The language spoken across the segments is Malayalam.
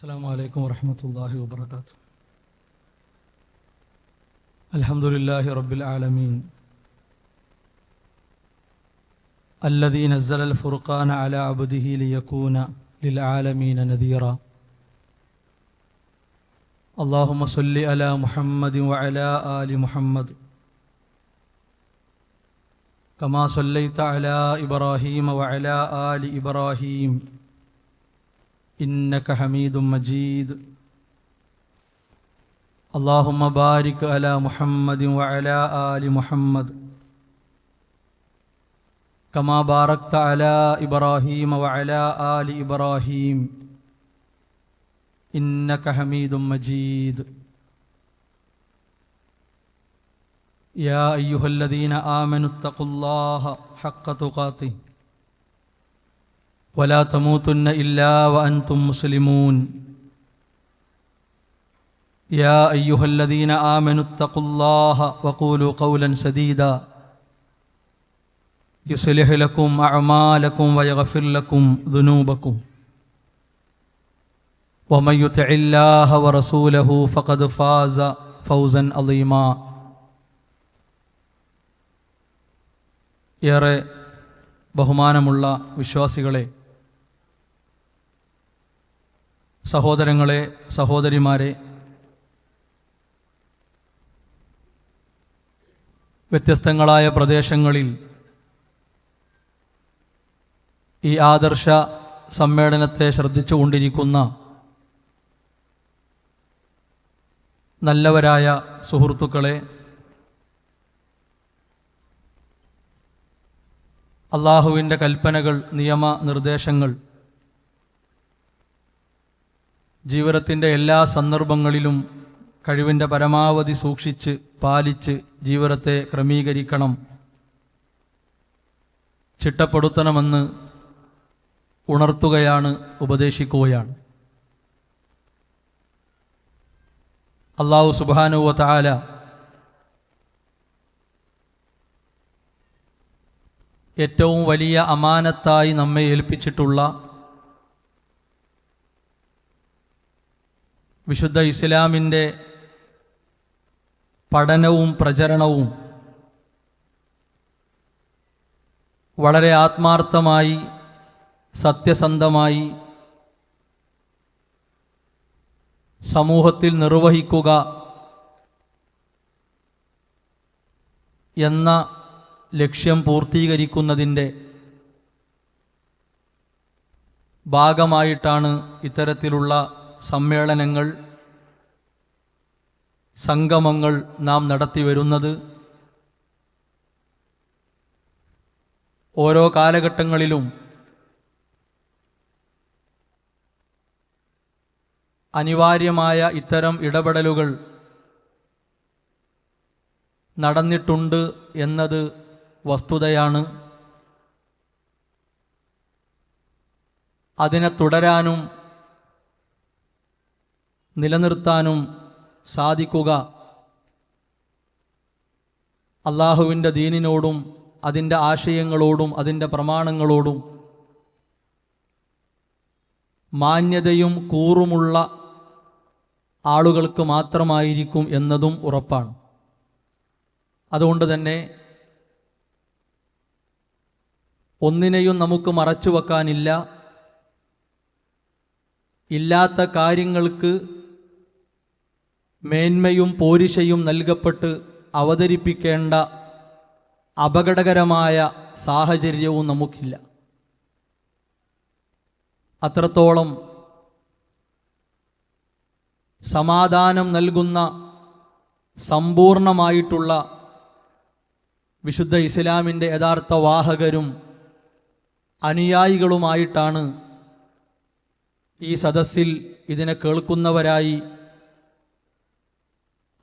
السلام عليكم ورحمة الله وبركاته. الحمد لله رب العالمين الذي نزل الفرقان على عبده ليكون للعالمين نذيرا. اللهم صل على محمد وعلى آل محمد كما صليت على إبراهيم وعلى آل إبراهيم إنك حميد مجيد. اللهم بارك على محمد وعلى آل محمد كما باركت على إبراهيم وعلى آل إبراهيم إنك حميد مجيد. يا أيها الذين آمنوا اتقوا الله حق تقاته ولا تموتن إلا وأنتم مسلمون. يا أيها الذين آمنوا اتقوا الله وقولوا قولا سديدا يصلح لكم أعمالكم ويغفر لكم ذنوبكم ومن يطع الله ورسوله فقد فاز فوزا عظيما. ഏറെ ബഹുമാനമുള്ള വിശ്വാസികളെ, സഹോദരങ്ങളെ, സഹോദരിമാരെ, വ്യത്യസ്തങ്ങളായ പ്രദേശങ്ങളിൽ ഈ ആദർശ സമ്മേളനത്തെ ശ്രദ്ധിച്ചുകൊണ്ടിരിക്കുന്ന നല്ലവരായ സുഹൃത്തുക്കളെ, അള്ളാഹുവിൻ്റെ കൽപ്പനകൾ, നിയമ നിർദ്ദേശങ്ങൾ ജീവിതത്തിൻ്റെ എല്ലാ സന്ദർഭങ്ങളിലും കഴിവിൻ്റെ പരമാവധി സൂക്ഷിച്ച് പാലിച്ച് ജീവിതത്തെ ക്രമീകരിക്കണം, ചിട്ടപ്പെടുത്തണമെന്ന് ഉണർത്തുകയാണ്, ഉപദേശിക്കുകയാണ്. അല്ലാഹു സുബ്ഹാനഹു വ തആല ഏറ്റവും വലിയ അമാനത്തായി നമ്മെ ഏൽപ്പിച്ചിട്ടുള്ള വിശുദ്ധ ഇസ്ലാമിൻ്റെ പഠനവും പ്രചരണവും വളരെ ആത്മാർത്ഥമായി, സത്യസന്ധമായി സമൂഹത്തിൽ നിർവഹിക്കുക എന്ന ലക്ഷ്യം പൂർത്തീകരിക്കുന്നതിൻ്റെ ഭാഗമായിട്ടാണ് ഇത്തരത്തിലുള്ള സമ്മേളനങ്ങൾ, സംഗമങ്ങൾ നാം നടത്തി വരുന്നത്. ഓരോ കാലഘട്ടങ്ങളിലും അനിവാര്യമായ ഇത്തരം ഇടപെടലുകൾ നടന്നിട്ടുണ്ട് എന്നത് വസ്തുതയാണ്. അതിനെ തുടരാനും നിലനിർത്താനും സാധിക്കുക അള്ളാഹുവിൻ്റെ ദീനിനോടും അതിൻ്റെ ആശയങ്ങളോടും അതിൻ്റെ പ്രമാണങ്ങളോടും മാന്യതയും കൂറുമുള്ള ആളുകൾക്ക് മാത്രമായിരിക്കും എന്നതും ഉറപ്പാണ്. അതുകൊണ്ട് തന്നെ ഒന്നിനെയും നമുക്ക് മറച്ചു വെക്കാനില്ല. ഇല്ലാത്ത കാര്യങ്ങൾക്ക് മേന്മയും പോരിശയും നൽകപ്പെട്ട് അവതരിപ്പിക്കേണ്ട അപകടകരമായ സാഹചര്യവും നമുക്കില്ല. അത്രത്തോളം സമാധാനം നൽകുന്ന സമ്പൂർണമായിട്ടുള്ള വിശുദ്ധ ഇസ്ലാമിൻ്റെ യഥാർത്ഥ വാഹകരും അനുയായികളുമായിട്ടാണ് ഈ സദസ്സിൽ ഇതിനെ കേൾക്കുന്നവരായി,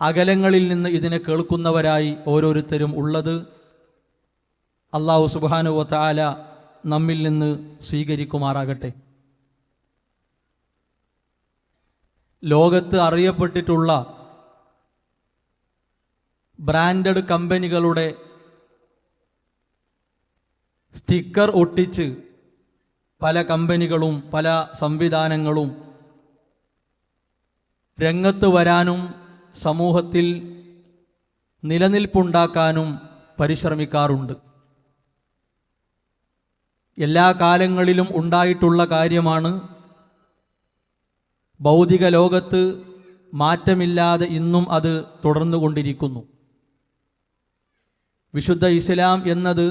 അകലങ്ങളിൽ നിന്ന് ഇതിനെ കേൾക്കുന്നവരായി ഓരോരുത്തരും ഉള്ളത്. അല്ലാഹു സുബ്ഹാനഹു വ തആല നമ്മിൽ നിന്ന് സ്വീകരിക്കുമാറാകട്ടെ. ലോകത്ത് അറിയപ്പെട്ടിട്ടുള്ള ബ്രാൻഡഡ് കമ്പനികളുടെ സ്റ്റിക്കർ ഒട്ടിച്ച് പല കമ്പനികളും പല സംവിധാനങ്ങളും രംഗത്ത് വരാനും സമൂഹത്തിൽ നിലനിൽപ്പുണ്ടാക്കാനും പരിശ്രമിക്കാറുണ്ട്. എല്ലാ കാലങ്ങളിലും ഉണ്ടായിട്ടുള്ള കാര്യമാണ്. ഭൗതിക ലോകത്ത് മാറ്റമില്ലാതെ ഇന്നും അത് തുടർന്നുകൊണ്ടിരിക്കുന്നു. വിശുദ്ധ ഇസ്ലാം എന്നത്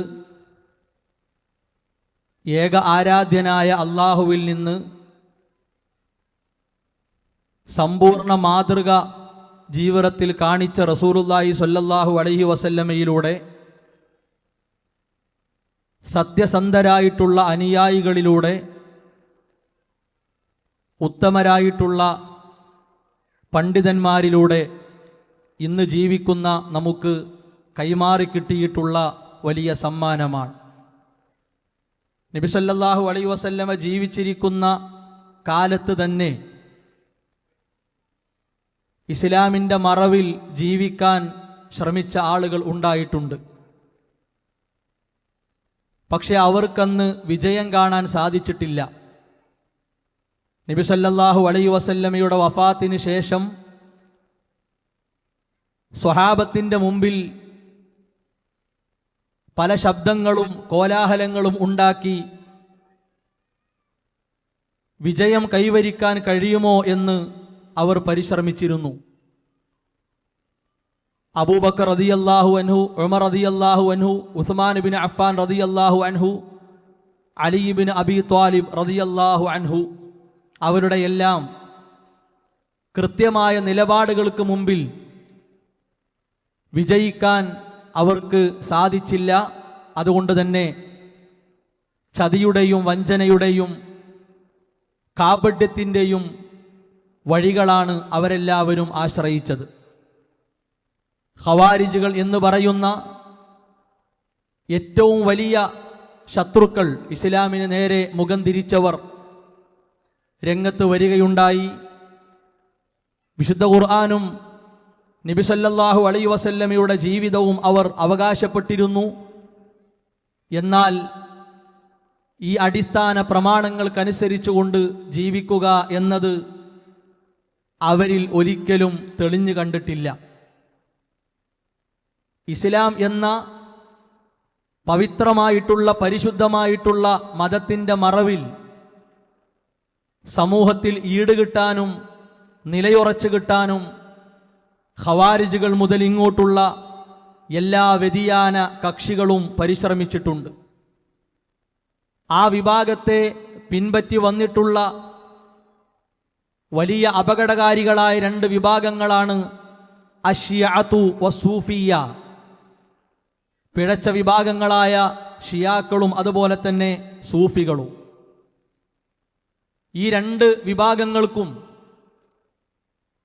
ഏക ആരാധ്യനായ അള്ളാഹുവിൽ നിന്ന് സമ്പൂർണ്ണ മാതൃക ജീവിതത്തിൽ കാണിച്ച റസൂലുള്ളാഹി സ്വല്ലല്ലാഹു അലൈഹി വസല്ലമയിലൂടെ സത്യസന്ധരായിട്ടുള്ള അനുയായികളിലൂടെ ഉത്തമരായിട്ടുള്ള പണ്ഡിതന്മാരിലൂടെ ഇന്ന് ജീവിക്കുന്ന നമുക്ക് കൈമാറിക്കിട്ടിയിട്ടുള്ള വലിയ സമ്മാനമാണ്. നബി സല്ലല്ലാഹു അലൈഹി വസല്ലമ ജീവിച്ചിരിക്കുന്ന കാലത്ത് തന്നെ ഇസ്ലാമിൻ്റെ മറവിൽ ജീവിക്കാൻ ശ്രമിച്ച ആളുകൾ ഉണ്ടായിട്ടുണ്ട്. പക്ഷെ അവർക്കന്ന് വിജയം കാണാൻ സാധിച്ചിട്ടില്ല. നബി സല്ലല്ലാഹു അലൈഹി വസല്ലമയുടെ വഫാത്തിന് ശേഷം സ്വഹാബത്തിൻ്റെ മുമ്പിൽ പല ശബ്ദങ്ങളും കോലാഹലങ്ങളും ഉണ്ടാക്കി വിജയം കൈവരിക്കാൻ കഴിയുമോ എന്ന് അവർ പരിശ്രമിച്ചിരുന്നു. അബൂബക്കർ റളിയല്ലാഹു അൻഹു, ഉമർ റളിയല്ലാഹു അൻഹു, ഉസ്മാൻ ഇബ്നു അഫ്ഫാൻ റളിയല്ലാഹു അൻഹു, അലി ഇബ്നു അബി ത്വാലിബ് റളിയല്ലാഹു അൻഹു, അവരുടെ എല്ലാം കൃത്യമായ നിലപാടുകൾക്ക് മുമ്പിൽ വിജയിക്കാൻ അവർക്ക് സാധിച്ചില്ല. അതുകൊണ്ട് തന്നെ ചതിയുടെയും വഞ്ചനയുടെയും കാപട്യത്തിൻ്റെയും വഴികളാണ് അവരെല്ലാവരും ആശ്രയിച്ചത്. ഖവാരിജുകൾ എന്ന് പറയുന്ന ഏറ്റവും വലിയ ശത്രുക്കൾ, ഇസ്ലാമിന് നേരെ മുഖം തിരിച്ചവർ രംഗത്ത് വരികയുണ്ടായി. വിശുദ്ധ ഖുർആനും നബി സല്ലല്ലാഹു അലൈഹി വസല്ലമയുടെ ജീവിതവും അവർ അവകാശപ്പെട്ടിരുന്നു. എന്നാൽ ഈ അടിസ്ഥാന പ്രമാണങ്ങൾക്കനുസരിച്ചുകൊണ്ട് ജീവിക്കുക എന്നത് അവരിൽ ഒരിക്കലും തെളിഞ്ഞു കണ്ടിട്ടില്ല. ഇസ്ലാം എന്ന പവിത്രമായിട്ടുള്ള പരിശുദ്ധമായിട്ടുള്ള മതത്തിൻ്റെ മറവിൽ സമൂഹത്തിൽ ഈടുകിട്ടാനും നിലയുറച്ചു കിട്ടാനും ഖവാരിജുകൾ മുതൽ ഇങ്ങോട്ടുള്ള എല്ലാ വ്യതിയാന കക്ഷികളും പരിശ്രമിച്ചിട്ടുണ്ട്. ആ വിഭാഗത്തെ പിൻപറ്റി വന്നിട്ടുള്ള വലിയ അപകടകാരികളായ രണ്ട് വിഭാഗങ്ങളാണ് അശ്ശിയഅതു വസ്സൂഫിയ്യ. പിഴച്ച വിഭാഗങ്ങളായ ഷിയാക്കളും അതുപോലെ തന്നെ സൂഫികളും. ഈ രണ്ട് വിഭാഗങ്ങൾക്കും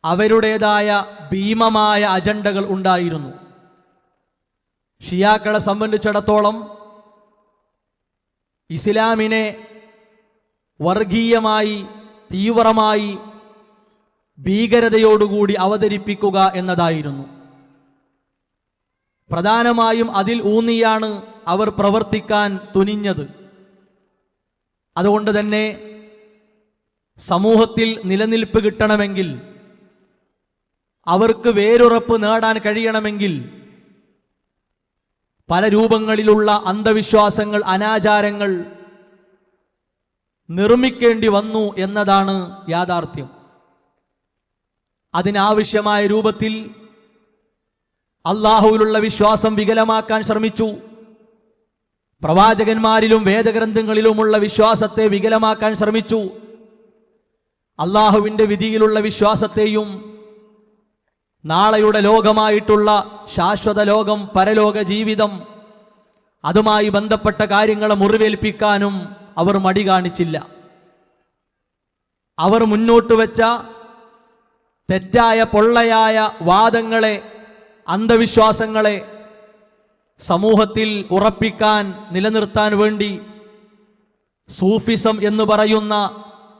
അവരുടേതായ ഭീമമായ അജണ്ടകൾ ഉണ്ടായിരുന്നു. ഷിയാക്കളെ സംബന്ധിച്ചിടത്തോളം ഇസ്ലാമിനെ വർഗീയമായി തീവ്രമായി ഭീകരതയോടുകൂടി അവതരിപ്പിക്കുക എന്നതായിരുന്നു. പ്രധാനമായും അതിൽ ഊന്നിയാണ് അവർ പ്രവർത്തിക്കാൻ തുനിഞ്ഞത്. അതുകൊണ്ട് തന്നെ സമൂഹത്തിൽ നിലനിൽപ്പ് കിട്ടണമെങ്കിൽ, അവർക്ക് വേരുറപ്പ് നേടാൻ കഴിയണമെങ്കിൽ പല രൂപങ്ങളിലുള്ള അന്ധവിശ്വാസങ്ങൾ, അനാചാരങ്ങൾ നിർമ്മിക്കേണ്ടി വന്നു എന്നതാണ് യാഥാർത്ഥ്യം. അതിനാവശ്യമായ രൂപത്തിൽ അള്ളാഹുവിലുള്ള വിശ്വാസം വികലമാക്കാൻ ശ്രമിച്ചു. പ്രവാചകന്മാരിലും വേദഗ്രന്ഥങ്ങളിലുമുള്ള വിശ്വാസത്തെ വികലമാക്കാൻ ശ്രമിച്ചു. അള്ളാഹുവിൻ്റെ വിധിയിലുള്ള വിശ്വാസത്തെയും നാളെയുടെ ലോകമായിട്ടുള്ള ശാശ്വത ലോകം, പരലോക ജീവിതം, അതുമായി ബന്ധപ്പെട്ട കാര്യങ്ങളെ മുറിവേൽപ്പിക്കാനും അവർ മടി കാണിച്ചില്ല. അവർ മുന്നോട്ട് വെച്ച തെറ്റായ പൊള്ളയായ വാദങ്ങളെ, അന്ധവിശ്വാസങ്ങളെ സമൂഹത്തിൽ ഉറപ്പിക്കാൻ, നിലനിർത്താൻ വേണ്ടി സൂഫിസം എന്ന് പറയുന്ന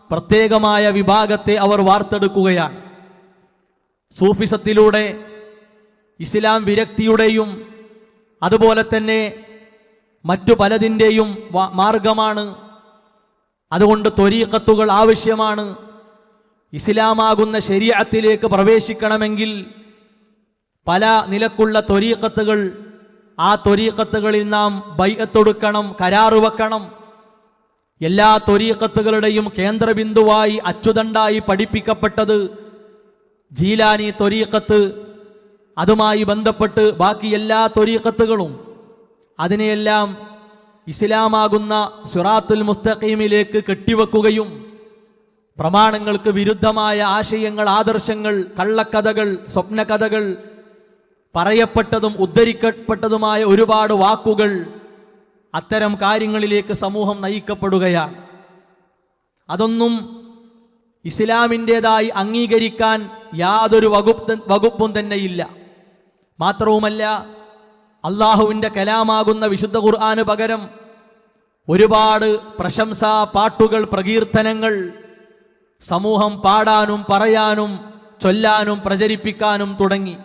പ്രത്യേകമായ വിഭാഗത്തെ അവർ വാർത്തെടുക്കുകയാണ്. സൂഫിസത്തിലൂടെ ഇസ്ലാം വിരക്തിയുടെയും അതുപോലെ തന്നെ മറ്റു പലതിൻ്റെയും മാർഗമാണ്. അതുകൊണ്ട് ത്വരീഖത്തുകൾ ആവശ്യമാണ്. ഇസ്ലാമാകുന്ന ശരീഅത്തിലേക്ക് പ്രവേശിക്കണമെങ്കിൽ പല നിലക്കുള്ള ത്വരീഖത്തുകൾ, ആ ത്വരീഖത്തുകളിൽ നാം ബൈഅത്തൊടുക്കണം, കരാറ് വെക്കണം. എല്ലാ ത്വരീഖത്തുകളുടെയും കേന്ദ്രബിന്ദുവായി അച്ചുതണ്ടായി പഠിപ്പിക്കപ്പെട്ടത് ജീലാനി ത്വരീഖത്ത്. അതുമായി ബന്ധപ്പെട്ട് ബാക്കി എല്ലാ ത്വരീഖത്തുകളും അതിനെയെല്ലാം ഇസ്ലാമാകുന്ന സിറാത്തുൽ മുസ്തഖീമിലേക്ക് കെട്ടിവെക്കുകയും പ്രമാണങ്ങൾക്ക് വിരുദ്ധമായ ആശയങ്ങൾ, ആദർശങ്ങൾ, കള്ളക്കഥകൾ, സ്വപ്നകഥകൾ, പറയപ്പെട്ടതും ഉദ്ധരിക്കപ്പെട്ടതുമായ ഒരുപാട് വാക്കുകൾ, അത്തരം കാര്യങ്ങളിലേക്ക് സമൂഹം നയിക്കപ്പെടുകയാണ്. അതൊന്നും ഇസ്ലാമിൻ്റെതായി അംഗീകരിക്കാൻ യാതൊരു വകുപ്പും തന്നെയില്ല. മാത്രവുമല്ല, അള്ളാഹുവിൻ്റെ കലാമാകുന്ന വിശുദ്ധ ഖുർആന് പകരം ഒരുപാട് പ്രശംസാ പാട്ടുകൾ, പ്രകീർത്തനങ്ങൾ സമൂഹം പാടാനും പറയാനും ചൊല്ലാനും പ്രചരിപ്പിക്കാനും തുടങ്ങി.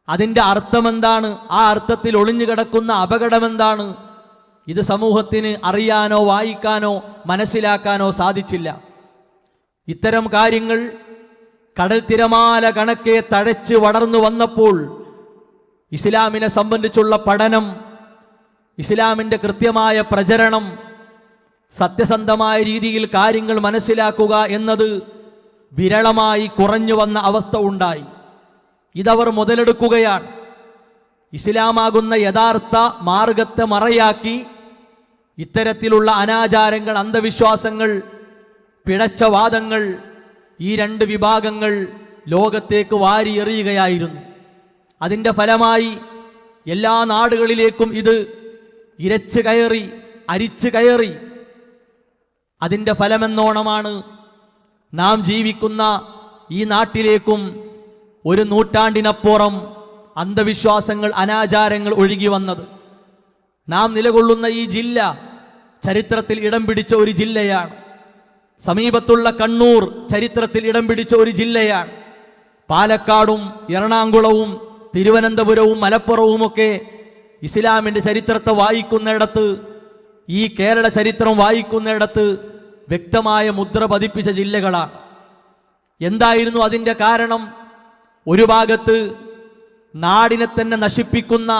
അതിൻ്റെ അർത്ഥമെന്താണ്? ആ അർത്ഥത്തിൽ ഒളിഞ്ഞു കിടക്കുന്ന അപകടമെന്താണ്? ഇത് സമൂഹത്തിന് അറിയാനോ വായിക്കാനോ മനസ്സിലാക്കാനോ സാധിച്ചില്ല. ഇത്തരം കാര്യങ്ങൾ കടൽ തിരമാല കണക്കെ തഴച്ച് വളർന്നു വന്നപ്പോൾ ഇസ്ലാമിനെ സംബന്ധിച്ചുള്ള പഠനം, ഇസ്ലാമിൻ്റെ കൃത്യമായ പ്രചരണം, സത്യസന്ധമായ രീതിയിൽ കാര്യങ്ങൾ മനസ്സിലാക്കുക എന്നത് വിരളമായി കുറഞ്ഞു വന്ന അവസ്ഥ ഉണ്ടായി. ഇതവർ മുതലെടുക്കുകയാണ്. ഇസ്ലാമാകുന്ന യഥാർത്ഥ മാർഗത്തെ മറയാക്കി ഇത്തരത്തിലുള്ള അനാചാരങ്ങൾ, അന്ധവിശ്വാസങ്ങൾ, പിഴച്ച വാദങ്ങൾ, ഈ രണ്ട് വിഭാഗങ്ങൾ ലോകത്തേക്ക് വാരിയെറിയുകയായിരുന്നു. അതിൻ്റെ ഫലമായി എല്ലാ നാടുകളിലേക്കും ഇത് ഇരച്ചു കയറി, അരിച്ചു കയറി. അതിൻ്റെ ഫലമെന്നോണമാണ് നാം ജീവിക്കുന്ന ഈ നാട്ടിലേക്കും ഒരു നൂറ്റാണ്ടിനപ്പുറം അന്ധവിശ്വാസങ്ങൾ, അനാചാരങ്ങൾ ഒഴുകി വന്നത്. നാം നിലകൊള്ളുന്ന ഈ ജില്ല ചരിത്രത്തിൽ ഇടം പിടിച്ച ഒരു ജില്ലയാണ്. സമീപത്തുള്ള കണ്ണൂർ ചരിത്രത്തിൽ ഇടം പിടിച്ച ഒരു ജില്ലയാണ്. പാലക്കാടും എറണാകുളവും തിരുവനന്തപുരവും മലപ്പുറവുമൊക്കെ ഇസ്ലാമിൻ്റെ ചരിത്രത്തെ വായിക്കുന്നിടത്ത്, ഈ കേരള ചരിത്രം വായിക്കുന്നിടത്ത് വ്യക്തമായ മുദ്ര പതിപ്പിച്ച ജില്ലകളാണ്. എന്തായിരുന്നു അതിൻ്റെ കാരണം? ഒരു ഭാഗത്ത് നാടിനെ തന്നെ നശിപ്പിക്കുന്ന,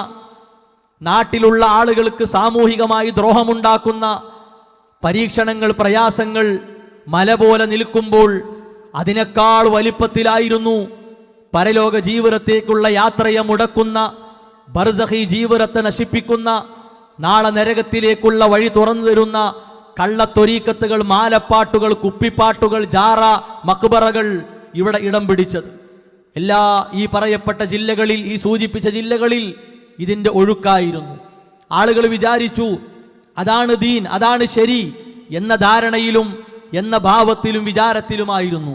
നാട്ടിലുള്ള ആളുകൾക്ക് സാമൂഹികമായി ദ്രോഹമുണ്ടാക്കുന്ന പരീക്ഷണങ്ങൾ, പ്രയാസങ്ങൾ മല പോലെ നിൽക്കുമ്പോൾ അതിനേക്കാൾ വലിപ്പത്തിലായിരുന്നു പരലോക ജീവിതത്തേക്കുള്ള യാത്രയെ മുടക്കുന്ന, ബർസഖി ജീവിതത്തെ നശിപ്പിക്കുന്ന, നാളെ നരകത്തിലേക്കുള്ള വഴി തുറന്നു തരുന്ന കള്ളത്തൊരീക്കത്തുകൾ, മാലപ്പാട്ടുകൾ, കുപ്പിപ്പാട്ടുകൾ, ജാറ, മക്ബറകൾ ഇവിടെ ഇടം പിടിച്ചത്. എല്ലാ ഈ പറയപ്പെട്ട ജില്ലകളിൽ, ഈ സൂചിപ്പിച്ച ജില്ലകളിൽ ഇതിൻ്റെ ഒഴുക്കായിരുന്നു. ആളുകൾ വിചാരിച്ചു അതാണ് ദീൻ, അതാണ് ശരി എന്ന ധാരണയിലും എന്ന ഭാവത്തിലും വിചാരത്തിലുമായിരുന്നു.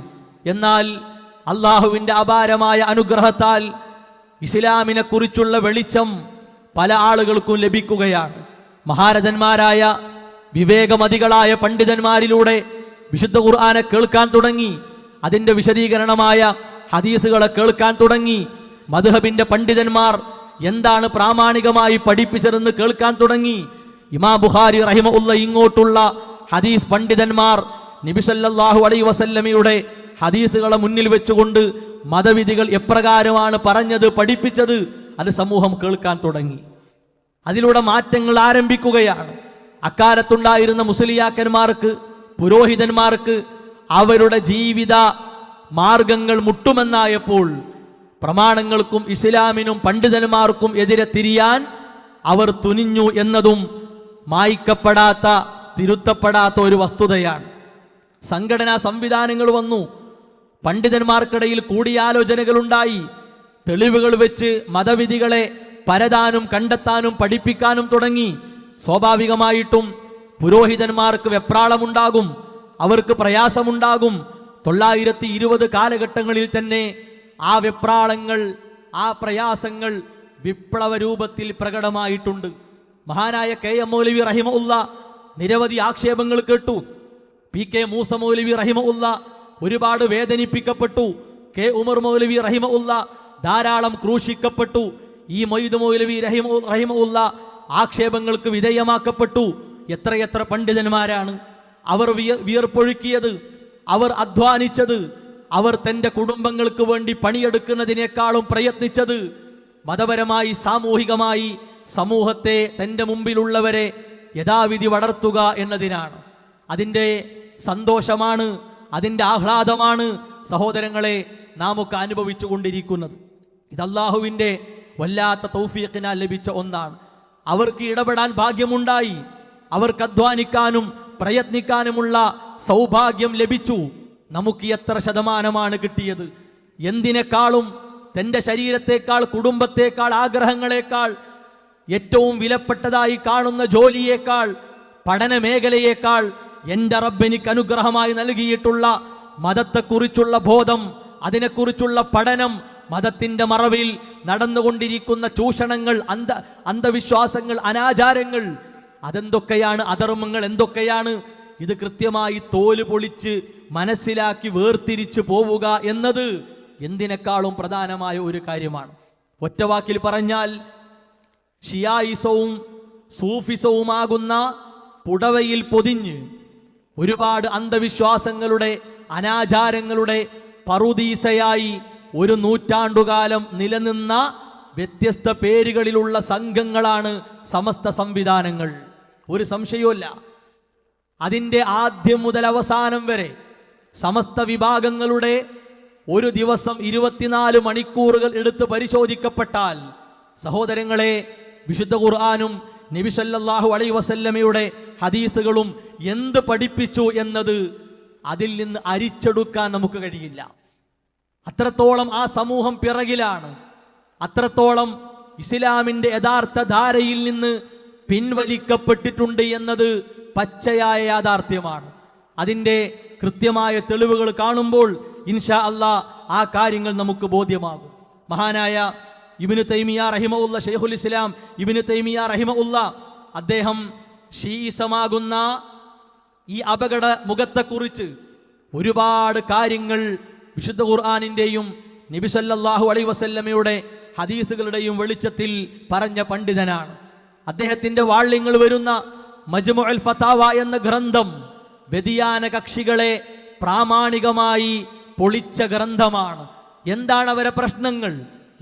എന്നാൽ അള്ളാഹുവിൻ്റെ അപാരമായ അനുഗ്രഹത്താൽ ഇസ്ലാമിനെ കുറിച്ചുള്ള വെളിച്ചം പല ആളുകൾക്കും ലഭിക്കുകയാണ്. മഹാരഥന്മാരായ വിവേകമതികളായ പണ്ഡിതന്മാരിലൂടെ വിശുദ്ധ ഖുർആനെ കേൾക്കാൻ തുടങ്ങി. അതിൻ്റെ വിശദീകരണമായ ഹദീസുകളെ കേൾക്കാൻ തുടങ്ങി. മദ്ഹബിൻ്റെ പണ്ഡിതന്മാർ എന്താണ് പ്രാമാണികമായി പഠിപ്പിച്ചതെന്ന് കേൾക്കാൻ തുടങ്ങി. ഇമാം ബുഖാരി റഹിമഹുല്ല ഇങ്ങോട്ടുള്ള ഹദീസ് പണ്ഡിതന്മാർ നബി സല്ലല്ലാഹു അലൈഹി വസല്ലമയുടെ ഹദീസുകളെ മുന്നിൽ വെച്ചുകൊണ്ട് മതവിധികൾ എപ്രകാരമാണ് പറഞ്ഞത്, പഠിപ്പിച്ചത്, അത് സമൂഹം കേൾക്കാൻ തുടങ്ങി. അതിലൂടെ മാറ്റങ്ങൾ ആരംഭിക്കുകയാണ്. അക്കാലത്തുണ്ടായിരുന്ന മുസ്ലിയാക്കന്മാർക്ക്, പുരോഹിതന്മാർക്ക് അവരുടെ ജീവിത മാർഗങ്ങൾ മുട്ടുമെന്നായപ്പോൾ പ്രമാണങ്ങൾക്കും ഇസ്ലാമിനും പണ്ഡിതന്മാർക്കും എതിരെ തിരിയാൻ അവർ തുനിഞ്ഞു എന്നതും മായ്ക്കപ്പെടാത്ത, തിരുത്തപ്പെടാത്ത ഒരു വസ്തുതയാണ്. സംഘടനാ സംവിധാനങ്ങൾ വന്നു. പണ്ഡിതന്മാർക്കിടയിൽ കൂടിയാലോചനകളുണ്ടായി. തെളിവുകൾ വെച്ച് മതവിധികളെ പരതാനും കണ്ടെത്താനും പഠിപ്പിക്കാനും തുടങ്ങി. സ്വാഭാവികമായിട്ടും പുരോഹിതന്മാർക്ക് വെപ്രാളമുണ്ടാകും, അവർക്ക് പ്രയാസമുണ്ടാകും. 920 കാലഘട്ടങ്ങളിൽ തന്നെ ആ വെപ്രാളങ്ങൾ, ആ പ്രയാസങ്ങൾ വിപ്ലവ രൂപത്തിൽ പ്രകടമായിട്ടുണ്ട്. മഹാനായ KM മൗലവി റഹിമഹുല്ല നിരവധി ആക്ഷേപങ്ങൾ കേട്ടു. PK മൂസ മൗലവി റഹിമഹുല്ല ഒരുപാട് വേദനിപ്പിക്കപ്പെട്ടു. K ഉമർ മൗലവി റഹിമഹുല്ല ധാരാളം ക്രൂശിക്കപ്പെട്ടു. ഈ മൊയ്ദ് മൗലവി റഹിമഹുല്ല ആക്ഷേപങ്ങൾക്ക് വിധേയമാക്കപ്പെട്ടു. എത്രയെത്ര പണ്ഡിതന്മാരാണ് അവർ വിയർപ്പൊഴുക്കിയത്. അവർ അധ്വാനിച്ചത്, അവർ തൻ്റെ കുടുംബങ്ങൾക്ക് വേണ്ടി പണിയെടുക്കുന്നതിനേക്കാളും പ്രയത്നിച്ചത് മതപരമായി സാമൂഹികമായി സമൂഹത്തെ തൻ്റെ മുമ്പിലുള്ളവരെ യഥാവിധി വളർത്തുക എന്നതിനാണ്. അതിൻ്റെ സന്തോഷമാണ്, അതിൻ്റെ ആഹ്ലാദമാണ് സഹോദരങ്ങളെ നാം ഒക്കെ അനുഭവിച്ചു കൊണ്ടിരിക്കുന്നത്. ഇത് അല്ലാഹുവിൻ്റെ വല്ലാത്ത തൗഫീഖിനാൽ ലഭിച്ച ഒന്നാണ്. അവർക്ക് ഇടപെടാൻ ഭാഗ്യമുണ്ടായി, അവർക്ക് അധ്വാനിക്കാനും പ്രയത്നിക്കാനുമുള്ള സൗഭാഗ്യം ലഭിച്ചു. നമുക്ക് എത്ര ശതമാനമാണ് കിട്ടിയത്? എന്തിനേക്കാളും തൻ്റെ ശരീരത്തേക്കാൾ, കുടുംബത്തേക്കാൾ, ആഗ്രഹങ്ങളേക്കാൾ, ഏറ്റവും വിലപ്പെട്ടതായി കാണുന്ന ജോലിയേക്കാൾ, പഠന മേഖലയേക്കാൾ എൻ്റെ റബ്ബ് എനിക്ക് അനുഗ്രഹമായി നൽകിയിട്ടുള്ള മതത്തെക്കുറിച്ചുള്ള ബോധം, അതിനെക്കുറിച്ചുള്ള പഠനം, മതത്തിൻ്റെ മറവിൽ നടന്നുകൊണ്ടിരിക്കുന്ന ചൂഷണങ്ങൾ, അന്ധവിശ്വാസങ്ങൾ, അനാചാരങ്ങൾ, അതെന്തൊക്കെയാണ്, അധർമ്മങ്ങൾ എന്തൊക്കെയാണ്, ഇത് കൃത്യമായി തോല് പൊളിച്ച് മനസ്സിലാക്കി വേർതിരിച്ച് പോവുക എന്നത് എന്തിനേക്കാളും പ്രധാനമായ ഒരു കാര്യമാണ്. ഒറ്റവാക്കിൽ പറഞ്ഞാൽ ഷിയായിസവും സൂഫിസവുമാകുന്ന പുടവയിൽ പൊതിഞ്ഞ് ഒരുപാട് അന്ധവിശ്വാസങ്ങളുടെ, അനാചാരങ്ങളുടെ പറുദീസയായി ഒരു നൂറ്റാണ്ടുകാലം നിലനിന്ന വ്യത്യസ്ത പേരുകളിലുള്ള സംഘങ്ങളാണ് സമസ്ത സംവിധാനങ്ങൾ. ഒരു സംശയവുമില്ല. അതിൻ്റെ ആദ്യം മുതൽ അവസാനം വരെ സമസ്ത വിഭാഗങ്ങളുടെ ഒരു ദിവസം 24 മണിക്കൂറുകൾ എടുത്ത് പരിശോധിക്കപ്പെട്ടാൽ സഹോദരങ്ങളെ, വിശുദ്ധ ഖുർആനും നബി സല്ലല്ലാഹു അലൈഹി വസല്ലമയുടെ ഹദീസുകളും എന്ത് പഠിപ്പിച്ചു എന്നത് അതിൽ നിന്ന് അരിച്ചെടുക്കാൻ നമുക്ക് കഴിയില്ല. അത്രത്തോളം ആ സമൂഹം പിറകിലാണ്, അത്രത്തോളം ഇസ്ലാമിൻ്റെ യഥാർത്ഥ ധാരയിൽ നിന്ന് പിൻവലിക്കപ്പെട്ടിട്ടുണ്ട് എന്നത് പച്ചയായ യാഥാർത്ഥ്യമാണ്. അതിൻ്റെ കൃത്യമായ തെളിവുകൾ കാണുമ്പോൾ ഇൻഷാ അല്ലാഹ് ആ കാര്യങ്ങൾ നമുക്ക് ബോധ്യമാകും. മഹാനായ ഇബ്നു തൈമിയ റഹിമഹുല്ല, ശൈഖുൽ ഇസ്ലാം ഇബ്നു തൈമിയ റഹിമഹുല്ല, അദ്ദേഹം ഷീസമാകുന്ന ഈ അപകട മുഖത്തെക്കുറിച്ച് ഒരുപാട് കാര്യങ്ങൾ വിശുദ്ധ ഖുർആനിൻ്റെയും നബി സല്ലല്ലാഹു അലൈഹി വസല്ലമയുടെ ഹദീസുകളുടെയും വെളിച്ചത്തിൽ പറഞ്ഞ പണ്ഡിതനാണ്. അദ്ദേഹത്തിൻ്റെ വാള്യങ്ങൾ വരുന്ന മജ്മുഉൽ ഫതാവ എന്ന ഗ്രന്ഥം വ്യതിയാന കക്ഷികളെ പ്രാമാണികമായി പൊളിച്ച ഗ്രന്ഥമാണ്. എന്താണ് അവരുടെ പ്രശ്നങ്ങൾ,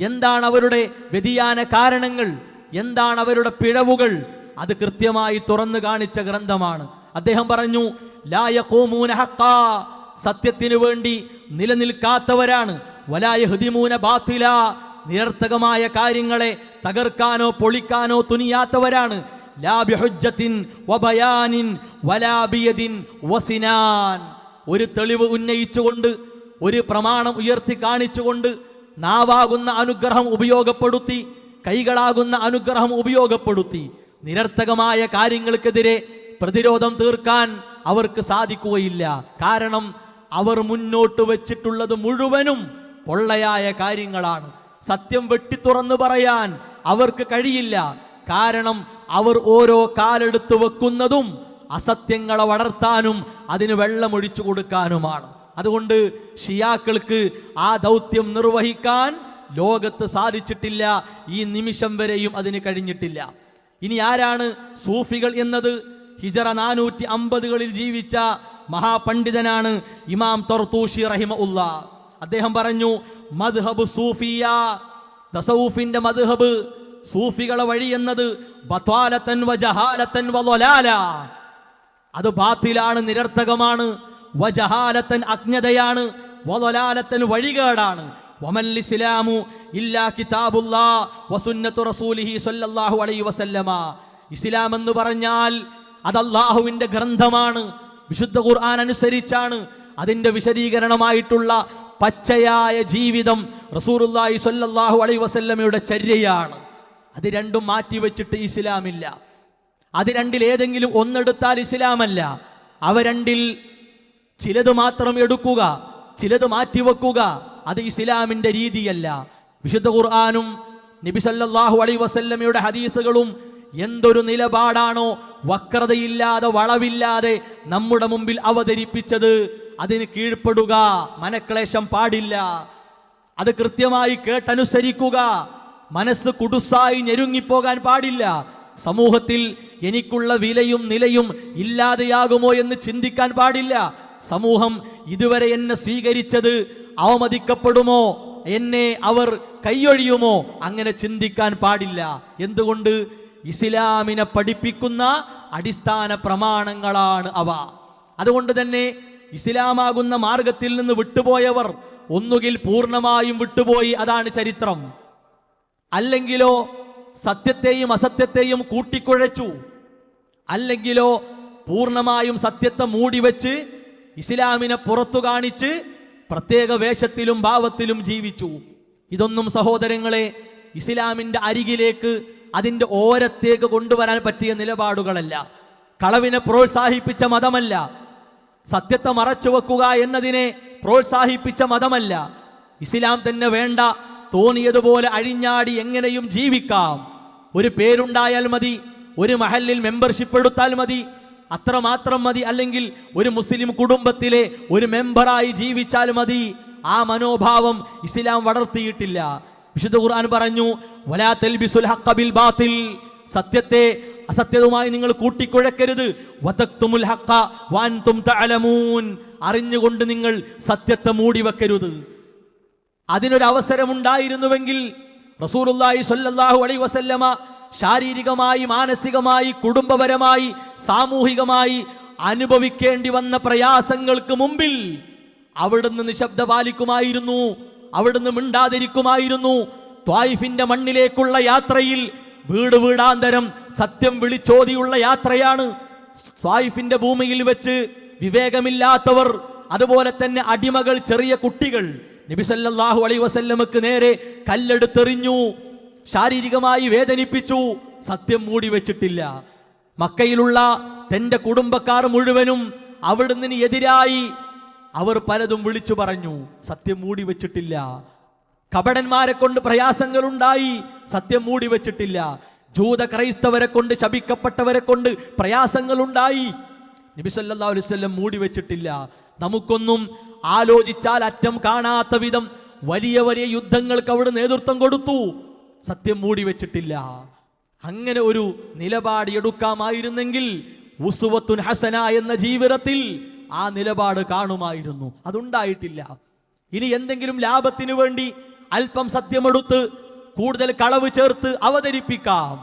എന്താണ് അവരുടെ വ്യതിയാന കാരണങ്ങൾ, എന്താണ് അവരുടെ പിഴവുകൾ, അത് കൃത്യമായി തുറന്നു കാണിച്ച ഗ്രന്ഥമാണ്. അദ്ദേഹം പറഞ്ഞു, ലാ യഖൂമൂന ഹഖ്ഖാ, സത്യത്തിനു വേണ്ടി നിലനിൽക്കാത്തവരാണ്, വലാ യഹ്ദിമൂന ബാത്തില, നിരർത്ഥകമായ കാര്യങ്ങളെ തകർക്കാനോ പൊളിക്കാനോ തുനിയാത്തവരാണ്, ലാ ബിഹുജ്ജത്തിൻ വബയാനിൻ വലാ ബിയദിൻ വസിനാൻ, ഒരു തെളിവ് ഉന്നയിച്ചുകൊണ്ട്, ഒരു പ്രമാണം ഉയർത്തി കാണിച്ചുകൊണ്ട് നാവാകുന്ന അനുഗ്രഹം ഉപയോഗപ്പെടുത്തി, കൈകളാകുന്ന അനുഗ്രഹം ഉപയോഗപ്പെടുത്തി നിരർത്ഥകമായ കാര്യങ്ങൾക്കെതിരെ പ്രതിരോധം തീർക്കാൻ അവർക്ക് സാധിക്കുകയില്ല. കാരണം അവർ മുന്നോട്ട് വെച്ചിട്ടുള്ളത് മുഴുവനും പൊള്ളയായ കാര്യങ്ങളാണ്. സത്യം വെട്ടിത്തുറന്നു പറയാൻ അവർക്ക് കഴിയില്ല. കാരണം അവർ ഓരോ കാലെടുത്ത് വെക്കുന്നതും അസത്യങ്ങളെ വളർത്താനും അതിന് വെള്ളമൊഴിച്ചു കൊടുക്കാനുമാണ്. അതുകൊണ്ട് ഷിയാക്കൾക്ക് ആ ദൗത്യം നിർവഹിക്കാൻ ലോകത്ത് സാധിച്ചിട്ടില്ല, ഈ നിമിഷം വരെയും അതിന് കഴിഞ്ഞിട്ടില്ല. ഇനി ആരാണ് സൂഫികൾ എന്നത്? ഹിജറ 450കളിൽ ജീവിച്ച മഹാപണ്ഡിതനാണ് ഇമാം തർത്തൂഷി റഹിമഹുല്ലാ. അദ്ദേഹം പറഞ്ഞു, മദ്ഹബ് സൂഫിയ, തസൗഫിന്റെ മദ്ഹബ്, സൂഫികളെ വഴി എന്നത് ബത്വാലതൻ വജഹാലതൻ വളലാല, അത് ബാത്തിലാണ്, നിരർത്ഥകമാണ്. വജഹാലതൻ അജ്ഞതയാണ്, വളലാലതൻ വഴികേടാണ്. വമൽ ഇസ്ലാമു ഇല്ലാ കിതാബുല്ലാഹ് വസുന്നത്തു റസൂലിഹി സ്വല്ലല്ലാഹു അലൈഹി വസല്ലമ, ഇസ്ലാം എന്ന് പറഞ്ഞാൽ അത് അല്ലാഹുവിൻ്റെ ഗ്രന്ഥമാണ്, വിശുദ്ധ ഖുർആൻ അനുസരിച്ചാണ്. അതിൻ്റെ വിശദീകരണമായിട്ടുള്ള പച്ചയായ ജീവിതം റസൂലുള്ളാഹി സ്വല്ലല്ലാഹു അലൈഹി വസല്ലമയുടെ ചര്യയാണ്. അത് രണ്ടും മാറ്റിവെച്ചിട്ട് ഇസ്ലാമില്ല. അത് രണ്ടിൽ ഏതെങ്കിലും ഒന്നെടുത്താൽ ഇസ്ലാമല്ല. അവ രണ്ടിൽ ചിലത് മാത്രം എടുക്കുക, ചിലത് മാറ്റിവെക്കുക, അത് ഇസ്ലാമിൻ്റെ രീതിയല്ല. വിശുദ്ധ ഖുർആനും നബി സല്ലല്ലാഹു അലൈഹി വസല്ലമയുടെ ഹദീസുകളും എന്തൊരു നിലപാടാണോ വക്രതയില്ലാതെ വളവില്ലാതെ നമ്മുടെ മുമ്പിൽ അവതരിപ്പിച്ചത്, അതിന് കീഴ്പ്പെടുക, മനക്ലേശം പാടില്ല. അത് കൃത്യമായി കേട്ടനുസരിക്കുക. മനസ്സ് കുടുസായി ഞെരുങ്ങിപ്പോകാൻ പാടില്ല. സമൂഹത്തിൽ എനിക്കുള്ള വിലയും നിലയും ഇല്ലാതെയാകുമോ എന്ന് ചിന്തിക്കാൻ പാടില്ല. സമൂഹം ഇതുവരെ എന്നെ സ്വീകരിച്ചത് അവമതിക്കപ്പെടുമോ, എന്നെ അവർ കൈയൊഴിയുമോ, അങ്ങനെ ചിന്തിക്കാൻ പാടില്ല. എന്തുകൊണ്ട്? ഇസ്ലാമിനെ പഠിപ്പിക്കുന്ന അടിസ്ഥാന പ്രമാണങ്ങളാണ് അവ. അതുകൊണ്ട് തന്നെ ഇസ്ലാമാകുന്ന മാർഗത്തിൽ നിന്ന് വിട്ടുപോയവർ ഒന്നുകിൽ പൂർണ്ണമായും വിട്ടുപോയി, അതാണ് ചരിത്രം. അല്ലെങ്കിലോ സത്യത്തെയും അസത്യത്തെയും കൂട്ടിക്കുഴച്ചു, അല്ലെങ്കിലോ പൂർണ്ണമായും സത്യത്തെ മൂടിവെച്ച് ഇസ്ലാമിനെ പുറത്തു കാണിച്ച് പ്രത്യേക വേഷത്തിലും ഭാവത്തിലും ജീവിച്ചു. ഇതൊന്നും സഹോദരങ്ങളെ ഇസ്ലാമിൻ്റെ അരികിലേക്ക്, അതിൻ്റെ ഓരത്തേക്ക് കൊണ്ടുവരാൻ പറ്റിയ നിലപാടുകളല്ല. കളവിനെ പ്രോത്സാഹിപ്പിച്ച മതമല്ല, സത്യത്തെ മറച്ചു വെക്കുക എന്നതിനെ പ്രോത്സാഹിപ്പിച്ച മതമല്ല. ഇസ്ലാം തന്നെ വേണ്ട, തോന്നിയതുപോലെ അഴിഞ്ഞാടി എങ്ങനെയും ജീവിക്കാം. ഒരു പേരുണ്ടായാൽ മതി, ഒരു മഹല്ലിൽ മെമ്പർഷിപ്പ് എടുത്താൽ മതി, അത്രമാത്രം മതി. അല്ലെങ്കിൽ ഒരു മുസ്ലിം കുടുംബത്തിലെ ഒരു മെമ്പറായി ജീവിച്ചാൽ മതി. ആ മനോഭാവം ഇസ്ലാം വളർത്തിയിട്ടില്ല. വിശുദ്ധ ഖുർആൻ പറഞ്ഞു, വലാ തൽബിസുൽ ഹഖ്ഖ ബിൽ ബാത്തിൽ, സത്യത്തെ അസത്യവുമായി നിങ്ങൾ കൂട്ടിക്കുഴക്കരുത്. വതക്തുമുൽ ഹഖ്ഖ വഅൻതും തഅലമൂൻ, അറിഞ്ഞുകൊണ്ട് നിങ്ങൾ സത്യത്തെ മൂടി വെക്കരുത്. അതിനൊരു അവസരമുണ്ടായിരുന്നുവെങ്കിൽ റസൂലുള്ളാഹി സ്വല്ലല്ലാഹു അലൈഹി വസല്ലമ ശാരീരികമായി, മാനസികമായി, കുടുംബപരമായി, സാമൂഹികമായി അനുഭവിക്കേണ്ടി വന്ന പ്രയാസങ്ങൾക്ക് മുമ്പിൽ അവിടുന്ന് നിശബ്ദ പാലിക്കുമായിരുന്നു, അവിടുന്ന് മിണ്ടാതിരിക്കുമായിരുന്നു. ത്വായിഫിന്റെ മണ്ണിലേക്കുള്ള യാത്രയിൽ വീട് വീടാന്തരം സത്യം വിളിച്ചോതിയുള്ള യാത്രയാണ്. ത്വായിഫിന്റെ ഭൂമിയിൽ വെച്ച് വിവേകമില്ലാത്തവർ, അതുപോലെ തന്നെ അടിമകൾ, ചെറിയ കുട്ടികൾ നബി സല്ലല്ലാഹു അലൈഹി വസല്ലമക്ക് നേരെ കല്ലെടുത്തെറിഞ്ഞു, ശാരീരികമായി വേദനിപ്പിച്ചു. സത്യം മൂടി വെച്ചിട്ടില്ല. മക്കയിലുള്ള തന്റെ കുടുംബക്കാർ മുഴുവനും അവിടുന്ന് എതിരായി അവർ പലതും വിളിച്ചു പറഞ്ഞു, സത്യം മൂടി വെച്ചിട്ടില്ല. കപടന്മാരെ കൊണ്ട് പ്രയാസങ്ങളുണ്ടായി, സത്യം മൂടി വെച്ചിട്ടില്ല. ജൂത ക്രൈസ്തവരെ കൊണ്ട്, ശപിക്കപ്പെട്ടവരെ കൊണ്ട് പ്രയാസങ്ങളുണ്ടായി, നബി സല്ലല്ലാഹു അലൈഹി വസല്ലം മൂടി വെച്ചിട്ടില്ല. നമുക്കൊന്നും ആലോചിച്ചാൽ അറ്റം കാണാത്ത വിധം വലിയ വലിയ യുദ്ധങ്ങൾക്ക് അവിടെ നേതൃത്വം കൊടുത്തു, സത്യം മൂടി വെച്ചിട്ടില്ല. അങ്ങനെ ഒരു നിലപാട് എടുക്കാമായിരുന്നെങ്കിൽ ഉസ്വത്തുൻ ഹസന എന്ന ജീവിതത്തിൽ ആ നിലപാട് കാണുമായിരുന്നു. അതുണ്ടായിട്ടില്ല. ഇനി എന്തെങ്കിലും ലാഭത്തിനു വേണ്ടി അല്പം സത്യമെടുത്ത് കൂടുതൽ കളവ് ചേർത്ത് അവതരിപ്പിക്കാം,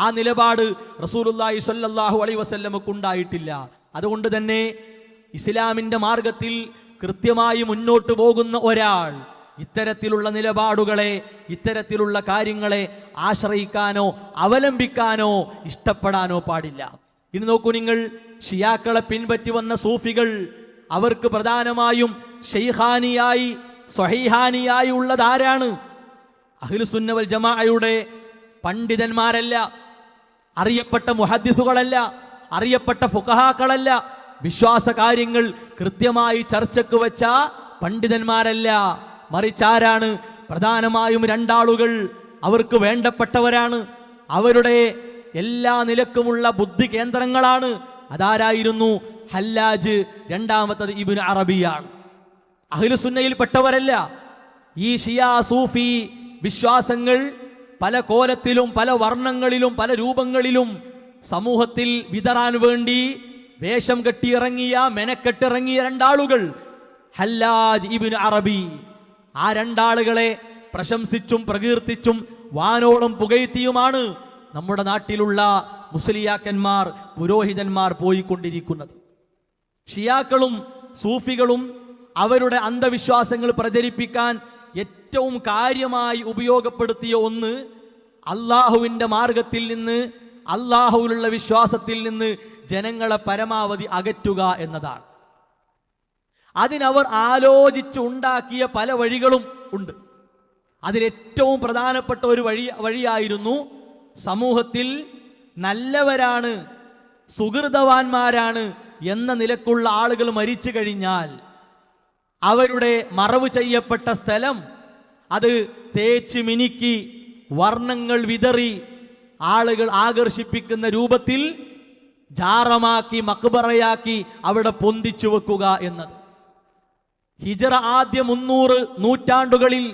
ആ നിലപാട് റസൂലുള്ളാഹി സ്വല്ലല്ലാഹു അലൈഹി വസല്ലമക്ക് ഉണ്ടായിട്ടില്ല. അതുകൊണ്ട് തന്നെ ഇസ്ലാമിൻ്റെ മാർഗത്തിൽ കൃത്യമായി മുന്നോട്ട് പോകുന്ന ഒരാൾ ഇത്തരത്തിലുള്ള നിലപാടുകളെ, ഇത്തരത്തിലുള്ള കാര്യങ്ങളെ ആശ്രയിക്കാനോ അവലംബിക്കാനോ ഇഷ്ടപ്പെടാനോ പാടില്ല. ഇനി നോക്കൂ നിങ്ങൾ, ഷിയാക്കളെ പിൻപറ്റി വന്ന സൂഫികൾ, അവർക്ക് പ്രധാനമായും ഷെയ്ഖാനിയായി, സ്വഹീഹാനിയായി ഉള്ളതാരാണ്? അഹ്ലുസുന്ന വൽ ജമാഅയുടെ പണ്ഡിതന്മാരല്ല, അറിയപ്പെട്ട മുഹദ്ദിസുകളല്ല, അറിയപ്പെട്ട ഫുഖഹാക്കളല്ല, വിശ്വാസ കാര്യങ്ങൾ കൃത്യമായി ചർച്ചയ്ക്ക് വെച്ച പണ്ഡിതന്മാരല്ല. മറിച്ചാരാണ്? പ്രധാനമായും രണ്ടാളുകൾ അവർക്ക് വേണ്ടപ്പെട്ടവരാണ്, അവരുടെ എല്ലാ നിലക്കുമുള്ള ബുദ്ധി കേന്ദ്രങ്ങളാണ്. അതാരായിരുന്നു? ഹല്ലാജ്, രണ്ടാമത്തത് ഇബ്നു അറബിയാണ്. അഹ്ലുസുന്നയിൽപ്പെട്ടവരല്ല. ഈ ഷിയാ സൂഫി വിശ്വാസങ്ങൾ പല കോലത്തിലും, പല വർണ്ണങ്ങളിലും, പല രൂപങ്ങളിലും സമൂഹത്തിൽ വിതറാൻ വേണ്ടി വേഷം കെട്ടിയിറങ്ങിയ, മെനക്കെട്ടിറങ്ങിയ രണ്ടാളുകൾ, ഹല്ലാജ്, ഇബ്നു അറബി. ആ രണ്ടാളുകളെ പ്രശംസിച്ചും പ്രകീർത്തിച്ചും വാനോളം പുകഴ്ത്തിയുമാണ് നമ്മുടെ നാട്ടിലുള്ള മുസ്ലിയാക്കന്മാർ, പുരോഹിതന്മാർ പോയിക്കൊണ്ടിരിക്കുന്നത്. ഷിയാക്കളും സൂഫികളും അവരുടെ അന്ധവിശ്വാസങ്ങൾ പ്രചരിപ്പിക്കാൻ ഏറ്റവും കാര്യമായി ഉപയോഗപ്പെടുത്തിയ ഒന്ന് അള്ളാഹുവിൻ്റെ മാർഗത്തിൽ നിന്ന്, അള്ളാഹുവിലുള്ള വിശ്വാസത്തിൽ നിന്ന് ജനങ്ങളെ പരമാവധി അകറ്റുക എന്നതാണ്. അതിനവർ ആലോചിച്ചുണ്ടാക്കിയ പല വഴികളും ഉണ്ട്. അതിലേറ്റവും പ്രധാനപ്പെട്ട ഒരു വഴിയായിരുന്നു സമൂഹത്തിൽ നല്ലവരാണ്, സുഹൃതവാന്മാരാണ് എന്ന നിലക്കുള്ള ആളുകൾ മരിച്ചു കഴിഞ്ഞാൽ അവരുടെ മറവ് ചെയ്യപ്പെട്ട സ്ഥലം അത് തേച്ച് മിനുക്കി വർണ്ണങ്ങൾ വിതറി ആളുകൾ ആകർഷിപ്പിക്കുന്ന രൂപത്തിൽ ജാറമാക്കി, മക്ബറയാക്കി അവിടെ പൊന്തിച്ചു വെക്കുക എന്നത്. ഹിജറ ആദ്യ 300 നൂറ്റാണ്ടുകളിൽ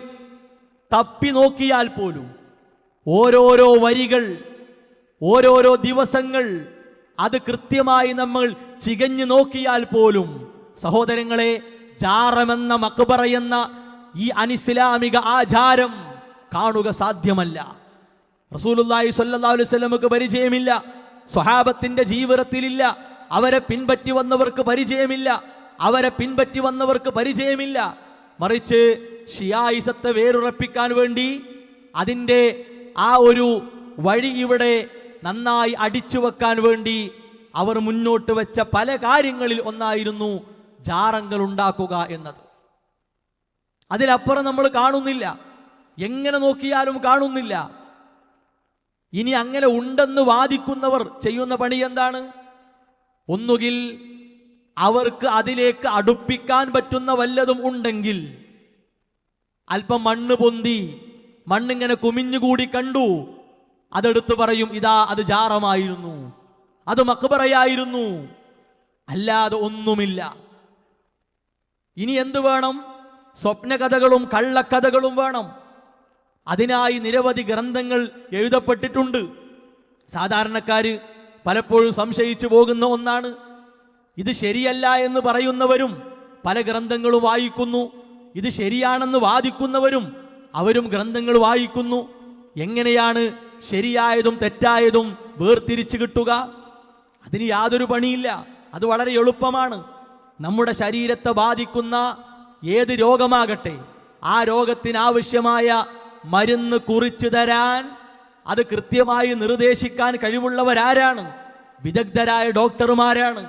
തപ്പി നോക്കിയാൽ പോലും ഓരോരോ വരികൾ, ഓരോരോ ദിവസങ്ങൾ അത് കൃത്യമായി നമ്മൾ ചികഞ്ഞു നോക്കിയാൽ പോലും സഹോദരങ്ങളെ, ജാറമെന്ന മക്ബറയെന്ന ഈ അനിസ്ലാമിക ആചാരം കാണുക സാധ്യമല്ല. റസൂലുള്ളാഹി സ്വല്ലല്ലാഹു അലൈഹി വസല്ലമക്ക് പരിചയമില്ല, സ്വഹാബത്തിന്റെ ജീവിതത്തിലില്ല, അവരെ പിൻപറ്റി വന്നവർക്ക് പരിചയമില്ല, അവരെ പിൻപറ്റി വന്നവർക്ക് പരിചയമില്ല. മറിച്ച് ഷിയായിസത്തെ വേരുറപ്പിക്കാൻ വേണ്ടി അതിൻ്റെ ആ ഒരു വഴി ഇവിടെ നന്നായി അടിച്ചു വെക്കാൻ വേണ്ടി അവർ മുന്നോട്ട് വെച്ച പല കാര്യങ്ങളിൽ ഒന്നായിരുന്നു ജാറങ്ങൾ ഉണ്ടാക്കുക എന്നത്. അതിലപ്പുറം നമ്മൾ കാണുന്നില്ല, എങ്ങനെ നോക്കിയാലും കാണുന്നില്ല. ഇനി അങ്ങനെ ഉണ്ടെന്ന് വാദിക്കുന്നവർ ചെയ്യുന്ന പണി എന്താണ്? ഒന്നുകിൽ അവർക്ക് അതിലേക്ക് അടുപ്പിക്കാൻ പറ്റുന്ന വല്ലതും ഉണ്ടെങ്കിൽ അല്പം മണ്ണ് പൊന്തി, മണ്ണിങ്ങനെ കുമിഞ്ഞുകൂടി കണ്ടു, അതെടുത്ത് പറയും, ഇതാ അത് ജാറമായിരുന്നു, അത് മക്ബറയായിരുന്നു. അല്ലാതെ ഒന്നുമില്ല. ഇനി എന്ത് വേണം? സ്വപ്നകഥകളും കള്ളക്കഥകളും വേണം. അതിനായി നിരവധി ഗ്രന്ഥങ്ങൾ എഴുതപ്പെട്ടിട്ടുണ്ട്. സാധാരണക്കാര് പലപ്പോഴും സംശയിച്ചു പോകുന്ന ഒന്നാണ്. ഇത് ശരിയല്ല എന്ന് പറയുന്നവരും പല ഗ്രന്ഥങ്ങളും വായിക്കുന്നു, ഇത് ശരിയാണെന്ന് വാദിക്കുന്നവരും അവരും ഗ്രന്ഥങ്ങൾ വായിക്കുന്നു. എങ്ങനെയാണ് ശരിയായതും തെറ്റായതും വേർതിരിച്ചു കിട്ടുക? അതിന് യാതൊരു പണിയില്ല. അത് വളരെ എളുപ്പമാണ്. നമ്മുടെ ശരീരത്തെ ബാധിക്കുന്ന ഏത് രോഗമാകട്ടെ, ആ രോഗത്തിനാവശ്യമായ മരുന്ന് കുറിച്ചു തരാൻ, അത് കൃത്യമായി നിർദ്ദേശിക്കാൻ കഴിവുള്ളവരാരാണ്? വിദഗ്ധരായ ഡോക്ടർമാരാണ്.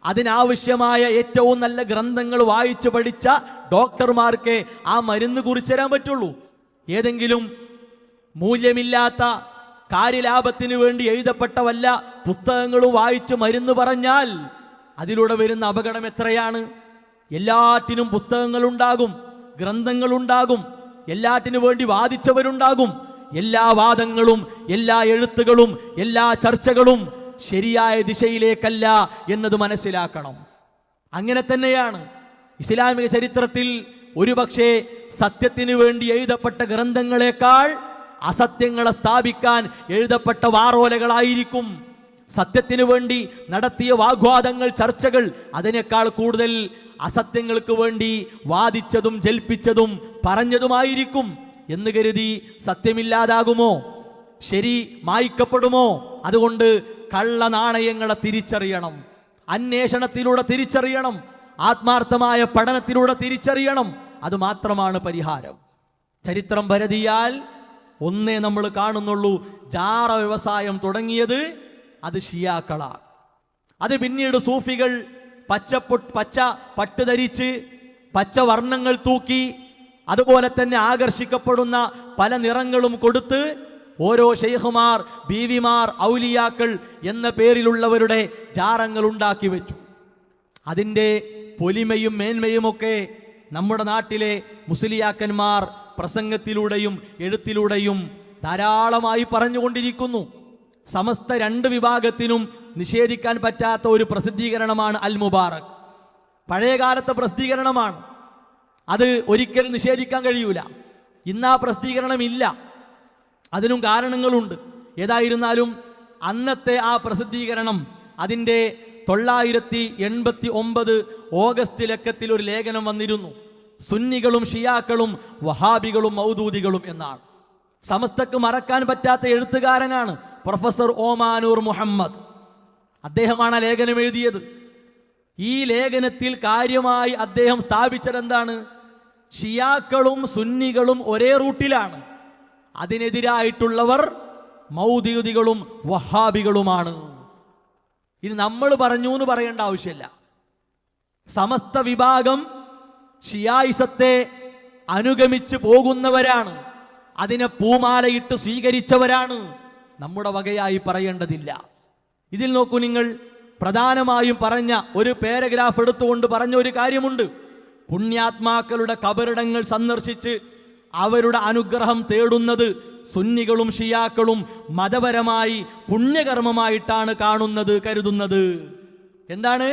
അതിനാവശ്യമായ ഏറ്റവും നല്ല ഗ്രന്ഥങ്ങൾ വായിച്ചു പഠിച്ച ഡോക്ടർമാർക്ക് ആ മരുന്ന് കുറിച്ചു തരാൻ പറ്റുള്ളൂ. ഏതെങ്കിലും മൂല്യമില്ലാത്ത കാര്യലാഭത്തിന് വേണ്ടി എഴുതപ്പെട്ട വല്ല പുസ്തകങ്ങളും വായിച്ച് മരുന്ന് പറഞ്ഞാൽ അതിലൂടെ വരുന്ന അപകടം എത്രയാണ്? എല്ലാറ്റിനും പുസ്തകങ്ങളുണ്ടാകും, ഗ്രന്ഥങ്ങളുണ്ടാകും, എല്ലാറ്റിനു വേണ്ടി വാദിച്ചവരുണ്ടാകും. എല്ലാ വാദങ്ങളും, എല്ലാ എഴുത്തുകളും, എല്ലാ ചർച്ചകളും ശരിയായ ദിശയിലേക്കല്ല എന്നത് മനസ്സിലാക്കണം. അങ്ങനെ തന്നെയാണ് ഇസ്ലാമിക ചരിത്രത്തിൽ ഒരുപക്ഷെ സത്യത്തിന് വേണ്ടി എഴുതപ്പെട്ട ഗ്രന്ഥങ്ങളെക്കാൾ അസത്യങ്ങളെ സ്ഥാപിക്കാൻ എഴുതപ്പെട്ട വാറോലകളായിരിക്കും. സത്യത്തിനു വേണ്ടി നടത്തിയ വാഗ്വാദങ്ങൾ, ചർച്ചകൾ അതിനേക്കാൾ കൂടുതൽ അസത്യങ്ങൾക്ക് വേണ്ടി വാദിച്ചതും ജൽപ്പിച്ചതും പറഞ്ഞതുമായിരിക്കും. എന്ന് കരുതി സത്യമില്ലാതാകുമോ? ശരി മായ്ക്കപ്പെടുമോ? അതുകൊണ്ട് കള്ള നാണയങ്ങളെ തിരിച്ചറിയണം, അന്വേഷണത്തിലൂടെ തിരിച്ചറിയണം, ആത്മാർത്ഥമായ പഠനത്തിലൂടെ തിരിച്ചറിയണം. അത് മാത്രമാണ് പരിഹാരം. ചരിത്രം പരതിയാൽ ഒന്നേ നമ്മൾ കാണുന്നുള്ളൂ, ജാറ വ്യവസായം തുടങ്ങിയത് അത് ഷിയാക്കളാണ്. അത് പിന്നീട് സൂഫികൾ പച്ച പട്ട് ധരിച്ച് പച്ച വർണ്ണങ്ങൾ തൂക്കി, അതുപോലെ തന്നെ ആകർഷിക്കപ്പെടുന്ന പല നിറങ്ങളും കൊടുത്ത് ഓരോ ഷെയ്ഖുമാർ, ബീവിമാർ, ഔലിയാക്കൾ എന്ന പേരിലുള്ളവരുടെ ജാറങ്ങൾ ഉണ്ടാക്കി വെച്ചു. അതിൻ്റെ പൊലിമയും മേന്മയുമൊക്കെ നമ്മുടെ നാട്ടിലെ മുസ്ലിയാക്കന്മാർ പ്രസംഗത്തിലൂടെയും എഴുത്തിലൂടെയും ധാരാളമായി പറഞ്ഞുകൊണ്ടിരിക്കുന്നു. സമസ്ത രണ്ട് വിഭാഗത്തിനും നിഷേധിക്കാൻ പറ്റാത്ത ഒരു പ്രസിദ്ധീകരണമാണ് അൽ മുബാറക്. പഴയകാലത്തെ പ്രസിദ്ധീകരണമാണ്, അത് ഒരിക്കലും നിഷേധിക്കാൻ കഴിയൂല. ഇന്ന് ആ പ്രസിദ്ധീകരണം ഇല്ല, അതിനും കാരണങ്ങളുണ്ട്. ഏതായിരുന്നാലും അന്നത്തെ ആ പ്രസിദ്ധീകരണം അതിൻ്റെ 989 ഓഗസ്റ്റ് ലക്കത്തിൽ ഒരു ലേഖനം വന്നിരുന്നു. സുന്നികളും ഷിയാക്കളും വഹാബികളും മൗദൂദികളും എന്നാണ്. സമസ്തക്ക് മറക്കാൻ പറ്റാത്ത എഴുത്തുകാരനാണ് പ്രൊഫസർ ഓമാനൂർ മുഹമ്മദ്. അദ്ദേഹമാണ് ആ ലേഖനം എഴുതിയത്. ഈ ലേഖനത്തിൽ കാര്യമായി അദ്ദേഹം സ്ഥാപിച്ചതെന്താണ്? ഷിയാക്കളും സുന്നികളും ഒരേ റൂട്ടിലാണ്, അതിനെതിരായിട്ടുള്ളവർ മൗദൂദികളും വഹാബികളുമാണ്. ഇനി നമ്മൾ പറഞ്ഞു എന്ന് പറയേണ്ട ആവശ്യമില്ല. സമസ്ത വിഭാഗം ഷിയായിസത്തെ അനുഗമിച്ച് പോകുന്നവരാണ്, അതിനെ പൂമാലയിട്ട് സ്വീകരിച്ചവരാണ്. നമ്മുടെ വകയായി പറയേണ്ടതില്ല. ഇതിൽ നോക്കൂ നിങ്ങൾ, പ്രധാനമായും പറഞ്ഞ ഒരു പാരഗ്രാഫ് എടുത്തുകൊണ്ട് പറഞ്ഞ ഒരു കാര്യമുണ്ട്. പുണ്യാത്മാക്കളുടെ കബറിടങ്ങൾ സന്ദർശിച്ച് അവരുടെ അനുഗ്രഹം തേടുന്നത് സുന്നികളും ഷിയാക്കളും മതപരമായി പുണ്യകർമ്മമായിട്ടാണ് കാണുന്നത്, കരുതുന്നത്. എന്താണ്?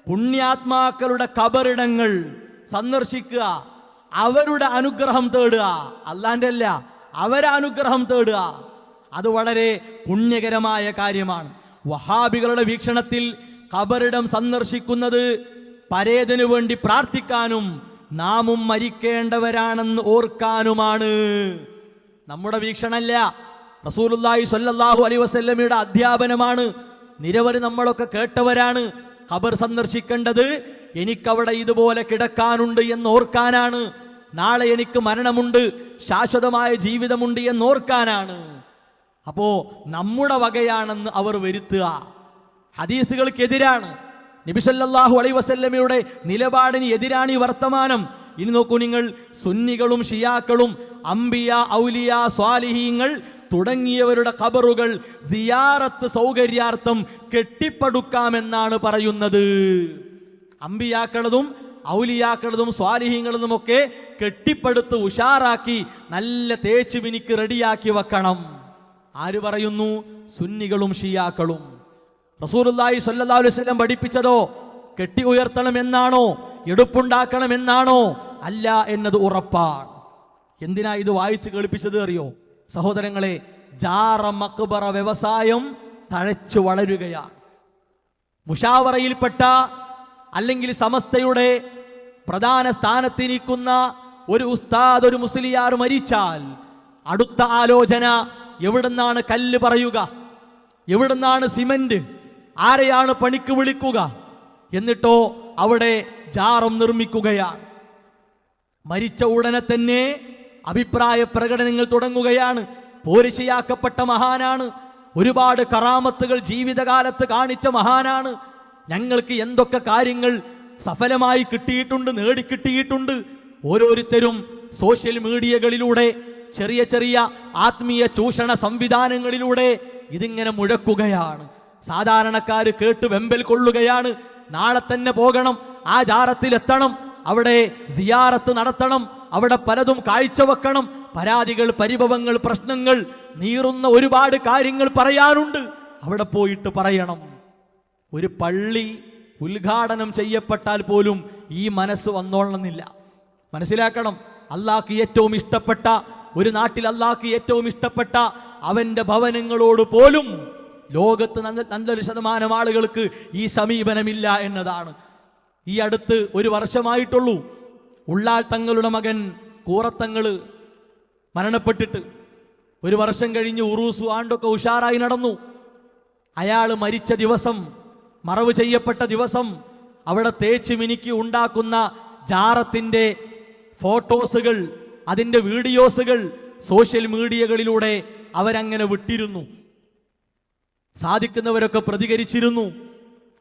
പുണ്യാത്മാക്കളുടെ കബറിടങ്ങൾ സന്ദർശിക്കുക, അവരുടെ അനുഗ്രഹം തേടുക, അല്ലാൻ്റെ അല്ല, അവരെ അനുഗ്രഹം തേടുക, അത് വളരെ പുണ്യകരമായ കാര്യമാണ്. വഹാബികളുടെ വീക്ഷണത്തിൽ കബറിടം സന്ദർശിക്കുന്നത് പരേതനു വേണ്ടി പ്രാർത്ഥിക്കാനും നാമും മരിക്കേണ്ടവരാണെന്ന് ഓർക്കാനുമാണ്. നമ്മുടെ വീക്ഷണമല്ല, റസൂലുള്ളാഹി സ്വല്ലല്ലാഹു അലൈഹി വസല്ലമയുടെ അധ്യാപനമാണ്. നിരവധി നമ്മളൊക്കെ കേട്ടവരാണ്. ഖബർ സന്ദർശിക്കേണ്ടത് എനിക്കവിടെ ഇതുപോലെ കിടക്കാനുണ്ട് എന്ന് ഓർക്കാനാണ്. നാളെ എനിക്ക് മരണമുണ്ട്, ശാശ്വതമായ ജീവിതമുണ്ട് എന്നോർക്കാനാണ്. അപ്പോ നമ്മുടെ വകയാണെന്ന് അവർ വരുത്തുക ഹദീസുകൾക്കെതിരാണ്. നബി സല്ലല്ലാഹു അലൈഹി വസല്ലമയുടെ നിലപാടിന് എതിരാണ് ഈ വർത്തമാനം. ഇനി നോക്കൂ നിങ്ങൾ, സുന്നികളും ഷിയാക്കളും അംബിയ, ഔലിയ, സ്വാലിഹീങ്ങൾ തുടങ്ങിയവരുടെ ഖബറുകൾ സിയാറത്ത് സൗകര്യാർത്ഥം കെട്ടിപ്പടുക്കാമെന്നാണ് പറയുന്നത്. അംബിയാക്കളതും ഔലിയാക്കളതും സ്വാലിഹീങ്ങളതും ഒക്കെ കെട്ടിപ്പടുത്ത് ഉഷാറാക്കി നല്ല തേച്ച് മിനിക്ക് റെഡിയാക്കി വെക്കണം. ആര് പറയുന്നു? സുന്നികളും ഷിയാക്കളും. റസൂലുള്ളാഹി സ്വല്ലല്ലാഹു അലൈഹി വസല്ലം പഠിപ്പിച്ചതോ കെട്ടി ഉയർത്തണമെന്നാണോ, എടുപ്പുണ്ടാക്കണമെന്നാണോ? അല്ല എന്നത് ഉറപ്പാണ്. എന്തിനാ ഇത് വായിച്ച് കേൾപ്പിച്ചത് അറിയോ സഹോദരങ്ങളെ? ജാറ മഖ്ബറ വ്യവസായം തഴച്ചു വളരുകയാണ്. മുഷാവറയിൽപ്പെട്ട അല്ലെങ്കിൽ സമസ്തയുടെ പ്രധാന സ്ഥാനത്തിരിക്കുന്ന ഒരു ഉസ്താദ്, ഒരു മുസ്ലിയാർ മരിച്ചാൽ അടുത്ത ആലോചന എവിടുന്നാണ് കല്ല് പറയുക, എവിടുന്നാണ് സിമന്റ്, ആരെയാണ് പണിക്ക് വിളിക്കുക, എന്നിട്ടോ അവിടെ ജാറം നിർമ്മിക്കുകയാണ്. മരിച്ച ഉടനെ തന്നെ അഭിപ്രായ പ്രകടനങ്ങൾ തുടങ്ങുകയാണ്. പോരിശയാക്കപ്പെട്ട മഹാനാണ്, ഒരുപാട് കറാമത്തുകൾ ജീവിതകാലത്ത് കാണിച്ച മഹാനാണ്, ഞങ്ങൾക്ക് എന്തൊക്കെ കാര്യങ്ങൾ സഫലമായി കിട്ടിയിട്ടുണ്ട്, നേടിക്കിട്ടിയിട്ടുണ്ട്. ഓരോരുത്തരും സോഷ്യൽ മീഡിയകളിലൂടെ, ചെറിയ ചെറിയ ആത്മീയ ചൂഷണ സംവിധാനങ്ങളിലൂടെ ഇതിങ്ങനെ മുഴക്കുകയാണ്. സാധാരണക്കാർ കേട്ട് വെമ്പൽ കൊള്ളുകയാണ്. നാളെ തന്നെ പോകണം, ആ ജാറത്തിലെത്തണം, അവിടെ സിയാറത്ത് നടത്തണം, അവിടെ പലതും കാഴ്ചവെക്കണം. പരാതികൾ, പരിഭവങ്ങൾ, പ്രശ്നങ്ങൾ, നീറുന്ന ഒരുപാട് കാര്യങ്ങൾ പറയാനുണ്ട്. അവിടെ പോയിട്ട് പറയണം. ഒരു പള്ളി ഉദ്ഘാടനം ചെയ്യപ്പെട്ടാൽ പോലും ഈ മനസ്സ് വന്നോളണമെന്നില്ല. മനസ്സിലാക്കണം, അള്ളാഹ്ക്ക് ഏറ്റവും ഇഷ്ടപ്പെട്ട ഒരു നാട്ടിൽ, അള്ളാഹ്ക്ക് ഏറ്റവും ഇഷ്ടപ്പെട്ട അവൻ്റെ ഭവനങ്ങളോട് പോലും ലോകത്ത് നല്ലൊരു ശതമാനം ആളുകൾക്ക് ഈ സമീപനമില്ല എന്നതാണ്. ഈ അടുത്ത് ഒരു വർഷമായിട്ടുള്ളൂ ഉള്ളാൾ തങ്ങളുടെ മകൻ കൂറത്തങ്ങൾ മരണപ്പെട്ടിട്ട്. ഒരു വർഷം കഴിഞ്ഞ് ഉറൂസു ആണ്ടൊക്കെ ഉഷാറായി നടന്നു. അയാൾ മരിച്ച ദിവസം, മറവ് ചെയ്യപ്പെട്ട ദിവസം, അവിടെ തേച്ച് മിനുക്കി ഉണ്ടാക്കുന്ന ജാറത്തിൻ്റെ ഫോട്ടോസുകൾ, അതിൻ്റെ വീഡിയോസുകൾ സോഷ്യൽ മീഡിയകളിലൂടെ അവരങ്ങനെ വിട്ടിരുന്നു. സാധിക്കുന്നവരൊക്കെ പ്രതികരിച്ചിരുന്നു.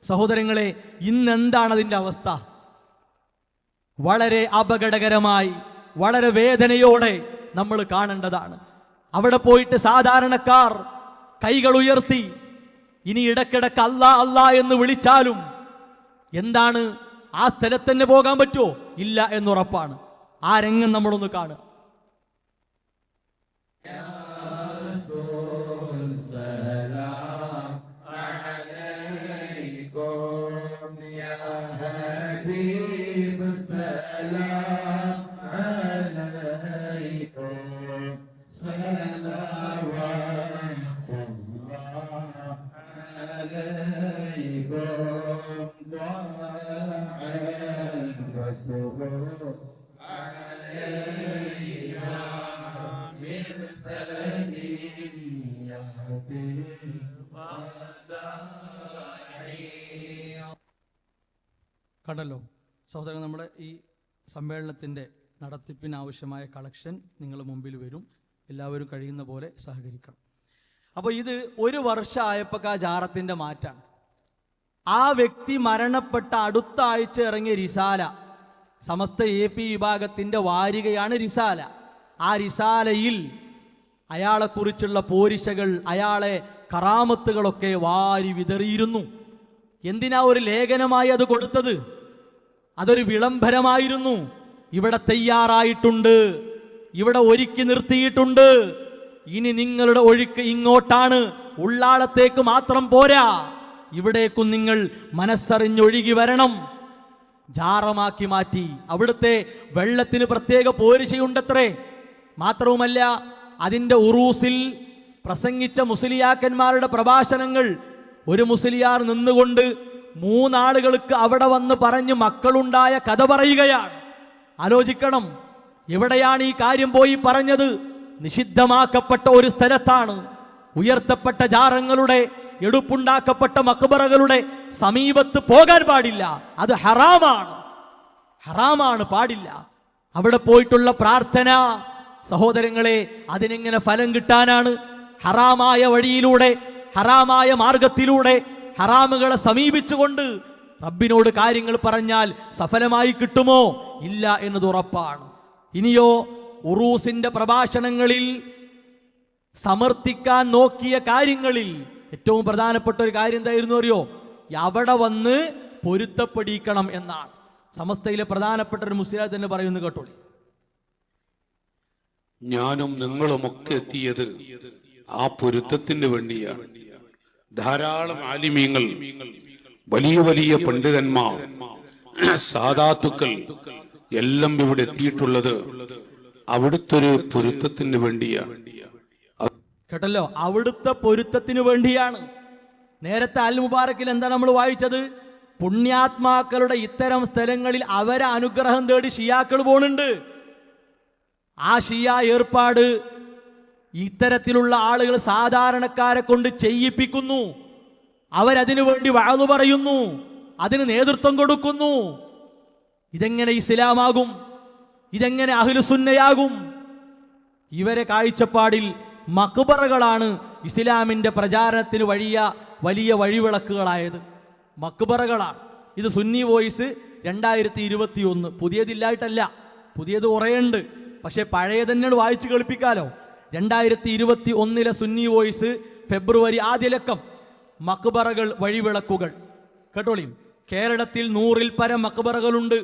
സഹോദരങ്ങളെ, ഇന്നെന്താണ് അതിൻ്റെ അവസ്ഥ? വളരെ അപകടകരമായി, വളരെ വേദനയോടെ നമ്മൾ കാണേണ്ടതാണ്. അവിടെ പോയിട്ട് സാധാരണക്കാർ കൈകൾ ഉയർത്തി ഇനി ഇടക്കിടക്ക് അല്ലാ അല്ലാ എന്ന് വിളിച്ചാലും എന്താണ്, ആ സ്ഥലത്ത് തന്നെ പോകാൻ പറ്റുമോ? ഇല്ല എന്നുറപ്പാണ്. ആ രംഗം നമ്മളൊന്ന് കാണുക. കണ്ടല്ലോ സഹോദരൻ, നമ്മുടെ ഈ സമ്മേളനത്തിൻ്റെ നടത്തിപ്പിനാവശ്യമായ കളക്ഷൻ നിങ്ങളുടെ മുമ്പിൽ വരും. എല്ലാവരും കഴിയുന്ന പോലെ സഹകരിക്കണം. അപ്പോൾ ഇത് ഒരു വർഷമായപ്പോൾ ആ ജാറത്തിൻ്റെ മാറ്റാണ്. ആ വ്യക്തി മരണപ്പെട്ട അടുത്ത ആഴ്ച ഇറങ്ങിയ റിസാല, സമസ്ത AP വിഭാഗത്തിൻ്റെ വാരികയാണ് റിസാല. ആ റിസാലയിൽ അയാളെക്കുറിച്ചുള്ള പോരിശകൾ, അയാളെ കറാമത്തുകളൊക്കെ വാരി വിതറിയിരുന്നു. എന്തിനാ ഒരു ലേഖനമായി അത് കൊടുത്തത്? അതൊരു വിളംബരമായിരുന്നു. ഇവിടെ തയ്യാറായിട്ടുണ്ട്, ഇവിടെ ഒരുക്കി നിർത്തിയിട്ടുണ്ട്, ഇനി നിങ്ങളുടെ ഒഴുക്ക് ഇങ്ങോട്ടാണ്, ഉള്ളാളത്തേക്ക് മാത്രം പോരാ, ഇവിടേക്കും നിങ്ങൾ മനസ്സറിഞ്ഞൊഴുകി വരണം. ജാറമാക്കി മാറ്റി. അവിടുത്തെ വെള്ളത്തിന് പ്രത്യേക പോരിശയുണ്ടത്രേ. മാത്രവുമല്ല, അതിൻ്റെ ഉറൂസിൽ പ്രസംഗിച്ച മുസ്ലിയാക്കന്മാരുടെ പ്രഭാഷണങ്ങൾ ഒരു മുസ്ലിയാർ നിന്നുകൊണ്ട് മൂന്നാളുകൾക്ക് അവിടെ വന്ന് പറഞ്ഞ് മക്കളുണ്ടായ കഥ പറയുകയാണ്. ആലോചിക്കണം, എവിടെയാണ് ഈ കാര്യം പോയി പറഞ്ഞത്? നിഷിദ്ധമാക്കപ്പെട്ട ഒരു സ്ഥലത്താണ്. ഉയർത്തപ്പെട്ട ജാറങ്ങളുടെ, എടുപ്പുണ്ടാക്കപ്പെട്ട മക്ബറകളുടെ സമീപത്ത് പോകാൻ പാടില്ല. അത് ഹറാമാണ്, ഹറാമാണ്, പാടില്ല. അവിടെ പോയിട്ടുള്ള പ്രാർത്ഥന, സഹോദരങ്ങളെ, അതിനെങ്ങനെ ഫലം കിട്ടാനാണ്? ഹറാമായ വഴിയിലൂടെ, ഹറാമായ മാർഗത്തിലൂടെ, ഹറാമുകളെ സമീപിച്ചുകൊണ്ട് റബ്ബിനോട് കാര്യങ്ങൾ പറഞ്ഞാൽ സഫലമായി കിട്ടുമോ? ഇല്ല എന്നത് ഉറപ്പാണ്. ഇനിയോ, ഉറൂസിന്റെ പ്രഭാഷണങ്ങളിൽ സമർത്ഥിക്കാൻ നോക്കിയ കാര്യങ്ങളിൽ ഏറ്റവും പ്രധാനപ്പെട്ട ഒരു കാര്യം എന്തായിരുന്നു അറിയോ? അവിടെ വന്ന് പൊരുത്തപ്പെടിക്കണം എന്നാണ്. സമസ്തയിലെ പ്രധാനപ്പെട്ട ഒരു മുസ്ലിം തന്നെ പറയുന്നു, കേട്ടോളി. ഞാനും നിങ്ങളുമൊക്കെ എത്തിയത് ആ പൊരുത്തത്തിന് വേണ്ടിയാണ്. ധാരാളം ആലിമീങ്ങൾ, വലിയ വലിയ പണ്ഡിതന്മാർ, സാദാത്തുക്കൾ എല്ലാം ഇവിടെ എത്തിയിട്ടുള്ളത് അവിടുത്തെ ഒരു പൊരുത്തത്തിന് വേണ്ടിയാണ്. കേട്ടല്ലോ, അവിടുത്തെ പൊരുത്തത്തിന് വേണ്ടിയാണ്. നേരത്തെ അൽ മുബാറക്കിൽ എന്താ നമ്മൾ വായിച്ചത്? പുണ്യാത്മാക്കളുടെ ഇത്തരം സ്ഥലങ്ങളിൽ അവരെ അനുഗ്രഹം തേടി ഷിയാക്കൾ പോണുണ്ട്. ആ ഷിയ ഏർപ്പാട് ഇത്തരത്തിലുള്ള ആളുകൾ സാധാരണക്കാരെ കൊണ്ട് ചെയ്യിപ്പിക്കുന്നു. അവരതിനു വേണ്ടി വഅദ് പറയുന്നു, അതിന് നേതൃത്വം കൊടുക്കുന്നു. ഇതെങ്ങനെ ഇസ്ലാമാകും? ഇതെങ്ങനെ അഹ്ലുസുന്നയാകും? ഇവരെ കാഴ്ചപ്പാടിൽ മക്ബറകളാണ് ഇസ്ലാമിൻ്റെ പ്രചാരണത്തിന് വലിയ വഴിവിളക്കുകളായത്. മക്ബറകളാണ്. ഇത് സുന്നി വോയിസ് 2021, പുതിയതില്ലായിട്ടല്ല, പുതിയത് കുറേയുണ്ട്, പക്ഷെ പഴയ തന്നെയാണ് വായിച്ച് കേൾപ്പിക്കാലോ. 2021 സുന്നി വോയിസ് ഫെബ്രുവരി ആദ്യ ലക്കം, മക്ബറകൾ വഴിവിളക്കുകൾ. കേട്ടോളി, കേരളത്തിൽ 100-ൽ പരം മക്ബറകളുണ്ട്.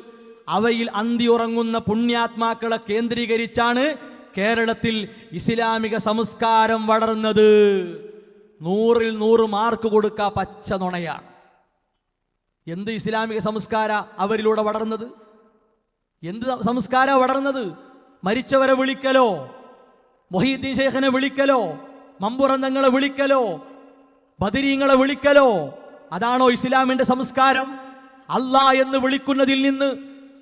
അവയിൽ അന്തിയുറങ്ങുന്ന പുണ്യാത്മാക്കളെ കേന്ദ്രീകരിച്ചാണ് കേരളത്തിൽ ഇസ്ലാമിക സംസ്കാരം വളർന്നത്. 100-ൽ 100 മാർക്ക് കൊടുക്കുക പച്ച നുണയാണ്. എന്ത് ഇസ്ലാമിക സംസ്കാര അവരിലൂടെ വളർന്നത്? എന്ത് സംസ്കാര വളർന്നത്? മരിച്ചവരെ വിളിക്കലോ, മൊഹീദ്ദീൻ ശൈഖിനെ വിളിക്കലോ, മമ്പുറന്തങ്ങളെ വിളിക്കലോ, ബദരീങ്ങളെ വിളിക്കലോ? അതാണോ ഇസ്ലാമിന്റെ സംസ്കാരം? അല്ലാഹ് എന്ന് വിളിക്കുന്നതിൽ നിന്ന്,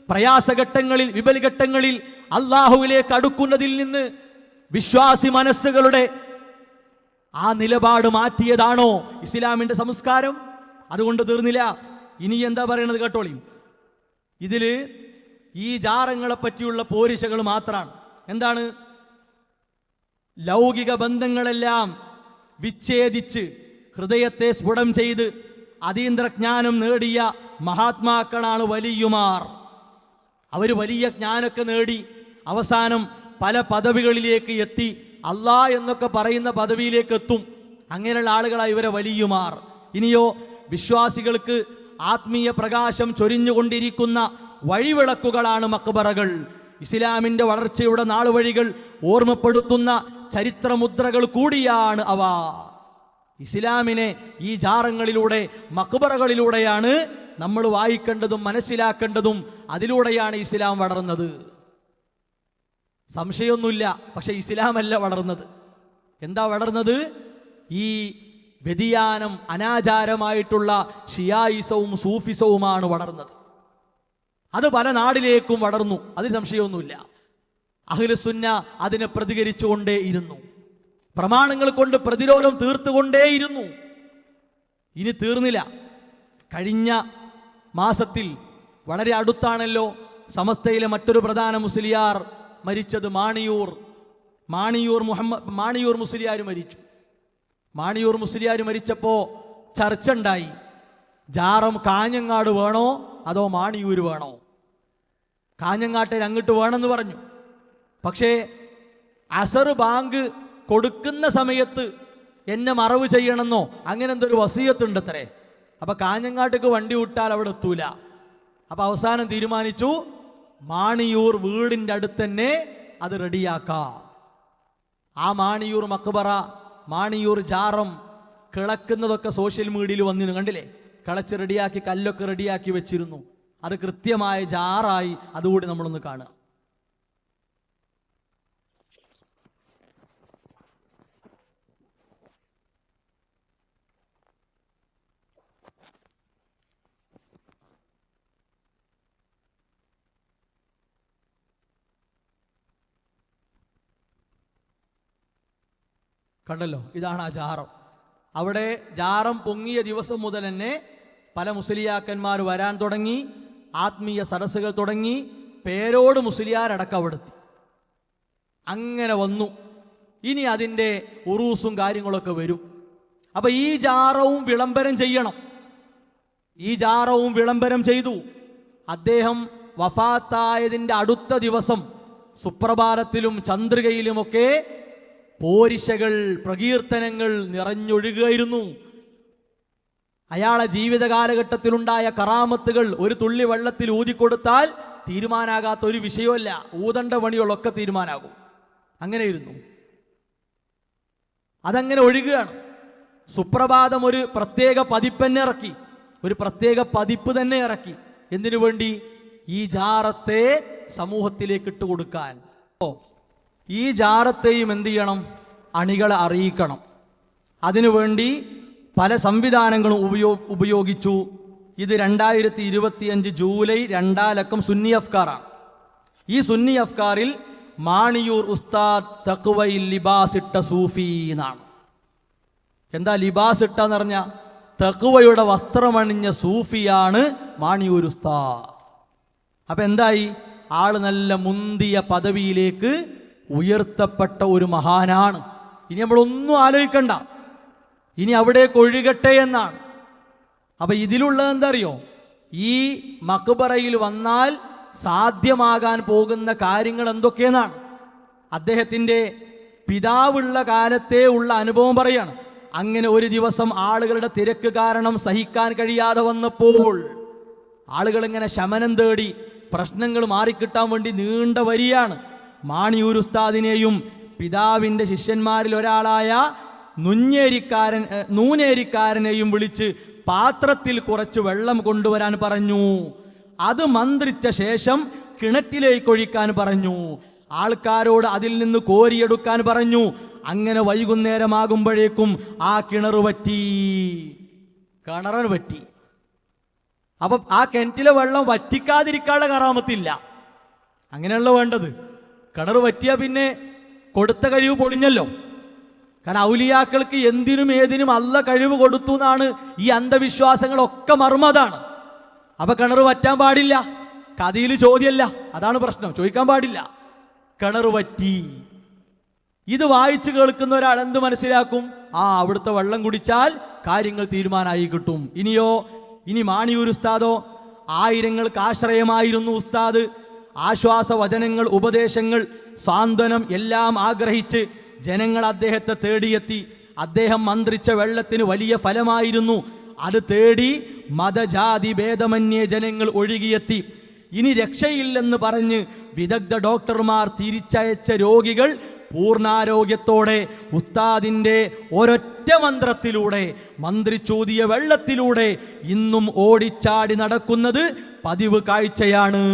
പ്രയാസഘട്ടങ്ങളിൽ, വിപൽഘട്ടങ്ങളിൽ അള്ളാഹുവിലേക്ക് അടുക്കുന്നതിൽ നിന്ന് വിശ്വാസി മനസ്സുകളുടെ ആ നിലപാട് മാറ്റിയതാണോ ഇസ്ലാമിന്റെ സംസ്കാരം? അതുകൊണ്ട് തീർന്നില്ല. ഇനി എന്താ പറയണത് കേട്ടോളി. ഇതില് ഈ ജാറങ്ങളെ പറ്റിയുള്ള പോരിശകൾ മാത്രമാണ്. എന്താണ്? ലൗകിക ബന്ധങ്ങളെല്ലാം വിച്ഛേദിച്ച് ഹൃദയത്തെ സ്ഫുടം ചെയ്ത് അതീന്ദ്രജ്ഞാനം നേടിയ മഹാത്മാക്കളാണ് വലിയുമാർ. അവർ വലിയ ജ്ഞാനമൊക്കെ നേടി അവസാനം പല പദവികളിലേക്ക് എത്തി, അല്ലാഹ് എന്നൊക്കെ പറയുന്ന പദവിയിലേക്ക് എത്തും. അങ്ങനെയുള്ള ആളുകളാണ് ഇവരെ വലിയുമാർ. ഇനിയോ, വിശ്വാസികൾക്ക് ആത്മീയ പ്രകാശം ചൊരിഞ്ഞുകൊണ്ടിരിക്കുന്ന വഴിവിളക്കുകളാണ് മക്ബറകൾ. ഇസ്ലാമിൻ്റെ വളർച്ചയുടെ നാളുവഴികൾ ഓർമ്മപ്പെടുത്തുന്ന ചരിത്രമുദ്രകൾ കൂടിയാണ് അവ. ഇസ്ലാമിനെ ഈ ജാറങ്ങളിലൂടെ, മക്ബറകളിലൂടെയാണ് നമ്മൾ വായിക്കേണ്ടതും മനസ്സിലാക്കേണ്ടതും. അതിലൂടെയാണ് ഇസ്ലാം വളർന്നത്, സംശയമൊന്നുമില്ല. പക്ഷെ ഇസ്ലാമല്ല വളർന്നത്. എന്താ വളർന്നത്? ഈ വ്യതിയാനം, അനാചാരമായിട്ടുള്ള ഷിയായിസവും സൂഫിസവുമാണ് വളർന്നത്. അത് പല നാടിലേക്കും വളർന്നു, അതിൽ സംശയമൊന്നുമില്ല. അഹ്ലുസുന്ന അതിനെ പ്രതികരിച്ചുകൊണ്ടേയിരുന്നു, പ്രമാണങ്ങൾ കൊണ്ട് പ്രതിരോധം തീർത്തുകൊണ്ടേയിരുന്നു. ഇനി തീർന്നില്ല. കഴിഞ്ഞ മാസത്തിൽ, വളരെ അടുത്താണല്ലോ, സമസ്തയിലെ മറ്റൊരു പ്രധാന മുസ്ലിയാർ മരിച്ചത്. മാണിയൂർ മുസ്ലിയാർ മരിച്ചു. മാണിയൂർ മുസ്ലിയാർ മരിച്ചപ്പോൾ ചർച്ച ഉണ്ടായി. ജാറം കാഞ്ഞങ്ങാട് വേണോ അതോ മാണിയൂർ വേണോ? കാഞ്ഞങ്ങാട്ടേൽ അങ്ങോട്ട് വേണമെന്ന് പറഞ്ഞു. പക്ഷേ അസർ ബാങ്ക് കൊടുക്കുന്ന സമയത്ത് എന്നെ മറവ് ചെയ്യണമെന്നോ അങ്ങനെ എന്തൊരു വസിയത്തുണ്ട് അത്രേ. അപ്പം കാഞ്ഞങ്ങാട്ടേക്ക് വണ്ടി വിട്ടാൽ അവിടെ എത്തൂല. അപ്പം അവസാനം തീരുമാനിച്ചു, മാണിയൂർ വീടിൻ്റെ അടുത്ത് തന്നെ അത് റെഡിയാക്കാം. ആ മാണിയൂർ മക്ബറ, മാണിയൂർ ജാറം കിളക്കുന്നതൊക്കെ സോഷ്യൽ മീഡിയയിൽ വന്നിരുന്നു, കണ്ടില്ലേ? കിളച്ച് റെഡിയാക്കി, കല്ലൊക്കെ റെഡിയാക്കി വെച്ചിരുന്നു. അത് കൃത്യമായ ജാറായി. അതുകൂടി നമ്മളൊന്ന് കാണുക. കണ്ടല്ലോ, ഇതാണ് ആ ജാറം. അവിടെ ജാറം പൊങ്ങിയ ദിവസം മുതൽ തന്നെ പല മുസ്ലിയാക്കന്മാർ വരാൻ തുടങ്ങി, ആത്മീയ സദസ്സുകൾ തുടങ്ങി, പേരോട് മുസ്ലിയാരടക്കം അവിടെത്തി. അങ്ങനെ വന്നു. ഇനി അതിൻ്റെ ഉറൂസും കാര്യങ്ങളൊക്കെ വരും. അപ്പം ഈ ജാറവും വിളംബരം ചെയ്യണം. ഈ ജാറവും വിളംബരം ചെയ്തു. അദ്ദേഹം വഫാത്തായതിൻ്റെ അടുത്ത ദിവസം സുപ്രഭാതത്തിലും ചന്ദ്രികയിലുമൊക്കെ പോരിശകൾ, പ്രകീർത്തനങ്ങൾ നിറഞ്ഞൊഴുകുകയായിരുന്നു. അയാളെ ജീവിത കാലഘട്ടത്തിലുണ്ടായ കറാമത്തുകൾ ഒരു തുള്ളി വെള്ളത്തിൽ ഊതിക്കൊടുത്താൽ തീരുമാനാകാത്ത ഒരു വിഷയമല്ല. ഊതണ്ട പണികളൊക്കെ തീരുമാനാകും. അങ്ങനെയിരുന്നു. അതങ്ങനെ ഒഴുകുകയാണ്. സുപ്രഭാതം ഒരു പ്രത്യേക പതിപ്പ് തന്നെ ഇറക്കി, ഒരു പ്രത്യേക പതിപ്പ് തന്നെ ഇറക്കി. എന്തിനു വേണ്ടി? ഈ ജാറത്തെ സമൂഹത്തിലേക്ക് ഇട്ടുകൊടുക്കാൻ. ഈ ജാറത്തെയും എന്ത് ചെയ്യണം? അണികളെ അറിയിക്കണം. അതിനുവേണ്ടി പല സംവിധാനങ്ങളും ഉപയോഗിച്ചു. ഇത് 2025 ജൂലൈ 2 സുന്നി അഫ്കാറാണ്. ഈ സുന്നി അഫ്കാറിൽ മാണിയൂർ ഉസ്താദ് തഖ്വയിൽ ലിബാസിട്ട സൂഫി എന്നാണ്. എന്താ ലിബാസ് ഇട്ടെന്ന് പറഞ്ഞാൽ തഖ്വയുടെ വസ്ത്രമണിഞ്ഞ സൂഫിയാണ് മാണിയൂർ ഉസ്താദ്. അപ്പം എന്തായി? ആള് നല്ല മുന്തിയ പദവിയിലേക്ക് ഉയർത്തപ്പെട്ട ഒരു മഹാനാണ്. ഇനി നമ്മളൊന്നും ആലോചിക്കണ്ട, ഇനി അവിടേക്ക് ഒഴുകട്ടെ എന്നാണ്. അപ്പം ഇതിലുള്ളത് എന്താ അറിയോ? ഈ മഖ്ബറയിൽ വന്നാൽ സാധ്യമാകാൻ പോകുന്ന കാര്യങ്ങൾ എന്തൊക്കെയെന്നാണ്. അദ്ദേഹത്തിൻ്റെ പിതാവുള്ള കാലത്തെ ഉള്ള അനുഭവം പറയാണ്. അങ്ങനെ ഒരു ദിവസം ആളുകളുടെ തിരക്ക് കാരണം സഹിക്കാൻ കഴിയാതെ വന്നപ്പോൾ ആളുകൾ ഇങ്ങനെ ശമനം തേടി പ്രശ്നങ്ങൾ മാറിക്കിട്ടാൻ വേണ്ടി നീണ്ട വരിയാണ്. മാണിയൂർ ഉസ്താദിനെയും പിതാവിൻ്റെ ശിഷ്യന്മാരിൽ ഒരാളായ നൂനേരിക്കാരനെയും വിളിച്ച് പാത്രത്തിൽ കുറച്ച് വെള്ളം കൊണ്ടുവരാൻ പറഞ്ഞു. അത് മന്ത്രിച്ച ശേഷം കിണറ്റിലേക്ക് ഒഴിക്കാൻ പറഞ്ഞു. ആൾക്കാരോട് അതിൽ നിന്ന് കോരിയെടുക്കാൻ പറഞ്ഞു. അങ്ങനെ വൈകുന്നേരമാകുമ്പോഴേക്കും ആ കിണറ് പറ്റി. അപ്പം ആ കിണറ്റിലെ വെള്ളം വറ്റിക്കാതിരിക്കാനുള്ള കറാമത്തില്ല. അങ്ങനെയുള്ള വേണ്ടത്. കിണറ് പറ്റിയാൽ പിന്നെ കൊടുത്ത കഴിവ് പൊളിഞ്ഞല്ലോ. കാരണം ഔലിയാക്കൾക്ക് എന്തിനും ഏതിനും അല്ല കഴിവ് കൊടുത്തു എന്നാണ് ഈ അന്ധവിശ്വാസങ്ങളൊക്കെ മർമ്മതാണ്. അപ്പൊ കിണറ് വറ്റാൻ പാടില്ല. കഥയിൽ ചോദ്യമല്ല, അതാണ് പ്രശ്നം. ചോദിക്കാൻ പാടില്ല. കിണറ് വറ്റി. ഇത് വായിച്ചു കേൾക്കുന്ന ഒരാൾ എന്ത് മനസ്സിലാക്കും? അവിടുത്തെ വെള്ളം കുടിച്ചാൽ കാര്യങ്ങൾ തീരുമാനമായി കിട്ടും. ഇനി മാണിയൂർ ഉസ്താദോ? ആയിരങ്ങൾക്ക് ആശ്രയമായിരുന്നു ഉസ്താദ്. ആശ്വാസ വചനങ്ങൾ, ഉപദേശങ്ങൾ, സാന്ത്വനം എല്ലാം ആഗ്രഹിച്ച് ജനങ്ങൾ അദ്ദേഹത്തെ തേടിയെത്തി. അദ്ദേഹം മന്ത്രിച്ച വെള്ളത്തിന് വലിയ ഫലമായിരുന്നു. അത് തേടി മതജാതി ഭേദമന്യേ ജനങ്ങൾ ഒഴുകിയെത്തി. ഇനി രക്ഷയില്ലെന്ന് പറഞ്ഞ് വിദഗ്ധ ഡോക്ടർമാർ തിരിച്ചയച്ച രോഗികൾ പൂർണ്ണാരോഗ്യത്തോടെ ഉസ്താദിൻ്റെ ഒരൊറ്റ മന്ത്രത്തിലൂടെ, മന്ത്രിച്ചൂതിയ വെള്ളത്തിലൂടെ ഇന്നും ഓടിച്ചാടി നടക്കുന്നത് പതിവ് കാഴ്ചയാണ്.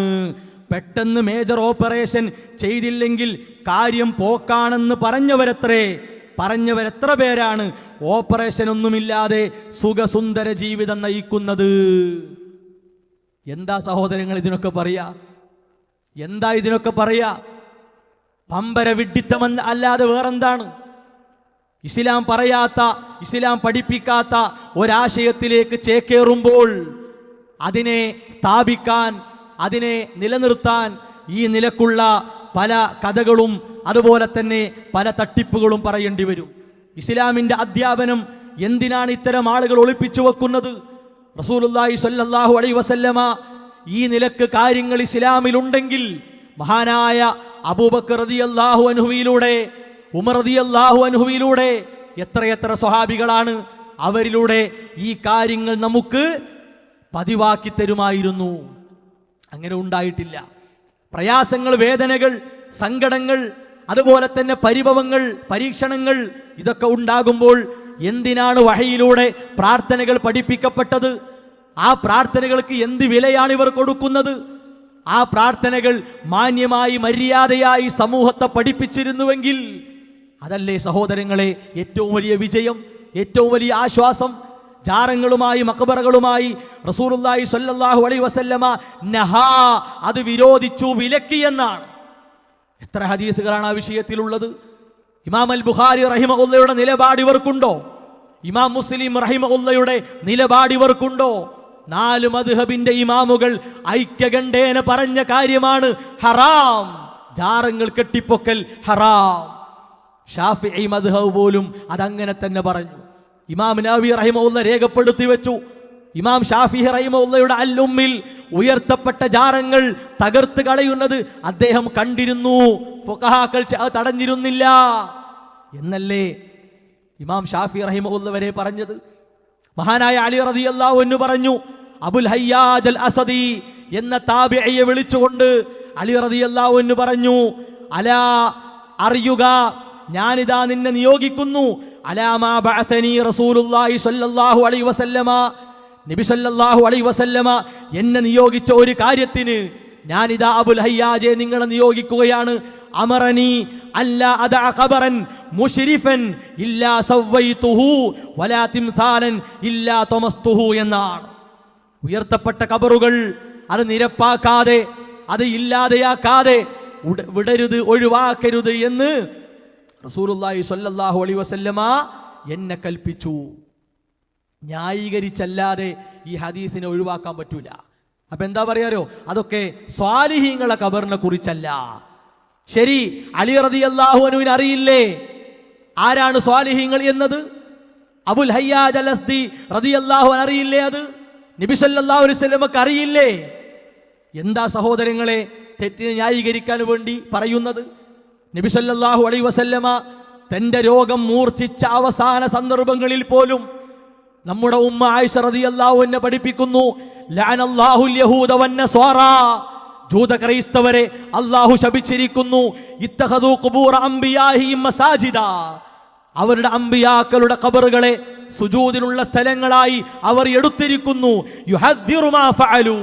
പെട്ടെന്ന് മേജർ ഓപ്പറേഷൻ ചെയ്തില്ലെങ്കിൽ കാര്യം പോക്കാണെന്ന് പറഞ്ഞവരെത്ര പേരാണ് ഓപ്പറേഷൻ ഒന്നുമില്ലാതെ സുഖസുന്ദര ജീവിതം നയിക്കുന്നത്? എന്താ സഹോദരങ്ങൾ ഇതിനൊക്കെ പറയാ? പമ്പര വിഡ്ഢിത്തമെന്ന് അല്ലാതെ വേറെന്താണ്? ഇസ്ലാം പറയാത്ത, ഇസ്ലാം പഠിപ്പിക്കാത്ത ഒരാശയത്തിലേക്ക് ചേക്കേറുമ്പോൾ അതിനെ സ്ഥാപിക്കാൻ, അതിനെ നിലനിർത്താൻ ഈ നിലക്കുള്ള പല കഥകളും അതുപോലെ തന്നെ പല തട്ടിപ്പുകളും പറയേണ്ടി വരും. ഇസ്ലാമിൻ്റെ അധ്യാപനം എന്തിനാണ് ഇത്തരം ആളുകൾ ഒളിപ്പിച്ചു വെക്കുന്നത്? റസൂലുള്ളാഹി സ്വല്ലല്ലാഹു അലൈഹി വസല്ലമ ഈ നിലക്ക് കാര്യങ്ങൾ ഇസ്ലാമിലുണ്ടെങ്കിൽ മഹാനായ അബൂബക്കർ റളിയല്ലാഹു അൻഹുവിലൂടെ, ഉമർ റളിയല്ലാഹു അൻഹുവിലൂടെ എത്രയെത്ര സ്വഹാബികളാണ്, അവരിലൂടെ ഈ കാര്യങ്ങൾ നമുക്ക് പതിവാക്കി തരുമായിരുന്നു. അങ്ങനെ ഉണ്ടായിട്ടില്ല. പ്രയാസങ്ങൾ, വേദനകൾ, സങ്കടങ്ങൾ, അതുപോലെ തന്നെ പരിഭവങ്ങൾ, പരീക്ഷണങ്ങൾ ഇതൊക്കെ ഉണ്ടാകുമ്പോൾ എന്തിനാണ് വഹയിലൂടെ പ്രാർത്ഥനകൾ പഠിപ്പിക്കപ്പെട്ടത്? ആ പ്രാർത്ഥനകൾക്ക് എന്ത് വിലയാണ് ഇവർ കൊടുക്കുന്നത്? ആ പ്രാർത്ഥനകൾ മാന്യമായി, മര്യാദയായി സമൂഹത്തെ പഠിപ്പിച്ചിരുന്നുവെങ്കിൽ അതല്ലേ സഹോദരങ്ങളെ ഏറ്റവും വലിയ വിജയം, ഏറ്റവും വലിയ ആശ്വാസം? ജാറങ്ങളുമായി, മഖബറകളുമായി റസൂലുള്ളാഹി സ്വല്ലല്ലാഹു അലൈഹി വസല്ലമ നഹാ, അത് വിരോധിച്ചു, വിലക്കി എന്നാണ്. എത്ര ഹദീസുകളാണ് ആ വിഷയത്തിലുള്ളത്? ഇമാം അൽ ബുഖാരി റഹിമഹുല്ലയുടെ നിലപാട് ഇവർക്കുണ്ടോ? ഇമാം മുസ്ലിം റഹിമഹുല്ലയുടെ നിലപാട് ഇവർക്കുണ്ടോ? 4 മദ്ഹബിന്റെ ഇമാമുകൾ ഐക്യകണ്ഠേന പറഞ്ഞ കാര്യമാണ് ഹറാം, ജാറങ്ങൾ കെട്ടിപ്പൊക്കൽ ഹറാം. ഷാഫിഈ മദ്ഹബ് പോലും അതങ്ങനെ തന്നെ പറഞ്ഞു. ഇമാം നവവി റഹിമഹുല്ല രേഖപ്പെടുത്തി വെച്ചു, ഇമാം ഷാഫിഈ റഹിമഹുല്ലയുടെ അൽ-ഉമ്മിൽ ഉയർത്തപ്പെട്ട ജാറങ്ങൾ തകർത്ത് കളയുന്നത് അദ്ദേഹം കണ്ടിരുന്നു, ഫുഖഹാക്കൾ തടഞ്ഞിരുന്നില്ല എന്നല്ലേ ഇമാം ഷാഫിഈ റഹിമഹുല്ല വരെ പറഞ്ഞത്. മഹാനായ അലി റളിയല്ലാഹു അൻഹു പറഞ്ഞു, അബുൽ ഹയ്യാജ് അൽ അസദി എന്ന താബിഈയെ വിളിച്ചുകൊണ്ട് അലി റളിയല്ലാഹു അൻഹു പറഞ്ഞു, അലാ അറിയുക, ഞാനിതാ നിന്നെ നിയോഗിക്കുന്നു, അലാ മാ ബഅസനി റസൂലുള്ളാഹി സ്വല്ലല്ലാഹു അലൈഹി വസല്ലമ, നബി സല്ലല്ലാഹു അലൈഹി വസല്ലമ എന്നെ നിയോഗിച്ച ഒരു കാര്യത്തിന് ഞാനിതാ അബുൽ ഹയ്യാജെ നിങ്ങളെ നിയോഗിക്കുകയാണ്. അമറനി അല്ലാ അദഅ ഖബറൻ മുശ്രിഫൻ ഇല്ലാ സവൈതുഹു വലാ തിംസാലൻ ഇല്ലാ തമസ്തുഹു എന്നാണ്. ഉയർത്തപ്പെട്ട ഖബറുകൾ അത് നിരപ്പാക്കാതെ, അത് ഇല്ലാതെയാക്കാതെ വിടരുത്, ഒഴിവാക്കരുത് എന്ന് റസൂലുള്ളാഹി സ്വല്ലല്ലാഹു അലൈഹി വസല്ലമ എന്നെ കൽപ്പിച്ചു. ന്യായീകരിച്ചല്ലാതെ ഈ ഹദീസിനെ ഒഴിവാക്കാൻ പറ്റൂല. അപ്പൊ എന്താ പറയാരോ, അതൊക്കെ സ്വാലിഹീങ്ങളെ ഖബറിനെ കുറിച്ചല്ല. ശരി, അലി റളിയല്ലാഹു അൻഹുവിന് അറിയില്ലേ ആരാണ് സ്വാലിഹീങ്ങൾ എന്നത്? അബുൽ ഹയ്യാജ് അൽ അസ്ദി റളിയല്ലാഹു അൻഹു അറിയില്ലേ? അത് നബി സല്ലല്ലാഹു അലൈഹി വസല്ലമക്ക് അറിയില്ലേ? എന്താ സഹോദരങ്ങളെ തെറ്റിനെ ന്യായീകരിക്കാൻ വേണ്ടി പറയുന്നത്? നബി സല്ലല്ലാഹു അലൈഹി വസല്ലമ തന്റെ രോഗം മൂർച്ഛിച്ച അവസാന സന്ദർഭങ്ങളിൽ പോലും നമ്മുടെ ഉമ്മ ആയിഷ റളിയല്ലാഹു അൻഹ പഠിപ്പിക്കുന്നു, ലഅനല്ലാഹുൽ യഹൂദ വന്നസ്വാറാ, ജൂത ക്രൈസ്തവരെ അല്ലാഹു ശപിച്ചിരിക്കുന്നു. ഇത്തഖദൂ ഖുബൂറ അംബിയാഹിം മസാജിദ, അവരുടെ അംബിയാക്കളുടെ ഖബറുകളെ സുജൂദിനുള്ള സ്ഥലങ്ങളായി അവർ എടുത്തിരിക്കുന്നു. യുഹദ്ദിറു മാ ഫഅലു,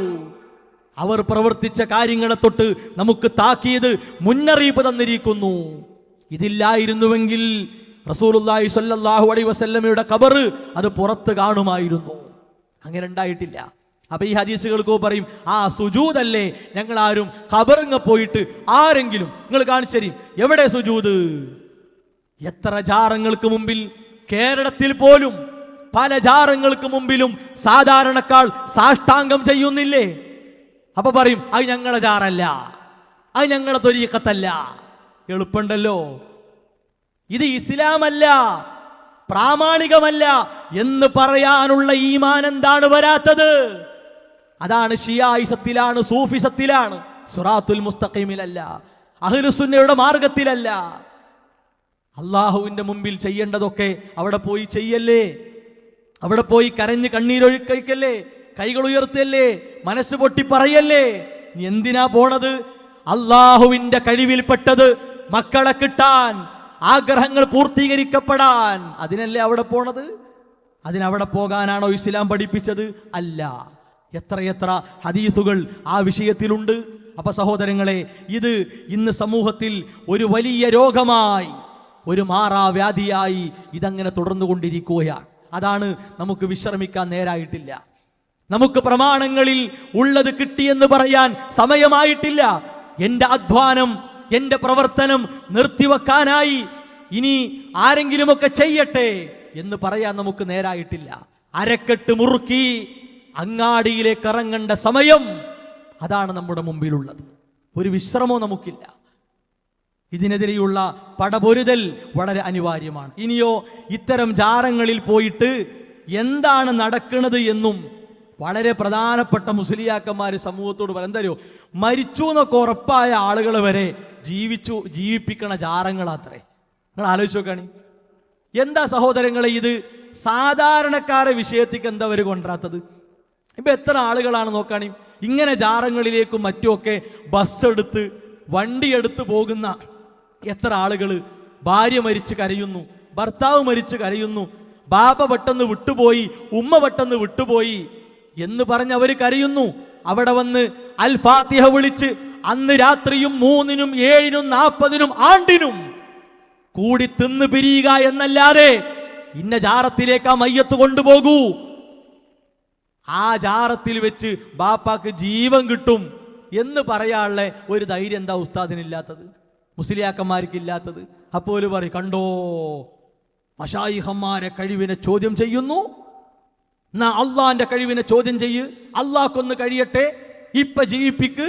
അവർ പ്രവർത്തിച്ച കാര്യങ്ങളെ തൊട്ട് നമുക്ക് താക്കീത്, മുന്നറിയിപ്പ് തന്നിരിക്കുന്നു. ഇതില്ലായിരുന്നുവെങ്കിൽ റസൂലുള്ളാഹി സ്വല്ലല്ലാഹു അലൈഹി വസല്ലമയുടെ ഖബർ അത് പുറത്ത് കാണുമായിരുന്നു. അങ്ങനെ ഉണ്ടായിട്ടില്ല. അപ്പൊ ഈ ഹദീസുകൾക്ക് പറയും, ആ സുജൂദല്ലേ, ഞങ്ങൾ ആരും ഖബറിങ്ങ പോയിട്ട് ആരെങ്കിലും നിങ്ങൾ കാണിച്ചു തരും എവിടെ സുജൂദ്? എത്ര ജാറങ്ങൾക്ക് മുമ്പിൽ, കേരളത്തിൽ പോലും പല ജാറങ്ങൾക്ക് മുമ്പിലും സാധാരണക്കാൾ സാഷ്ടാംഗം ചെയ്യുന്നില്ലേ? അപ്പൊ പറയും അത് ഞങ്ങളെ ജാറല്ല, അത് ഞങ്ങളെ ത്വരീഖത്തല്ല. എളുപ്പമുണ്ടല്ലോ. ഇത് ഇസ്ലാമല്ല, പ്രാമാണികമല്ല എന്ന് പറയാനുള്ള ഈമാൻ എന്താണ് വരാത്തത്? അതാണ് ഷിയായിസത്തിലാണ്, സൂഫിസത്തിലാണ്, സിറാത്തുൽ മുസ്തഖീമിലല്ല, അഹ്ലുസുന്നയുടെ മാർഗത്തിലല്ല. അള്ളാഹുവിന്റെ മുമ്പിൽ ചെയ്യേണ്ടതൊക്കെ അവിടെ പോയി ചെയ്യല്ലേ, അവിടെ പോയി കരഞ്ഞ് കണ്ണീരൊഴുക്കല്ലേ, കൈകൾ ഉയർത്തല്ലേ, മനസ്സ് പൊട്ടി പറയല്ലേ. നീ എന്തിനാ പോണത്? അള്ളാഹുവിന്റെ കഴിവിൽപ്പെട്ടത് മക്കളെ കിട്ടാൻ, ആഗ്രഹങ്ങൾ പൂർത്തീകരിക്കപ്പെടാൻ, അതിനല്ലേ അവിടെ പോണത്? അതിനവിടെ പോകാനാണോ ഇസ്ലാം പഠിപ്പിച്ചത്? അല്ല. എത്രയെത്ര ഹദീസുകൾ ആ വിഷയത്തിലുണ്ട്. അപ്പൊ സഹോദരങ്ങളെ, ഇത് ഇന്ന് സമൂഹത്തിൽ ഒരു വലിയ രോഗമായി, ഒരു മാറാവ്യാധിയായി ഇതങ്ങനെ തുടർന്നുകൊണ്ടിരിക്കുകയാണ്. അതാണ് നമുക്ക് വിശ്രമിക്കാൻ നേരായിട്ടില്ല. നമുക്ക് പ്രമാണങ്ങളിൽ ഉള്ളത് കിട്ടിയെന്ന് പറയാൻ സമയമായിട്ടില്ല. എൻ്റെ അധ്വാനം, എൻ്റെ പ്രവർത്തനം നിർത്തിവെക്കാനായി ഇനി ആരെങ്കിലുമൊക്കെ ചെയ്യട്ടെ എന്ന് പറയാൻ നമുക്ക് നേരായിട്ടില്ല. അരക്കെട്ട് മുറുക്കി അങ്ങാടിയിലേക്ക് ഇറങ്ങേണ്ട സമയം അതാണ് നമ്മുടെ മുമ്പിലുള്ളത്. ഒരു വിശ്രമവും നമുക്കില്ല. ഇതിനെതിരെയുള്ള പടപൊരുതൽ വളരെ അനിവാര്യമാണ്. ഇനിയോ ഇത്തരം ജാറങ്ങളിൽ പോയിട്ട് എന്താണ് നടക്കുന്നത് എന്നും വളരെ പ്രധാനപ്പെട്ട മുസ്ലിയാക്കന്മാർ സമൂഹത്തോട് പറയാം. എന്താ, മരിച്ചു എന്നൊക്കെ ഉറപ്പായ ആളുകൾ വരെ ജീവിപ്പിക്കണ ജാറങ്ങളാത്രേ. നിങ്ങൾ ആലോചിച്ച് നോക്കാണ്. എന്താ സഹോദരങ്ങളെ ഇത്? സാധാരണക്കാരെ വിഷയത്തേക്ക് എന്താ അവർ കൊണ്ടുവരാത്തത്? ഇപ്പൊ എത്ര ആളുകളാണ് നോക്കാണി ഇങ്ങനെ ജാറങ്ങളിലേക്കും മറ്റുമൊക്കെ ബസ് എടുത്ത്, വണ്ടിയെടുത്ത് പോകുന്ന എത്ര ആളുകൾ ഭാര്യ മരിച്ച് കരയുന്നു, ഭർത്താവ് മരിച്ച് കരയുന്നു, ബാബ പെട്ടെന്ന് വിട്ടുപോയി, ഉമ്മ പെട്ടെന്ന് വിട്ടുപോയി എന്ന് പറഞ്ഞ് അവർ കരയുന്നു. അവിടെ വന്ന് അൽ ഫാത്തിഹ വിളിച്ച് അന്ന് രാത്രിയും 3-നും 7-നും 40-നും ആണ്ടിനും കൂടി തിന്ന് പിരിയുക എന്നല്ലാതെ ഇന്ന ജാറത്തിലേക്ക് ആ മയ്യത്ത് കൊണ്ടുപോകൂ, ആ ജാറത്തിൽ വെച്ച് ബാപ്പാക്ക് ജീവൻ കിട്ടും എന്ന് പറയാനുള്ള ഒരു ധൈര്യം എന്താ ഉസ്താദിനില്ലാത്തത്? മുസ്ലിയാക്കന്മാർക്ക് ഇല്ലാത്തത്. അപ്പോൾ പറയും, കണ്ടോ മശായിഹന്മാരെ കഴിവിനെ ചോദ്യം ചെയ്യുന്നു, എന്നാ അള്ളാന്റെ കഴിവിനെ ചോദ്യം ചെയ്യ്, അള്ളാഹ്ക്കൊന്ന് കഴിയട്ടെ, ഇപ്പൊ ജീവിപ്പിക്ക്.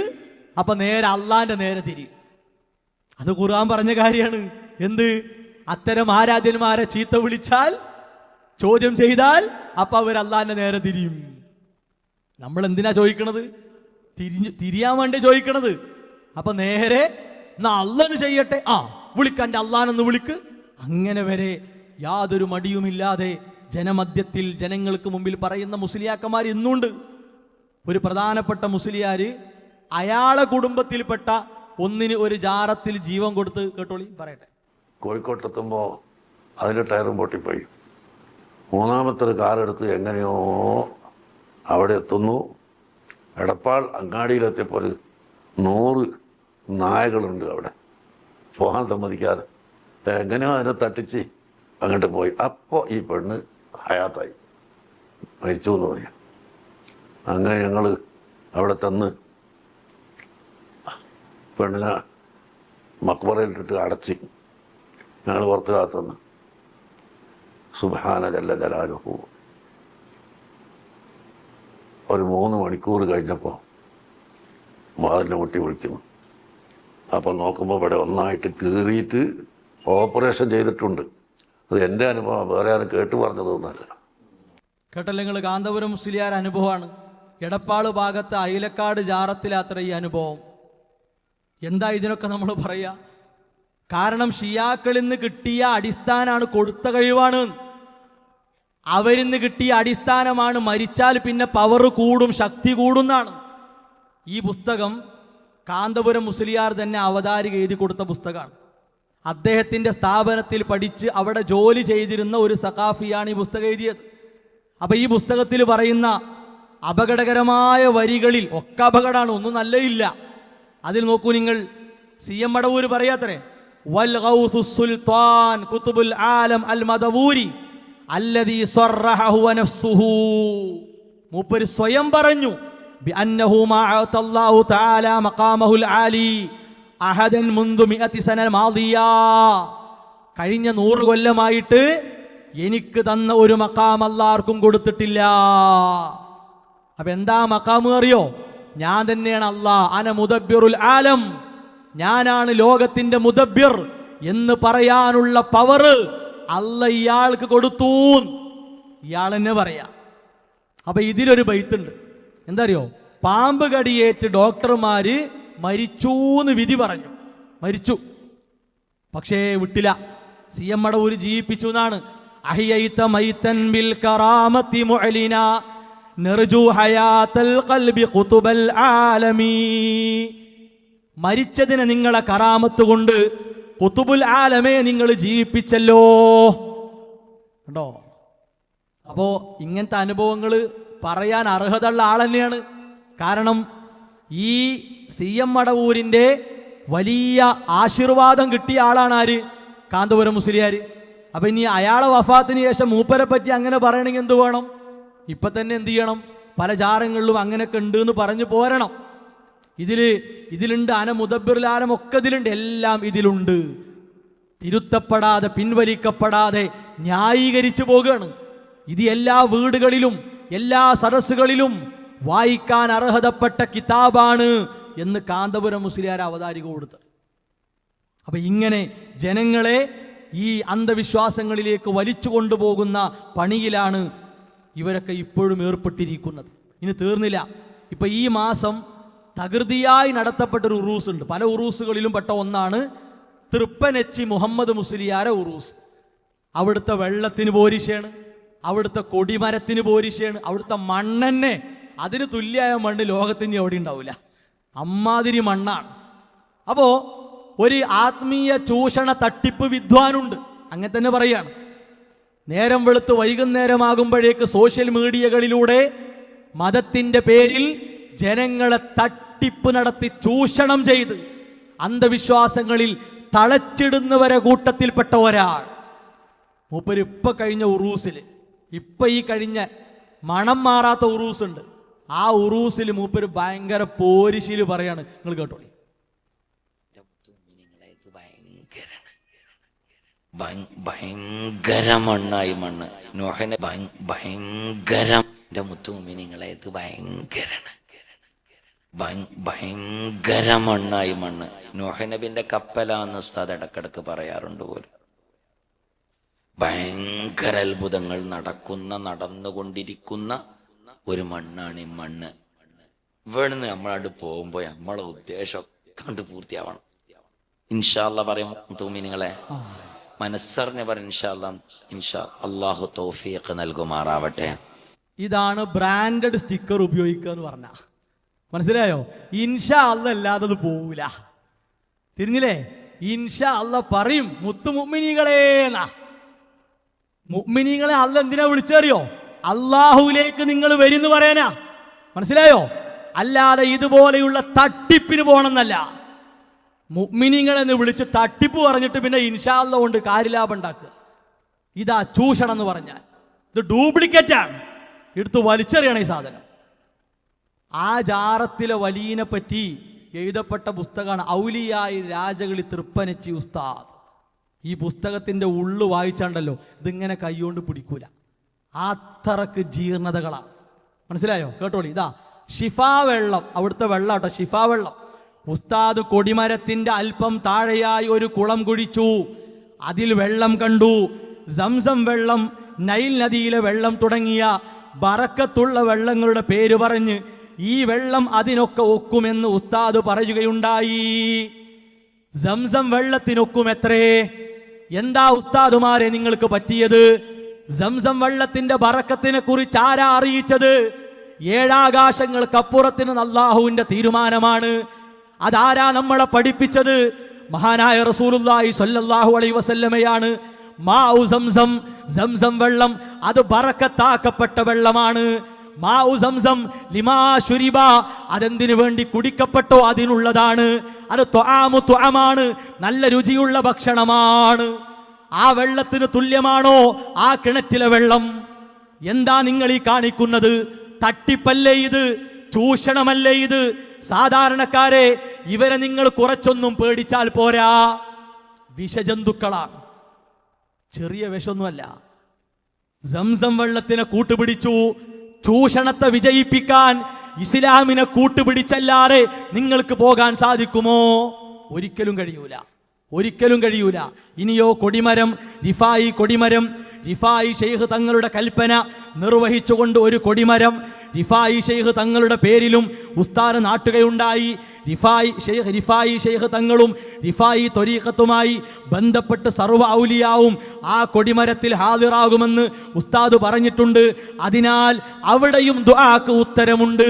അപ്പൊ നേരെ അള്ളാന്റെ നേരെ തിരിയും. അത് ഖുർആൻ പറഞ്ഞ കാര്യമാണ്. എന്ത്? അത്തരം ആരാധ്യന്മാരെ ചീത്ത വിളിച്ചാൽ, ചോദ്യം ചെയ്താൽ, അപ്പൊ അവർ അള്ളാന്റെ നേരെ തിരിയും. നമ്മൾ എന്തിനാ ചോദിക്കണത്? തിരിയാൻ വേണ്ടി ചോദിക്കണത്. അപ്പൊ നേരെ എന്നാ അള്ളാന് ചെയ്യട്ടെ, വിളിക്കാൻ അള്ളാനൊന്ന് വിളിക്ക്. അങ്ങനെ വരെ യാതൊരു മടിയുമില്ലാതെ ജനമധ്യത്തിൽ ജനങ്ങൾക്ക് മുമ്പിൽ പറയുന്ന മുസ്ലിയാക്കന്മാർ ഇന്നുണ്ട്. ഒരു പ്രധാനപ്പെട്ട മുസ്ലിയാര് അയാളെ കുടുംബത്തിൽപ്പെട്ട ഒന്നിന് ഒരു ജാറത്തിൽ ജീവൻ കൊടുത്ത്, കേട്ടോളി പറയട്ടെ. കോഴിക്കോട്ടെത്തുമ്പോൾ അതിൻ്റെ ടയറും പൊട്ടിപ്പോയി. മൂന്നാമത്തെ ഒരു കാറെടുത്ത് എങ്ങനെയോ അവിടെ എത്തുന്നു. എടപ്പാൾ അങ്ങാടിയിലെത്തിയപ്പോൾ ഒരു 100 നായകളുണ്ട് അവിടെ, പോകാൻ സമ്മതിക്കാതെ. എങ്ങനെയോ അതിനെ തട്ടിച്ച് അങ്ങോട്ട് പോയി. അപ്പോൾ ഈ പെണ്ണ് ഹയാത്തായി, മരിച്ചു എന്ന് പറയാം. അങ്ങനെ ഞങ്ങൾ അവിടെ തന്ന് പെണ്ണിനെ മക്ബറയിലിട്ടിട്ട് അടച്ച് ഞങ്ങൾ പുറത്ത് കാത്തുനിന്ന്. സുബ്ഹാന ജല്ല ജലാലുഹു. ഒരു 3 മണിക്കൂർ കഴിഞ്ഞപ്പോൾ വാതിലിനെ മുട്ടി വിളിക്കുന്നു. അപ്പം നോക്കുമ്പോൾ ഇവിടെ ഒന്നായിട്ട് കീറിയിട്ട് ഓപ്പറേഷൻ ചെയ്തിട്ടുണ്ട്. അത് എൻ്റെ അനുഭവം, വേറെ ആരും കേട്ട് പറഞ്ഞതൊന്നുമല്ല. കേട്ടല്ലോ നിങ്ങൾ, കാന്തപുരം മുസ്ലിയാർ അനുഭവമാണ്. എടപ്പാള് ഭാഗത്ത് അയിലക്കാട് ജാറത്തിലാത്ര ഈ അനുഭവം. എന്താ ഇതിനൊക്കെ നമ്മൾ പറയാ? കാരണം ഷിയാക്കളിൽ നിന്ന് കിട്ടിയ അടിസ്ഥാനമാണ്, കൊടുത്ത കഴിവാണ്. അവരിൽ നിന്ന് കിട്ടിയ അടിസ്ഥാനമാണ് മരിച്ചാൽ പിന്നെ പവർ കൂടും, ശക്തി കൂടുന്നാണ്. ഈ പുസ്തകം കാന്തപുരം മുസ്ലിയാർ തന്നെ അവതാരിക എഴുതി കൊടുത്ത പുസ്തകമാണ്. അദ്ദേഹത്തിൻ്റെ സ്ഥാപനത്തിൽ പഠിച്ച് അവിടെ ജോലി ചെയ്തിരുന്ന ഒരു സഖാഫിയാണ് ഈ പുസ്തകം എഴുതിയത്. അപ്പം ഈ പുസ്തകത്തിൽ പറയുന്ന അപകടകരമായ വരികളിൽ ഒക്കെ അപകടമാണ്, ഒന്നും നല്ലയില്ല. അതിൽ നോക്കൂ നിങ്ങൾ, CM മടവൂർ പറയാത്രേ, വൽ ഗൗസു സുൽത്താൻ കുതുബുൽ ആലം അൽ മദവൂരി അല്ലദീ സറഹഹു നഫ്സുഹു. മൂപ്പര് സ്വയം പറഞ്ഞു, ബിഅന്നഹു മാ അഅതല്ലാഹു തആല മഖാമഹുൽ ആലി അഹദൻ മുൻദു 100 സന മാദിയ. കഴിഞ്ഞ 100 കൊല്ലമായിട്ട് എനിക്ക് തന്ന ഒരു മഖാം അല്ലാഹർക്കും കൊടുത്തിട്ടില്ല. അപ്പൊ എന്താ മഖാം അറിയോ? ഞാൻ തന്നെയാണ് അല്ലാഹ്. അന മുദബ്ബിറുൽ ആലം, ഞാനാണ് ലോകത്തിന്റെ മുദബ്ബിർ എന്ന് പറയാനുള്ള പവർ അല്ലാഹ് ഇയാൾക്ക് കൊടുത്തു. ഇയാൾ തന്നെ പറയാ. അപ്പൊ ഇതിലൊരു ബൈത്തുണ്ട്. എന്താ അറിയോ? പാമ്പ് കടിയേറ്റ് ഡോക്ടർമാര് മരിച്ചൂന്ന് വിധി പറഞ്ഞു. മരിച്ചു, പക്ഷേ വിട്ടില്ല. CM മടവൂര് ജീവിപ്പിച്ചു എന്നാണ്. അഹിയൈത മൈതൻ ബിൽ കറാമത്തി മുഅലിന നർജു ഹയാത്തൽ ഖൽബി ഖുതുബൽ ആലമീ. മരിച്ചതിനെ നിങ്ങളെ കറാമത്ത് കൊണ്ട് ഖുതുബുൽ ആലമേ നിങ്ങൾ ജീവിപ്പിച്ചല്ലോ. കണ്ടോ? അപ്പോ ഇങ്ങനത്തെ അനുഭവങ്ങൾ പറയാൻ അർഹതയുള്ള ആൾ തന്നെയാണ്. കാരണം ഈ CM മടവൂരിൻ്റെ വലിയ ആശീർവാദം കിട്ടിയ ആളാണ് ആര്? കാന്തപുരം മുസ്ലിയാർ. അപ്പം ഇനി അയാളെ വഫാത്തിന് ശേഷം മൂപ്പരെ പറ്റി അങ്ങനെ പറയണമെങ്കിൽ എന്ത് വേണം? ഇപ്പം തന്നെ എന്ത് ചെയ്യണം? പല ജാറങ്ങളിലും അങ്ങനെയൊക്കെ ഉണ്ട് എന്ന് പറഞ്ഞു പോരണം. ഇതിലുണ്ട്, അന മുദബ്ബിറുലാലം ഒക്കെ ഇതിലുണ്ട്, എല്ലാം ഇതിലുണ്ട്. തിരുത്തപ്പെടാതെ പിൻവലിക്കപ്പെടാതെ ന്യായീകരിച്ചു പോകുകയാണ്. ഇത് എല്ലാ വീടുകളിലും എല്ലാ സദസ്സുകളിലും വായിക്കാൻ അർഹതപ്പെട്ട കിതാബാണ് എന്ന് കാന്തപുരം മുസ്ലിയാർ അവതാരിക കൊടുത്തത്. അപ്പൊ ഇങ്ങനെ ജനങ്ങളെ ഈ അന്ധവിശ്വാസങ്ങളിലേക്ക് വലിച്ചു കൊണ്ടുപോകുന്ന പണിയിലാണ് ഇവരൊക്കെ ഇപ്പോഴും ഏർപ്പെട്ടിരിക്കുന്നത്. ഇനി തീർന്നില്ല. ഇപ്പൊ ഈ മാസം തകൃതിയായി നടത്തപ്പെട്ടൊരു ഉറൂസ് ഉണ്ട്. പല ഉറൂസുകളിലും പെട്ട ഒന്നാണ് തൃപ്പനച്ചി മുഹമ്മദ് മുസ്ലിയാരെ ഉറൂസ്. അവിടുത്തെ വെള്ളത്തിന് പോരിശയാണ്, അവിടുത്തെ കൊടിമരത്തിന് പോരിശയാണ്, അവിടുത്തെ മണ്ണെന്നെ അതിന് തുല്യമായ മണ്ണ് ലോകത്തിന് എവിടെ ഉണ്ടാവില്ല. അമ്മാതിരി മണ്ണാണ്. അപ്പോ ഒരു ആത്മീയ ചൂഷണ തട്ടിപ്പ് വിദ്വാനുണ്ട്, അങ്ങനെ തന്നെ പറയാണ്. നേരം വെളുത്ത് വൈകുന്നേരമാകുമ്പോഴേക്ക് സോഷ്യൽ മീഡിയകളിലൂടെ മതത്തിന്റെ പേരിൽ ജനങ്ങളെ തട്ടിപ്പ് നടത്തി ചൂഷണം ചെയ്ത് അന്ധവിശ്വാസങ്ങളിൽ തളച്ചിടുന്നവരെ കൂട്ടത്തിൽപ്പെട്ട ഒരാൾ. മൂപ്പര് ഇപ്പൊ കഴിഞ്ഞ ഉറൂസിൽ, ഇപ്പൊ ഈ കഴിഞ്ഞ മണം മാറാത്ത ഉറൂസ് ഉണ്ട്, ആ ഉറൂസിൽ മൂപ്പര് ഭയങ്കര പോരിശില് പറയാണ്. നിങ്ങൾ കേട്ടോളി. ഭയങ്കര മണ്ണായി മണ്ണ്. നോഹനെ ഭയങ്കര മുത്തുമിനിങ്ങളെ ഇത് ഭയങ്കര മണ്ണായി മണ്ണ്. നോഹനബിന്റെ കപ്പലാന്ന് ഉസ്താദ് ഇടക്കിടക്ക് പറയാറുണ്ട് പോലും. ഭയങ്കര അത്ഭുതങ്ങൾ നടന്നുകൊണ്ടിരിക്കുന്ന ഒരു മണ്ണാണ് ഈ മണ്ണ്. ഇവിടുന്ന് നമ്മളാണ്ട് പോകുമ്പോ നമ്മളെ ഉദ്ദേശം കണ്ട് പൂർത്തിയാവണം. ഇൻഷാ അല്ലാഹ് പറയും മുത്തുമിനിങ്ങളെ, മനസ്സറിഞ്ഞ് പറയും ഇൻഷാ അല്ലാഹു തൗഫീഖ് നൽകുമാറാവട്ടെ. ഇതാണ് ബ്രാൻഡഡ് സ്റ്റിക്കർ ഉപയോഗിക്കുക എന്ന് പറഞ്ഞ, മനസ്സിലായോ? ഇൻഷാ അല്ലാഹ് അല്ലാതെ അത് പോവില്ല. തിരിഞ്ഞില്ലേ? ഇൻഷാ അല്ലാഹ് പറയും മുത്തുമുഅ്മിനീകളേന്നാ. മുഅ്മിനീങ്ങളെ അല്ലാഹ് എന്തിനാ വിളിച്ചറിയോ? അള്ളാഹുവിലേക്ക് നിങ്ങൾ വരുന്നു പറയാനാ, മനസ്സിലായോ? അല്ലാതെ ഇതുപോലെയുള്ള തട്ടിപ്പിന് പോകണമെന്നല്ല. മുഅ്മിനീങ്ങളെന്ന് വിളിച്ച് തട്ടിപ്പ് പറഞ്ഞിട്ട് പിന്നെ ഇൻഷാ അല്ലാഹ് കൊണ്ട് കാര്യലാഭം ഉണ്ടാക്കുക, ഇതാ ചൂഷണം എന്ന് പറഞ്ഞാൽ. ഇത് ഡ്യൂപ്ലിക്കേറ്റ് ആണ്, എടുത്ത് വലിച്ചെറിയണം ഈ സാധനം. ആ ജാറത്തിലെ വലിയനെ പറ്റി എഴുതപ്പെട്ട പുസ്തകമാണ് ഔലിയായി രാജകളി തൃപ്പനച്ചി ഉസ്താദ്. ഈ പുസ്തകത്തിന്റെ ഉള്ളു വായിച്ചാണ്ടല്ലോ ഇതിങ്ങനെ കൈകൊണ്ട് പിടിക്കൂല, അത്രക്ക് ജീർണതകളാണ്. മനസ്സിലായോ? കേട്ടോളി, ഇതാ ഷിഫാ വെള്ളം, അവിടുത്തെ വെള്ളം കേട്ടോ, ഷിഫാ വെള്ളം. ഉസ്താദ് കൊടിമരത്തിന്റെ അല്പം താഴെയായി ഒരു കുളം കുഴിച്ചു, അതിൽ വെള്ളം കണ്ടു. സംസം വെള്ളം, നൈൽ നദിയിലെ വെള്ളം തുടങ്ങിയ ബറക്കത്തുള്ള വെള്ളങ്ങളുടെ പേര് പറഞ്ഞ് ഈ വെള്ളം അതിനൊക്കെ ഒക്കുമെന്ന് ഉസ്താദ് പറയുകയുണ്ടായി. സംസം വെള്ളത്തിനൊക്കുമെത്രേ? എന്താ ഉസ്താദുമാരെ നിങ്ങൾക്ക് പറ്റിയത്? സംസം വെള്ളത്തിന്റെ ബറക്കത്തിനെ കുറിച്ച് ആരാ അറിയിച്ചത്? ഏഴാകാശങ്ങൾക്കപ്പുറത്തിന് അല്ലാഹുവിന്റെ തീരുമാനമാണ്. അതാരാ നമ്മളെ പഠിപ്പിച്ചത്? മഹാനായ റസൂലുള്ളാഹി സ്വല്ലല്ലാഹു അലൈഹി വസല്ലമയാണ്. മാഉ സംസം, സംസം വെള്ളം അത് ബറക്കത്താക്കപ്പെട്ട വെള്ളമാണ്. മാഉ സംസം ലിമാ ശുരിബ, അതെന്തിനു വേണ്ടി കുടിക്കപ്പെട്ടോ അതിനുള്ളതാണ്. അത് ത്വആമു ത്വഅമാണ്, നല്ല രുചിയുള്ള ഭക്ഷണമാണ്. ആ വെള്ളത്തിന് തുല്യമാണോ ആ കിണറ്റിലെ വെള്ളം? എന്താ നിങ്ങൾ ഈ കാണിക്കുന്നത്? തട്ടിപ്പല്ലേ ഇത്? ചൂഷണമല്ലേ ഇത്? സാധാരണക്കാരെ, ഇവരെ നിങ്ങൾ കുറച്ചൊന്നും പേടിച്ചാൽ പോരാ. വിഷജന്തുക്കളാണ്, ചെറിയ വിഷമൊന്നുമല്ല. സംസം വെള്ളത്തിനെ കൂട്ടുപിടിച്ചു. ചൂഷണത്തെ വിജയിപ്പിക്കാൻ ഇസ്ലാമിനെ കൂട്ടുപിടിച്ചല്ലാതെ നിങ്ങൾക്ക് പോകാൻ സാധിക്കുമോ? ഒരിക്കലും കഴിയൂല, ഒരിക്കലും കഴിയൂല. ഇനിയോ കൊടിമരം, റിഫായി കൊടിമരം, റിഫായി ഷെയ്ഖ് തങ്ങളുടെ കൽപ്പന നിർവഹിച്ചുകൊണ്ട് ഒരു കൊടിമരം റിഫായി ഷെയ്ഖ് തങ്ങളുടെ പേരിലും ഉസ്താദ് നാട്ടുകയുണ്ടായി. റിഫായി ഷെയ്ഖ് തങ്ങളും റിഫായി ത്വരീഖത്തുമായി ബന്ധപ്പെട്ട് സർവ്വ ഔലിയാവും ആ കൊടിമരത്തിൽ ഹാദിറാകുമെന്ന് ഉസ്താദ് പറഞ്ഞിട്ടുണ്ട്. അതിനാൽ അവിടെയും ദുആക്ക് ഉത്തരമുണ്ട്.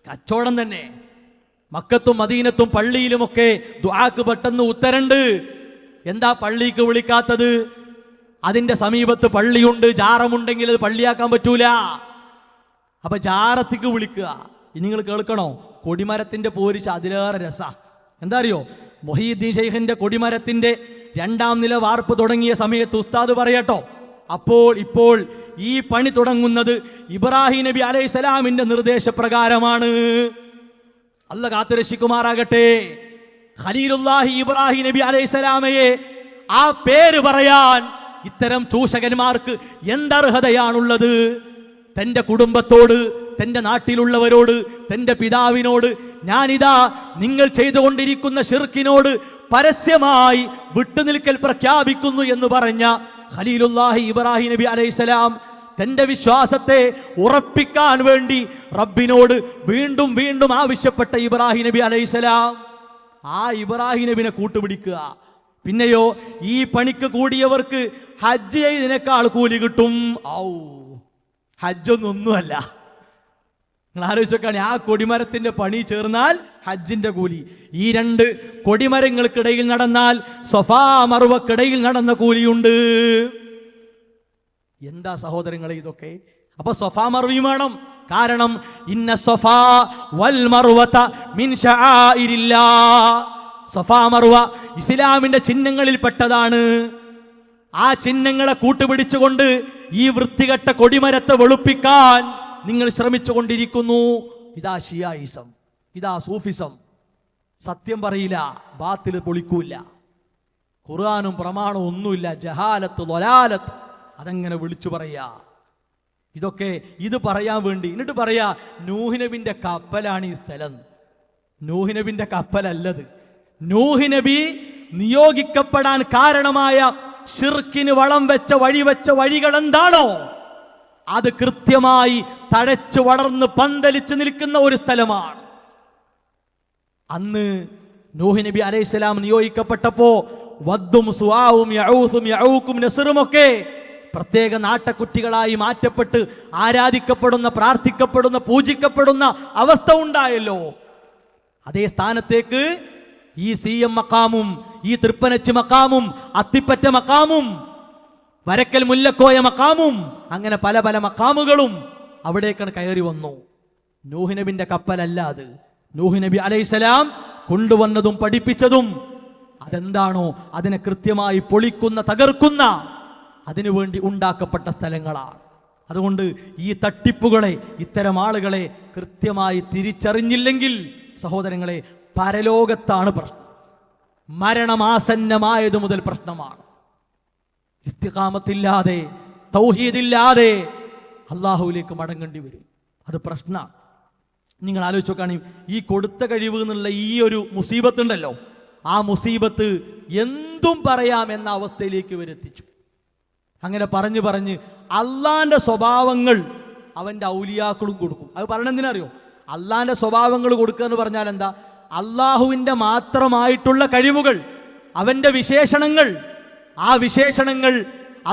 കച്ചവടം തന്നെ. മക്കത്തും മദീനത്തും പള്ളിയിലുമൊക്കെ ദുആക്ക് പെട്ടെന്ന് ഉത്തരണ്ട്. എന്താ പള്ളിക്ക് വിളിക്കാത്തത്? അതിന്റെ സമീപത്ത് പള്ളിയുണ്ട്, ജാറമുണ്ടെങ്കിൽ അത് പള്ളിയാക്കാൻ പറ്റൂല. അപ്പൊ ജാറത്തിക്ക് വിളിക്കുക. ഇനി നിങ്ങൾ കേൾക്കണോ? കൊടിമരത്തിന്റെ പോരിച്ച് അതിലേറെ രസ. എന്താ അറിയോ? മൊഹീദ്ദീൻ ഷെയ്ഖിന്റെ കൊടിമരത്തിന്റെ 2ാം നില വാർപ്പ് തുടങ്ങിയ സമയത്ത് ഉസ്താദ് പറയട്ടോ, ഇപ്പോൾ ഈ പണി തുടങ്ങുന്നത് ഇബ്രാഹിം നബി അലൈഹിസ്സലാമിന്റെ നിർദ്ദേശപ്രകാരമാണ്. അല്ലാഹ് കാത്തുരക്ഷിക്കുമാറാകട്ടെ. ഖലീലുല്ലാഹി ഇബ്രാഹിം നബി അലൈഹിസ്സലാമയെ ആ പേര് പറയാൻ ഇത്തരം ചൂഷകന്മാർക്ക് എന്തർഹതയാണുള്ളത്? തൻ്റെ കുടുംബത്തോട്, തൻ്റെ നാട്ടിലുള്ളവരോട്, തൻ്റെ പിതാവിനോട്, ഞാനിതാ നിങ്ങൾ ചെയ്തുകൊണ്ടിരിക്കുന്ന ശിർക്കിനോട് പരസ്യമായി വിട്ടുനിൽക്കൽ പ്രഖ്യാപിക്കുന്നു എന്ന് പറഞ്ഞ ഖലീലുല്ലാഹി ഇബ്രാഹിം നബി അലൈഹിസ്സലാം തൻ്റെ വിശ്വാസത്തെ ഉറപ്പിക്കാൻ വേണ്ടി റബ്ബിനോട് വീണ്ടും വീണ്ടും ആവശ്യപ്പെട്ട ഇബ്രാഹിം നബി അലൈഹിസ്സലാം, ആ ഇബ്രാഹിം നബിനെ കൂട്ടുപിടിക്കുക. പിന്നെയോ ഈ പണിക്ക് കൂടിയവർക്ക് ഹജ്ജ് ചെയ്തതിനേക്കാൾ കൂലി കിട്ടും. ഔ, ഹജ്ജൊന്നൊന്നുമല്ല. നിങ്ങൾ ആലോചിച്ചോക്കാണ്, ആ കൊടിമരത്തിന്റെ പണി ചേർന്നാൽ ഹജ്ജിന്റെ കൂലി. ഈ 2 കൊടിമരങ്ങൾക്കിടയിൽ നടന്നാൽ സഫാ മർവക്കിടയിൽ നടന്ന കൂലിയുണ്ട്. എന്താ സഹോദരങ്ങളെ ഇതൊക്കെ? അപ്പൊ സഫാ മർവയും വേണം. കാരണം ഇന്ന സഫാ വൽ മർവത മിൻ ശആഇരില്ലാഹ്. സഫാ മർവ ഇസ്ലാമിന്റെ ചിഹ്നങ്ങളിൽ പെട്ടതാണ്. ആ ചിഹ്നങ്ങളെ കൂട്ടുപിടിച്ചുകൊണ്ട് ഈ വൃത്തികെട്ട കൊടിമരത്തെ വെളുപ്പിക്കാൻ നിങ്ങൾ ശ്രമിച്ചുകൊണ്ടിരിക്കുന്നു. ഇതാ ഷിയായിസം, ഇതാ സൂഫിസം. സത്യം പറയില്ല, ബാത്തിൽ പൊളിക്കൂല. ഖുർആനും പ്രമാണവും ഒന്നുമില്ല, ജഹാലത്ത് ളലാലത്ത് അതങ്ങനെ വിളിച്ചു പറയാ. ഇതൊക്കെ ഇത് പറയാൻ വേണ്ടി എന്നിട്ട് പറയാ നൂഹ് നബിന്റെ കപ്പലാണ് ഈ സ്ഥലം. നൂഹ് നബിന്റെ കപ്പലല്ലത്. നൂഹ് നബി നിയോഗിക്കപ്പെടാൻ കാരണമായ ശിർക്കിന് വളം വെച്ച വഴികൾ എന്താണോ അത് കൃത്യമായി തഴച്ചു വളർന്ന് പന്തലിച്ചു നിൽക്കുന്ന ഒരു സ്ഥലമാണ്. അന്ന് നൂഹ് നബി അലൈഹിസ്സലാം നിയോഗിക്കപ്പെട്ടപ്പോ വദ്ദും സുആവും യഊസും യഊക്കും നസ്റും ഒക്കെ പ്രത്യേക നാട്ടക്കുറ്റികളായി മാറ്റപ്പെട്ട് ആരാധിക്കപ്പെടുന്ന, പ്രാർത്ഥിക്കപ്പെടുന്ന, പൂജിക്കപ്പെടുന്ന അവസ്ഥ ഉണ്ടായല്ലോ. അതേ സ്ഥാനത്തേക്ക് ഈ CM മക്കാമും ഈ തൃപ്പനച്ചി മക്കാമും അത്തിപ്പറ്റ മക്കാമും വരക്കൽ മുല്ലക്കോയ മക്കാമും അങ്ങനെ പല പല മക്കാമുകളും അവിടേക്കാണ് കയറി വന്നു. നൂഹ് നബിന്റെ കപ്പലല്ല അത്. നൂഹ് നബി അലൈഹിസ്സലാം കൊണ്ടുവന്നതും പഠിപ്പിച്ചതും അതെന്താണോ അതിനെ കൃത്യമായി പൊളിക്കുന്ന, തകർക്കുന്ന, അതിനുവേണ്ടി ഉണ്ടാക്കപ്പെട്ട സ്ഥലങ്ങളാണ്. അതുകൊണ്ട് ഈ തട്ടിപ്പുകളെ, ഇത്തരം ആളുകളെ കൃത്യമായി തിരിച്ചറിഞ്ഞില്ലെങ്കിൽ സഹോദരങ്ങളെ പരലോകത്താണ് പ്രശ്നം. മരണമാസന്നമായത് മുതൽ പ്രശ്നമാണ്. ഇസ്തിഖാമത്തില്ലാതെ, തൗഹീദില്ലാതെ അള്ളാഹുവിലേക്ക് മടങ്ങേണ്ടി വരും. അത് പ്രശ്നമാണ്. നിങ്ങൾ ആലോചിച്ച് നോക്കുകയാണെങ്കിൽ ഈ കൊടുത്ത കഴിവ് എന്നുള്ള ഈ ഒരു മുസീബത്ത് ഉണ്ടല്ലോ, ആ മുസീബത്ത് എന്തും പറയാം എന്ന അവസ്ഥയിലേക്ക് വരെത്തിച്ചു. അങ്ങനെ പറഞ്ഞ് പറഞ്ഞ് അള്ളാന്റെ സ്വഭാവങ്ങൾ അവൻ്റെ ഔലിയാക്കളും കൊടുക്കും. അത് പറയണെന്തിനറിയോ? അള്ളാന്റെ സ്വഭാവങ്ങൾ കൊടുക്കുക എന്ന് പറഞ്ഞാൽ എന്താ? അള്ളാഹുവിൻ്റെ മാത്രമായിട്ടുള്ള കഴിവുകൾ, അവൻ്റെ വിശേഷണങ്ങൾ, ആ വിശേഷണങ്ങൾ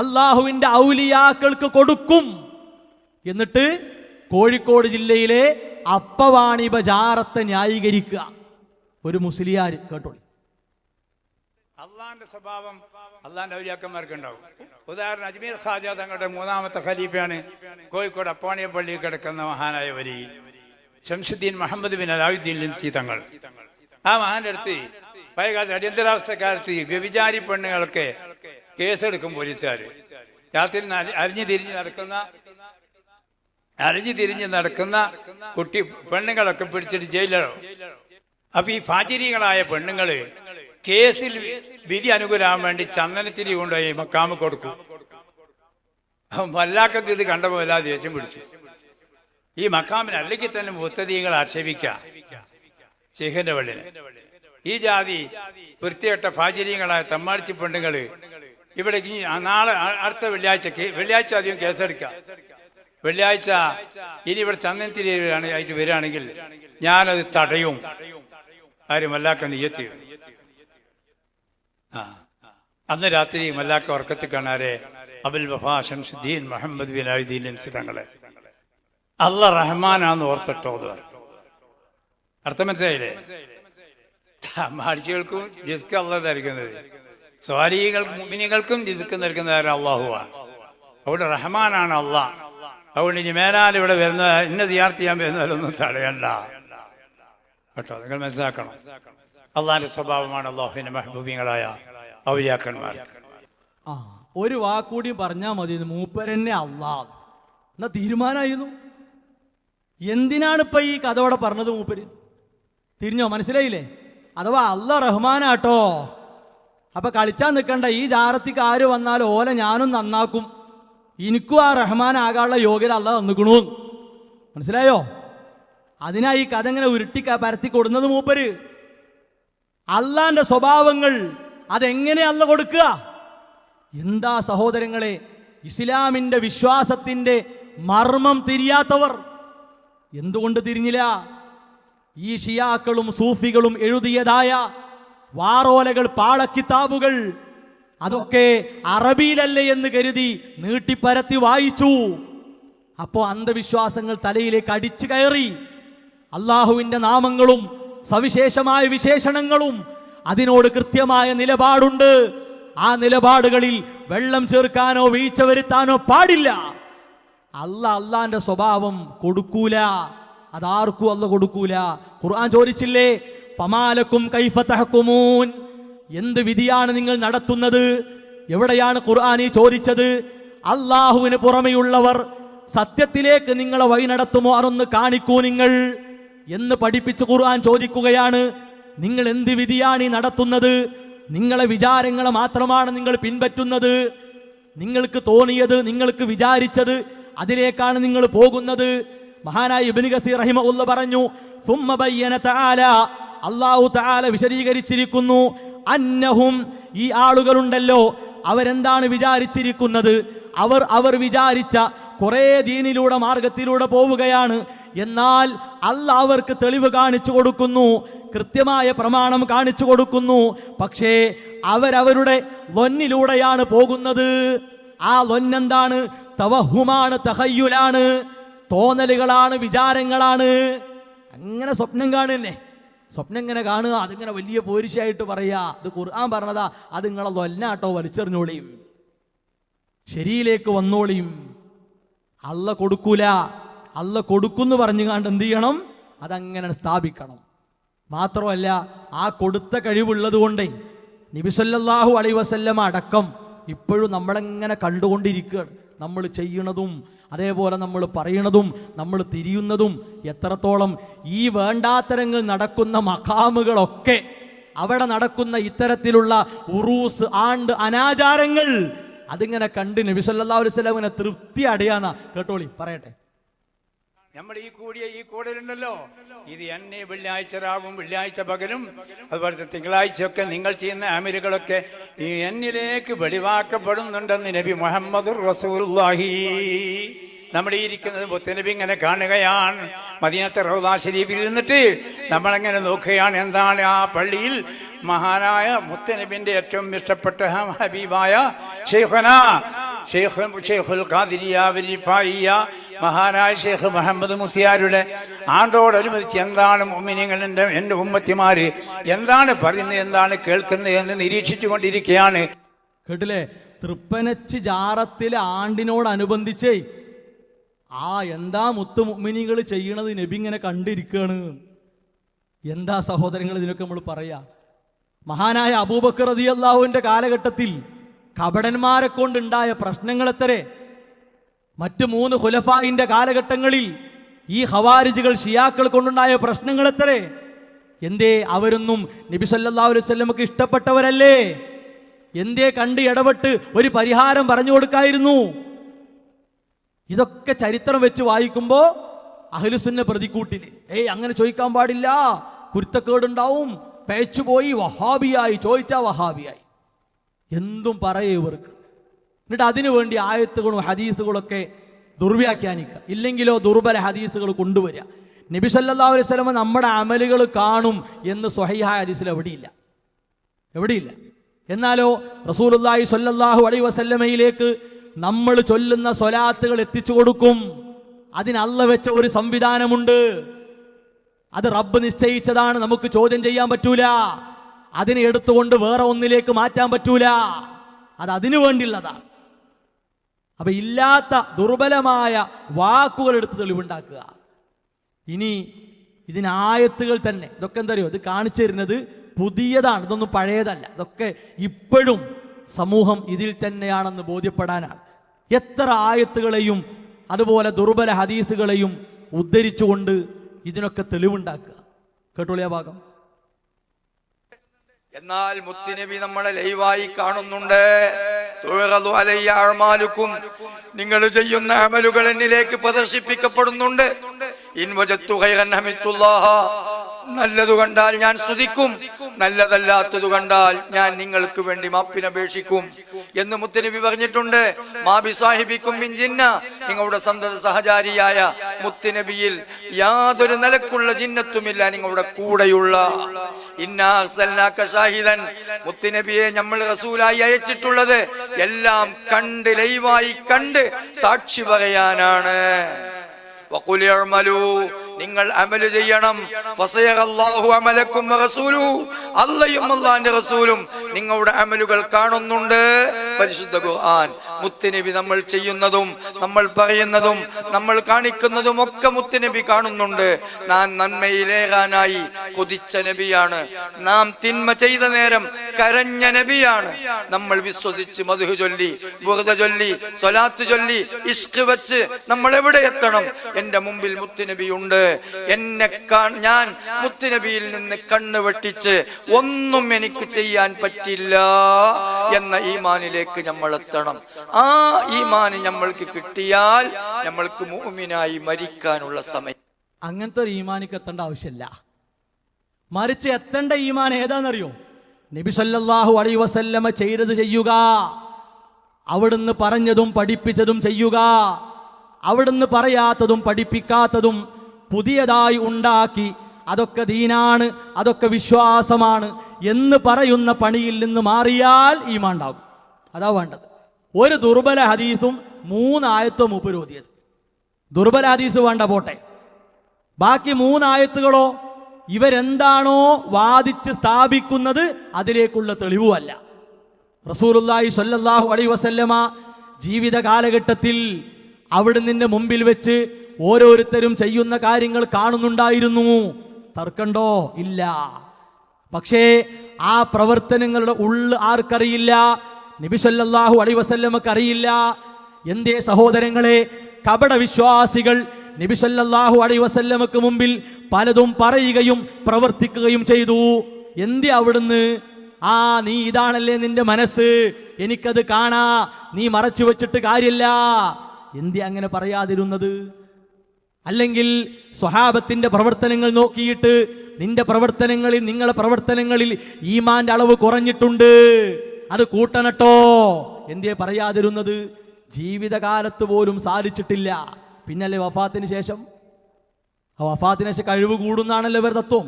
അള്ളാഹുവിൻ്റെ ഔലിയാക്കൾക്ക് കൊടുക്കും. എന്നിട്ട് കോഴിക്കോട് ജില്ലയിലെ അപ്പവാണിഭ ജാറത്തെ ന്യായീകരിക്കുക ഒരു മുസ്ലിയാർ. കേട്ടോളി. അള്ളാന്റെ സ്വഭാവം അള്ളാന്റെ ഔലിയാക്കന്മാർക്ക് ഉണ്ടാവും. ഉദാഹരണം അജ്മീർ ഖാജ തങ്ങളുടെ 3ാമത്തെ ഖലീഫയാണ് കോഴിക്കോട് അപ്പാണിയ പള്ളിയിൽ കിടക്കുന്ന മഹാനായ വലി ശംസുദ്ദീൻ മുഹമ്മദ് ബിൻ അലാവുദ്ദീൻ ലിംസി തങ്ങൾ. ആ മഹാന്റെ അടുത്ത് പഴയകാലത്ത് അടിയന്തരാവസ്ഥക്കാലത്ത് വ്യഭിചാരി പെണ്ണുങ്ങളൊക്കെ കേസെടുക്കും പോലീസുകാർ. രാത്രി അരിഞ്ഞു തിരിഞ്ഞ് നടക്കുന്ന കുട്ടി പെണ്ണുങ്ങളൊക്കെ പിടിച്ചിട്ട് ജയിലിലോ. അപ്പൊ ഈ ഫാജിരികളായ പെണ്ണുങ്ങള് കേസിൽ വിധി അനുകൂലമാകാൻ വേണ്ടി ചന്ദനത്തിരി കൊണ്ടുപോയി മക്കാമ് കൊടുക്കും. വല്ലാക്കൊക്കെ ഇത് കണ്ടപ്പോൾ വല്ലാതെ ദേഷ്യം പിടിച്ചു. ഈ മക്കാമിന് അല്ലെങ്കിൽ തന്നെ മുത്തദീങ്ങൾ ആക്ഷേപിക്കാം ശേഖന്റെ പള്ളിനെ. ഈ ജാതി വൃത്തികെട്ട ഫാജിരികളായ തമ്മാടിച്ചി പെണ്ണുങ്ങള് ഇവിടെ നാളെ അടുത്ത വെള്ളിയാഴ്ച അധികം കേസെടുക്കാം. വെള്ളിയാഴ്ച ഇനി ഇവിടെ ചന്ദനത്തിരി ആയിട്ട് വരികയാണെങ്കിൽ ഞാനത് തടയും. ആരും മല്ലാക്ക നിയത്തി. അന്ന് രാത്രി മല്ലാക്ക ഉറക്കത്തിൽ കാണാരെ അബുൽ വഫാ ശംസുദ്ദീൻ മുഹമ്മദ് ബിൻ അലാവുദ്ദീൻ ലിംസി തങ്ങളെ അല്ല റഹ്മാനാന്ന് ഓർത്തിട്ടോ. അർത്ഥം മനസ്സിലായില്ലേ? മാർച്ചികൾക്കും റിസ്ക് അല്ല നൽകുന്നത്, സ്വാലികൾക്കും മുഅ്മിനീങ്ങൾക്കും റിസ്ക് നൽകുന്നത് അള്ളാഹുവാണ്. അവിടെ റഹ്മാനാണ് അള്ളാഹ്. അതുകൊണ്ട് ഇനി മേലാൽ ഇവിടെ വരുന്ന ഇന്ന സിയാറത്ത് ചെയ്യാൻ വരുന്നതിലൊന്നും തടയണ്ട കേട്ടോ. നിങ്ങൾ മനസ്സിലാക്കണം, അള്ളാഹിന്റെ സ്വഭാവമാണ് അള്ളാഹുവിന്റെ മെഹബൂബികളായ ഔലിയാക്കന്മാർ. ഒരു വാക്കൂടി പറഞ്ഞാൽ മതി, മൂപ്പരന്നെ അള്ളാഹ് എന്നാ തീരുമാനമായിരുന്നു. എന്തിനാണ് ഇപ്പൊ ഈ കഥ ഇവിടെ പറഞ്ഞത്? മൂപ്പര് തിരിഞ്ഞോ? മനസ്സിലായില്ലേ? അഥവാ അള്ളാഹ് റഹ്മാനാട്ടോ, അപ്പൊ കളിച്ചാൻ നിൽക്കണ്ട. ഈ ജാറത്തിക്ക് ആര് വന്നാലും ഓല ഞാനും നന്നാക്കും, എനിക്കും ആ റഹ്മാൻ ആകാനുള്ള യോഗ്യത അള്ളാഹ് തന്നിക്കണു. മനസ്സിലായോ? അതിനാ ഈ കഥ ഇങ്ങനെ പരത്തി കൊടുന്നത് മൂപ്പര്. അള്ളാന്റെ സ്വഭാവങ്ങൾ അതെങ്ങനെ അല്ല കൊടുക്കുക? എന്താ സഹോദരങ്ങളെ, ഇസ്ലാമിന്റെ വിശ്വാസത്തിന്റെ മർമ്മം തിരിയാത്തവർ എന്തുകൊണ്ട് തിരിഞ്ഞില്ല? ഈ ഷിയാക്കളും സൂഫികളും എഴുതിയതായ വാറോലകൾ, പാളക്കിതാബുകൾ അതൊക്കെ അറബിയിലല്ലേ എന്ന് കരുതി നീട്ടിപ്പരത്തി വായിച്ചു. അപ്പോ അന്ധവിശ്വാസങ്ങൾ തലയിലേക്ക് അടിച്ചു കയറി. അള്ളാഹുവിന്റെ നാമങ്ങളും സവിശേഷമായ വിശേഷണങ്ങളും അതിനോട് കൃത്യമായ നിലപാടുണ്ട്. ആ നിലപാടുകളിൽ വെള്ളം ചേർക്കാനോ വീഴ്ച വരുത്താനോ പാടില്ല. അള്ളാന്റെ സ്വഭാവം കൊടുക്കൂല, അതാർക്കും അല്ല കൊടുക്കൂല. ഖുർആൻ ചോദിച്ചില്ലേ, ഫമാലക്കും കൈഫ തഹ്കുമൂൻ, എന്ത് വിധിയാണ് നിങ്ങൾ നടത്തുന്നത്? എവിടെയാണ് ഖുർആൻ ഈ ചോദിച്ചത്? അള്ളാഹുവിന് പുറമെയുള്ളവർ സത്യത്തിലേക്ക് നിങ്ങളെ വഴി നടത്തുമോ അതൊന്ന് കാണിക്കൂ നിങ്ങൾ എന്ന് പഠിപ്പിച്ച് ഖുർആൻ ചോദിക്കുകയാണ്. നിങ്ങൾ എന്ത് വിധിയാണ് ഈ നടത്തുന്നത്? നിങ്ങളെ വിചാരങ്ങളെ മാത്രമാണ് നിങ്ങൾ പിൻപറ്റുന്നത്. നിങ്ങൾക്ക് തോന്നിയത്, നിങ്ങൾക്ക് വിചാരിച്ചത്, അതിലേക്കാണ് നിങ്ങൾ പോകുന്നത്. മഹാനായ ഇബ്നു കസീർ റഹിമഹുല്ലാഹ് പറഞ്ഞു, സുമ്മ ബയ്യന തആല, അല്ലാഹു തആല വിശദീകരിച്ചിരിക്കുന്നു, അന്നഹും, ഈ ആളുകളുണ്ടല്ലോ, അവരെന്താണ് വിചാരിച്ചിരിക്കുന്നത്? അവർ വിചാരിച്ച കുറേ ദീനിലൂടെ, മാർഗത്തിലൂടെ പോവുകയാണ്. എന്നാൽ അല്ലാഹ് അവർക്ക് തെളിവ് കാണിച്ചു കൊടുക്കുന്നു, കൃത്യമായ പ്രമാണം കാണിച്ചു കൊടുക്കുന്നു. പക്ഷേ അവരവരുടെ ലൊന്നിലൂടെയാണ് പോകുന്നത്. ആ ലൊന്നെന്താണ്? തവഹുമാണ്, തഖയ്യുലാണ്, തോന്നലുകളാണ്, വിചാരങ്ങളാണ്. അങ്ങനെ സ്വപ്നം കാണുന്നേ, സ്വപ്നം ഇങ്ങനെ കാണുക, അതിങ്ങനെ വലിയ പോരിശയായിട്ട് പറയാ, അത് ഖുർആൻ പറഞ്ഞതാ, അത് നിങ്ങളെ ലൊന്നാട്ടോ, വലിച്ചെറിഞ്ഞോളിയും, ശരിയിലേക്ക് വന്നോളിയും. അല്ല കൊടുക്കൂല, അല്ല കൊടുക്കുന്ന് പറഞ്ഞു കണ്ട് എന്ത് ചെയ്യണം? അതങ്ങനെ സ്ഥാപിക്കണം. മാത്രമല്ല, ആ കൊടുത്ത കഴിവുള്ളത് കൊണ്ടേ നബി സല്ലല്ലാഹു അലൈഹി വസല്ലമ അടക്കം ഇപ്പോഴും നമ്മളെങ്ങനെ കണ്ടുകൊണ്ടിരിക്കുകയാണ്. നമ്മൾ ചെയ്യണതും അതേപോലെ നമ്മൾ പറയണതും നമ്മൾ തിരിയുന്നതും എത്രത്തോളം ഈ വേണ്ടാത്തരങ്ങൾ നടക്കുന്ന മഖാമുകളൊക്കെ, അവിടെ നടക്കുന്ന ഇത്തരത്തിലുള്ള ഉറൂസ്, ആണ്ട്, അനാചാരങ്ങൾ, അതിങ്ങനെ കണ്ട് നബി സല്ലല്ലാഹു അലൈഹി വസല്ലം ഇങ്ങനെ തൃപ്തി അടയാന്ന. കേട്ടോളി, പറയട്ടെ. നമ്മൾ ഈ കൂടലുണ്ടല്ലോ, ഇത് എന്നെ വെള്ളിയാഴ്ച രാവും വെള്ളിയാഴ്ച പകലും അതുപോലെ തിങ്കളാഴ്ചയൊക്കെ നിങ്ങൾ ചെയ്യുന്ന അമലുകളൊക്കെ ഈ എന്നിലേക്ക് വെളിവാക്കപ്പെടുന്നുണ്ടെന്ന് നബി മുഹമ്മദുർ റസൂലുള്ളാഹി. നമ്മൾ ഈ ഇരിക്കുന്നത് മുത്തനബി ഇങ്ങനെ കാണുകയാണ്. മദീനത്തെ റൗദാ ശരീഫിൽ ഇരുന്നിട്ട് നമ്മളെങ്ങനെ നോക്കുകയാണ്, എന്താണ് ആ പള്ളിയിൽ മഹാനായ മുത്തനബിന്റെ ഏറ്റവും ഇഷ്ടപ്പെട്ട ഹബീബായ ഷെയ്ഖുൽ ഖാദിരിയ വരിഫായിയ മഹാനായ ഷെയ്ഖ് മുഹമ്മദ് മുസ്ലിയാരുടെ ആണ്ടോടനുബന്ധിച്ച് എന്താണ് മുഅ്മിനീങ്ങൾ, എൻ്റെ ഉമ്മത്തിമാര് എന്താണ് പറയുന്നത്, എന്താണ് കേൾക്കുന്നത് എന്ന് നിരീക്ഷിച്ചു കൊണ്ടിരിക്കുകയാണ്. കേട്ടില്ലേ? തൃപ്പനച്ച് ജാറത്തിലെ ആണ്ടിനോടനുബന്ധിച്ചേ എന്താ മുത്തു മുഅ്മിനീങ്ങൾ ചെയ്യണത് നബി ഇങ്ങനെ കണ്ടിരിക്കുകയാണ്. എന്താ സഹോദരങ്ങൾ ഇതിനൊക്കെ നമ്മൾ പറയാ? മഹാനായ അബൂബക്കർ റളിയല്ലാഹുവിന്റെ കാലഘട്ടത്തിൽ കപടന്മാരെ കൊണ്ടുണ്ടായ പ്രശ്നങ്ങൾ എത്രേ. മറ്റ് 3 ഖുലഫായിന്റെ കാലഘട്ടങ്ങളിൽ ഈ ഖവാരിജുകൾ, ഷിയാക്കൾ കൊണ്ടുണ്ടായ പ്രശ്നങ്ങൾ എത്രേ. എന്തേ? അവരൊന്നും നബി സല്ലല്ലാഹു അലൈഹി വസല്ലമക്ക് ഇഷ്ടപ്പെട്ടവരല്ലേ? എന്തേ കണ്ട് ഇടപെട്ട് ഒരു പരിഹാരം പറഞ്ഞു കൊടുക്കായിരുന്നു? ഇതൊക്കെ ചരിത്രം വെച്ച് വായിക്കുമ്പോൾ അഹ്ലുസുന്ന പ്രതിക്കൂട്ടിൽ അങ്ങനെ ചോദിക്കാൻ പാടില്ല, കുരുത്തക്കേടുണ്ടാവും, പേച്ചുപോയി, വഹാബിയായി, ചോദിച്ചാ വഹാബിയായി, എന്തും പറയേ ഇവർക്ക്. എന്നിട്ട് അതിനു വേണ്ടി ആയത്തുകളും ഹദീസുകളൊക്കെ ദുർവ്യാഖ്യാനിക്കുക, ഇല്ലെങ്കിലോ ദുർബല ഹദീസുകൾ കൊണ്ടുവരിക. നബി സല്ലല്ലാഹു അലൈഹി വസല്ലം നമ്മുടെ അമലുകൾ കാണും എന്ന് സ്വഹീഹായ ഹദീസിൽ എവിടെയില്ല. എന്നാലോ റസൂലുള്ളാഹി സ്വല്ലല്ലാഹു അലൈഹി വസല്ലമയിലേക്ക് നമ്മൾ ചൊല്ലുന്ന സ്വലാത്തുകൾ എത്തിച്ചു കൊടുക്കും. അതിന് അല്ലാഹ് വെച്ച ഒരു സംവിധാനമുണ്ട്. അത് റബ്ബ് നിശ്ചയിച്ചതാണ്, നമുക്ക് ചോദ്യം ചെയ്യാൻ പറ്റൂല. അതിനെ എടുത്തുകൊണ്ട് വേറെ ഒന്നിലേക്ക് മാറ്റാൻ പറ്റൂല. അത് അതിനു വേണ്ടിയുള്ളതാണ്. അപ്പൊ ഇല്ലാത്ത ദുർബലമായ വാക്കുകൾ എടുത്ത് തെളിവുണ്ടാക്കുക. ഇനി ഇതിനായത്തുകൾ തന്നെ, ഇതൊക്കെ എന്താ അറിയോ, ഇത് കാണിച്ചു തരുന്നത് പുതിയതാണ്, ഇതൊന്നും പഴയതല്ല. ഇതൊക്കെ ഇപ്പോഴും സമൂഹം ഇതിൽ തന്നെയാണെന്ന് ബോധ്യപ്പെടാനാണ്. എത്ര ആയത്തുകളെയും അതുപോലെ ദുർബല ഹദീസുകളെയും ഉദ്ധരിച്ചുകൊണ്ട് ഇതിനൊക്കെ തെളിവുണ്ടാക്കുക. കേട്ടോളിയ ഭാഗം. എന്നാൽ മുത്തുനബി നമ്മളെ ലൈവായി കാണുന്നുണ്ട്. നിങ്ങൾ ചെയ്യുന്ന അമലുകൾ എന്നിലേക്ക് പ്രദർശിപ്പിക്കപ്പെടുന്നുണ്ട്. നല്ലതു കണ്ടാൽ ഞാൻ സ്തുതിക്കും, നല്ലതല്ലാത്തതു കണ്ടാൽ ഞാൻ നിങ്ങൾക്ക് വേണ്ടി മാപ്പിനപേക്ഷിക്കും എന്ന് മുത്തുനബി പറഞ്ഞിട്ടുണ്ട്. മാബി സാഹിബിക്കും മിൻ ജിന്ന, നിങ്ങളുടെ സന്തത സഹചാരിയായ മുത്തുനബിയിൽ യാതൊരു നിലക്കുള്ള ജിന്നത്തുമില്ല, നിങ്ങളുടെ കൂടെയുള്ള. മുത്തുനബിയെ നമ്മൾ റസൂലായി അയച്ചിട്ടുള്ളത് എല്ലാം കണ്ട്, ലൈവായി കണ്ട് സാക്ഷി പറയാനാണ്. നിങ്ങൾ അമല് ചെയ്യണം. അള്ളയും അള്ളാന്റെ റസൂലും നിങ്ങളുടെ അമലുകൾ കാണുന്നുണ്ട്, പരിശുദ്ധ ഖുർആൻ. മുത്തുനബി നമ്മൾ ചെയ്യുന്നതും നമ്മൾ പറയുന്നതും നമ്മൾ കാണിക്കുന്നതും ഒക്കെ മുത്തുനബി കാണുന്നുണ്ട്. നാം നന്മയിലേറാനായി കൊതിച്ച നബിയാണ്. നാം തിന്മ ചെയ്ത നേരം കരഞ്ഞ നബിയാണ്. നമ്മൾ വിശ്വസിച്ച് മദ്ഹ് ചൊല്ലി, ബുർദ ചൊല്ലി, സ്വലാത്ത് ചൊല്ലി, ഇഷ്ക് വെച്ച് നമ്മൾ എവിടെ എത്തണം? എന്റെ മുമ്പിൽ മുത്തുനബി ഉണ്ട്, ഞാൻ മുത്തുനബിയിൽ നിന്ന് കണ്ണ് വെട്ടിച്ച് ഒന്നും എനിക്ക് ചെയ്യാൻ പറ്റില്ല എന്ന ഈമാനിലേക്ക് നമ്മൾ എത്തണം. ആ ഈമാൻ നമ്മൾക്ക് കിട്ടിയാൽ നമ്മൾക്ക് മുഅ്മിനായി മരിക്കാനുള്ള സമയം. അങ്ങനത്തെ ഒരു ഈമാനിക്ക് എത്തേണ്ട ആവശ്യമില്ല. മറിച്ച് എത്തേണ്ട ഈമാൻ ഏതാണെന്നറിയോ? നബി സല്ലല്ലാഹു അലൈഹി വസല്ലമ ചെയ്തത് ചെയ്യുക, അവിടുന്ന് പറഞ്ഞതും പഠിപ്പിച്ചതും ചെയ്യുക, അവിടുന്ന് പറയാത്തതും പഠിപ്പിക്കാത്തതും പുതിയതായി ഉണ്ടാക്കി അതൊക്കെ ദീനാണ്, അതൊക്കെ വിശ്വാസമാണ് എന്ന് പറയുന്ന പണിയിൽ നിന്ന് മാറിയാൽ ഈമാൻ ഉണ്ടാകും. അതാ വേണ്ടത്. ഒരു ദുർബല ഹദീസും 3 ആയത്തോ മൂപ്പര് ഓതിയത്. ദുർബല ഹദീസ് വേണ്ട, പോട്ടെ. ബാക്കി 3 ആയത്തുകളോ ഇവരെന്താണോ വാദിച്ച് സ്ഥാപിക്കുന്നത് അതിലേക്കുള്ള തെളിവുമല്ല. റസൂലുള്ളാഹി സ്വല്ലല്ലാഹു അലൈഹി വസല്ലമ ജീവിത കാലഘട്ടത്തിൽ അവിടുന്ന് മുമ്പിൽ വെച്ച് ഓരോരുത്തരും ചെയ്യുന്ന കാര്യങ്ങൾ കാണുന്നുണ്ടായിരുന്നു. തർക്കണ്ടോ? ഇല്ല. പക്ഷേ ആ പ്രവർത്തനങ്ങളുടെ ഉള്ള് ആർക്കറിയില്ല? നബി സല്ലല്ലാഹു അലൈഹി വസല്ലമക്ക് അറിയില്ല. എന്തേ സഹോദരങ്ങളെ, കപട വിശ്വാസികൾ നബി സല്ലല്ലാഹു അലൈഹി വസല്ലമക്ക് മുമ്പിൽ പലതും പറയുകയും പ്രവർത്തിക്കുകയും ചെയ്തു. എന്തേ അവിടുന്ന്? നീ ഇതാണല്ലേ നിന്റെ മനസ്സ്, എനിക്കത് കാണാ, നീ മറച്ചു വെച്ചിട്ട് കാര്യമില്ല. എന്തേ അങ്ങനെ പറയാതിരുന്നത്? അല്ലെങ്കിൽ സ്വഹാബത്തിന്റെ പ്രവർത്തനങ്ങൾ നോക്കിയിട്ട് നിങ്ങളെ പ്രവർത്തനങ്ങളിൽ ഈമാന്റെ അളവ് കുറഞ്ഞിട്ടുണ്ട്, അത് കൂട്ടണട്ടോ, എന്തേ പറയാതിരുന്നത്? ജീവിതകാലത്ത് പോലും സാധിച്ചിട്ടില്ല, പിന്നല്ലേ വഫാത്തിന് ശേഷം? വഫാത്തിന് ശേഷം കഴിവ് കൂടുന്നാണല്ലോ ഇവർ തത്വം.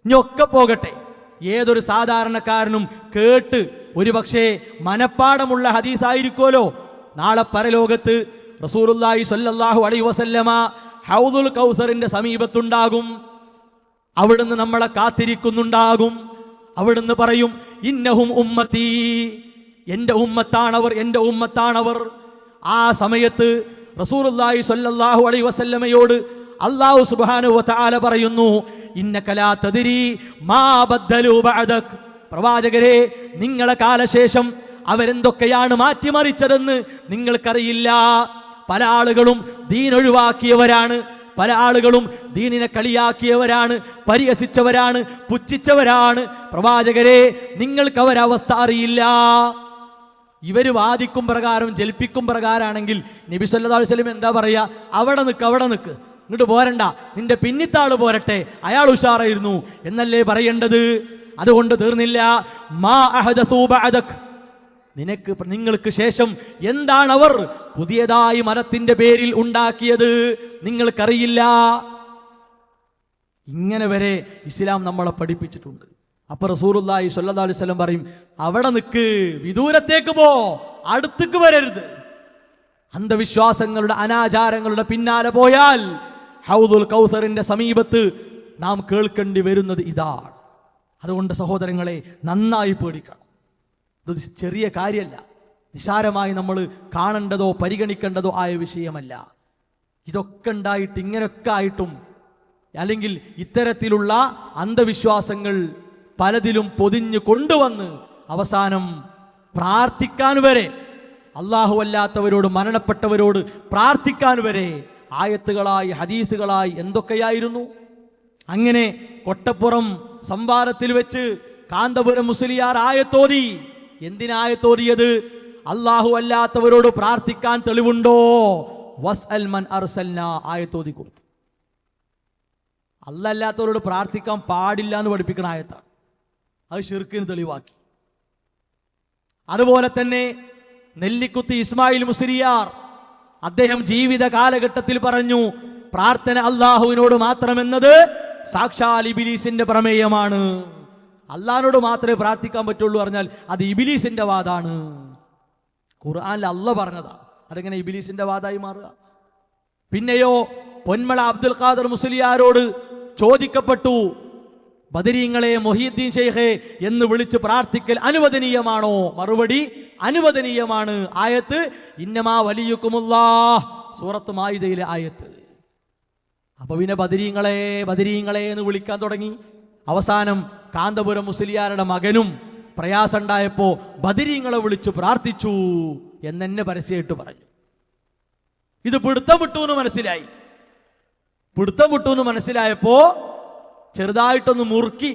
ഇനിയൊക്കെ പോകട്ടെ, ഏതൊരു സാധാരണക്കാരനും കേട്ട് ഒരുപക്ഷെ മനപ്പാടമുള്ള ഹദീസായിരിക്കുമല്ലോ. നാളെ പരലോകത്ത് റസൂലുള്ളാഹി സ്വല്ലല്ലാഹു അലൈഹി വസല്ലമ ഹൗദുൽ കൗസറിന്റെ സമീപത്തുണ്ടാകും. അവിടുന്ന് നമ്മളെ കാത്തിരിക്കുന്നുണ്ടാകും. അവിടുന്ന് പറയും, ഇന്നഹും ഉമ്മത്തി, എൻ്റെ ഉമ്മത്താണവർ, എൻ്റെ ഉമ്മത്താണവർ. ആ സമയത്ത് റസൂലുള്ളാഹി സ്വല്ലല്ലാഹു അലൈഹി വസല്ലമയോട് അല്ലാഹു സുബ്ഹാനഹു വ തആല പറയുന്നു, ഇന്നക ലാ തദ്രി മാ ബദ്ദലു ബഅദക്. പ്രവാചകരെ, നിങ്ങളെ കാലശേഷം അവരെന്തൊക്കെയാണ് മാറ്റിമറിച്ചതെന്ന് നിങ്ങൾക്കറിയില്ല. പല ആളുകളും ദീൻ ഒഴിവാക്കിയവരാണ്, പല ആളുകളും ദീനിനെ കളിയാക്കിയവരാണ്, പരിഹസിച്ചവരാണ്, പുച്ഛിച്ചവരാണ്. പ്രവാചകരെ, നിങ്ങൾക്ക് അവരവസ്ഥ അറിയില്ല. ഇവർ വാദിക്കും പ്രകാരം, ജൽപ്പിക്കും പ്രകാരമാണെങ്കിൽ നബി സല്ലല്ലാഹു അലൈഹി വസല്ലം എന്താ പറയാ? അവിടെ നിൽക്ക്, ഇങ്ങോട്ട് പോരണ്ട, നിന്റെ പിന്നിത്താള് പോരട്ടെ, അയാൾ ഉഷാറായിരുന്നു എന്നല്ലേ പറയേണ്ടത്. അതുകൊണ്ട് തീർന്നില്ല. മാ അഹദസൂ ബഅദക്, നിങ്ങൾക്ക് ശേഷം എന്താണ് അവർ പുതിയതായി മതത്തിന്റെ പേരിൽ ഉണ്ടാക്കിയത് നിങ്ങൾക്കറിയില്ല. ഇങ്ങനെ വരെ ഇസ്ലാം നമ്മളെ പഠിപ്പിച്ചിട്ടുണ്ട്. അപ്പൊ റസൂലുള്ളാഹി സ്വല്ലല്ലാഹു അലൈഹി വസല്ലം പറയും, അവിടെ നിൽക്ക്, വിദൂരത്തേക്ക് പോ, അടുത്തേക്ക് വരരുത്. അന്ധവിശ്വാസങ്ങളുടെ അനാചാരങ്ങളുടെ പിന്നാലെ പോയാൽ ഹൗദുൽ കൗസറിന്റെ സമീപത്ത് നാം കേൾക്കേണ്ടി വരുന്നത് ഇതാണ്. അതുകൊണ്ട് സഹോദരങ്ങളെ, നന്നായി പേടിക്കണം. ഇത് ചെറിയ കാര്യമല്ല, നിസാരമായി നമ്മൾ കാണേണ്ടതോ പരിഗണിക്കേണ്ടതോ ആയ വിഷയമല്ല. ഇതൊക്കെ ഉണ്ടായിട്ട്, ഇങ്ങനെയൊക്കെ ആയിട്ടും, അല്ലെങ്കിൽ ഇത്തരത്തിലുള്ള അന്ധവിശ്വാസങ്ങൾ പലതിലും പൊതിഞ്ഞു കൊണ്ടുവന്ന് അവസാനം പ്രാർത്ഥിക്കാൻ വരെ, അല്ലാഹു അല്ലാത്തവരോട്, മരണപ്പെട്ടവരോട് പ്രാർത്ഥിക്കാൻ വരെ ആയത്തുകളായി, ഹദീസുകളായി എന്തൊക്കെയായിരുന്നു. അങ്ങനെ കൊട്ടപ്പുറം സംവാദത്തിൽ വെച്ച് കാന്തപുരം മുസ്ലിയാർ ആയത്തോതി. എന്തിനായത്തോതിയത്? അല്ലാഹു അല്ലാത്തവരോട് പ്രാർത്ഥിക്കാൻ തെളിവുണ്ടോ? വസ്അൽ മൻ അർസൽന ആയത്തോതി കൊടുത്തു. അല്ലാത്തവരോട് പ്രാർത്ഥിക്കാൻ പാടില്ല എന്ന് പഠിപ്പിക്കുന്ന ആയത്താണ്. അത് ശിർക്കിന് തെളിവാക്കി. അതുപോലെ തന്നെ നെല്ലിക്കുത്തി ഇസ്മായിൽ മുസ്ലിയാർ, അദ്ദേഹം ജീവിത കാലഘട്ടത്തിൽ പറഞ്ഞു, പ്രാർത്ഥന അള്ളാഹുവിനോട് മാത്രമെന്നത് സാക്ഷാൽ ഇബിലീസിന്റെ പ്രമേയമാണ്. അള്ളാഹിനോട് മാത്രമേ പ്രാർത്ഥിക്കാൻ പറ്റുള്ളൂ പറഞ്ഞാൽ അത് ഇബിലീസിന്റെ വാദാണ്. ഖുർആനിൽ അള്ളാഹ് പറഞ്ഞതാണ്, അതെങ്ങനെ ഇബിലീസിന്റെ വാദായി മാറുക? പിന്നെയോ പൊന്മള അബ്ദുൽ ഖാദർ മുസ്ലിയാരോട് ചോദിക്കപ്പെട്ടു, ബദരീങ്ങളെ മൊഹീദ്ദീൻ ഷെയ്ഖെ എന്ന് വിളിച്ച് പ്രാർത്ഥിക്കൽ അനുവദനീയമാണോ? മറുപടി, അനുവദനീയമാണ്. ആയത്ത് ഇന്നമാ വലിയുക്കുമുല്ലാഹ്, സൂറത്ത് മാഇദയിലെ ആയത്ത്. അപ്പൊ പിന്നെ ബദരീങ്ങളെ എന്ന് വിളിക്കാൻ തുടങ്ങി. അവസാനം കാന്തപുരം മുസ്ലിയാരുടെ മകനും പ്രയാസം ഉണ്ടായപ്പോ ബദരീങ്ങളെ വിളിച്ചു പ്രാർത്ഥിച്ചു എന്നെ പരസ്യമായിട്ട് പറഞ്ഞു. ഇത് പിടുത്തം വിട്ടു എന്ന് മനസ്സിലായപ്പോ ചെറുതായിട്ടൊന്ന് മുറുക്കി,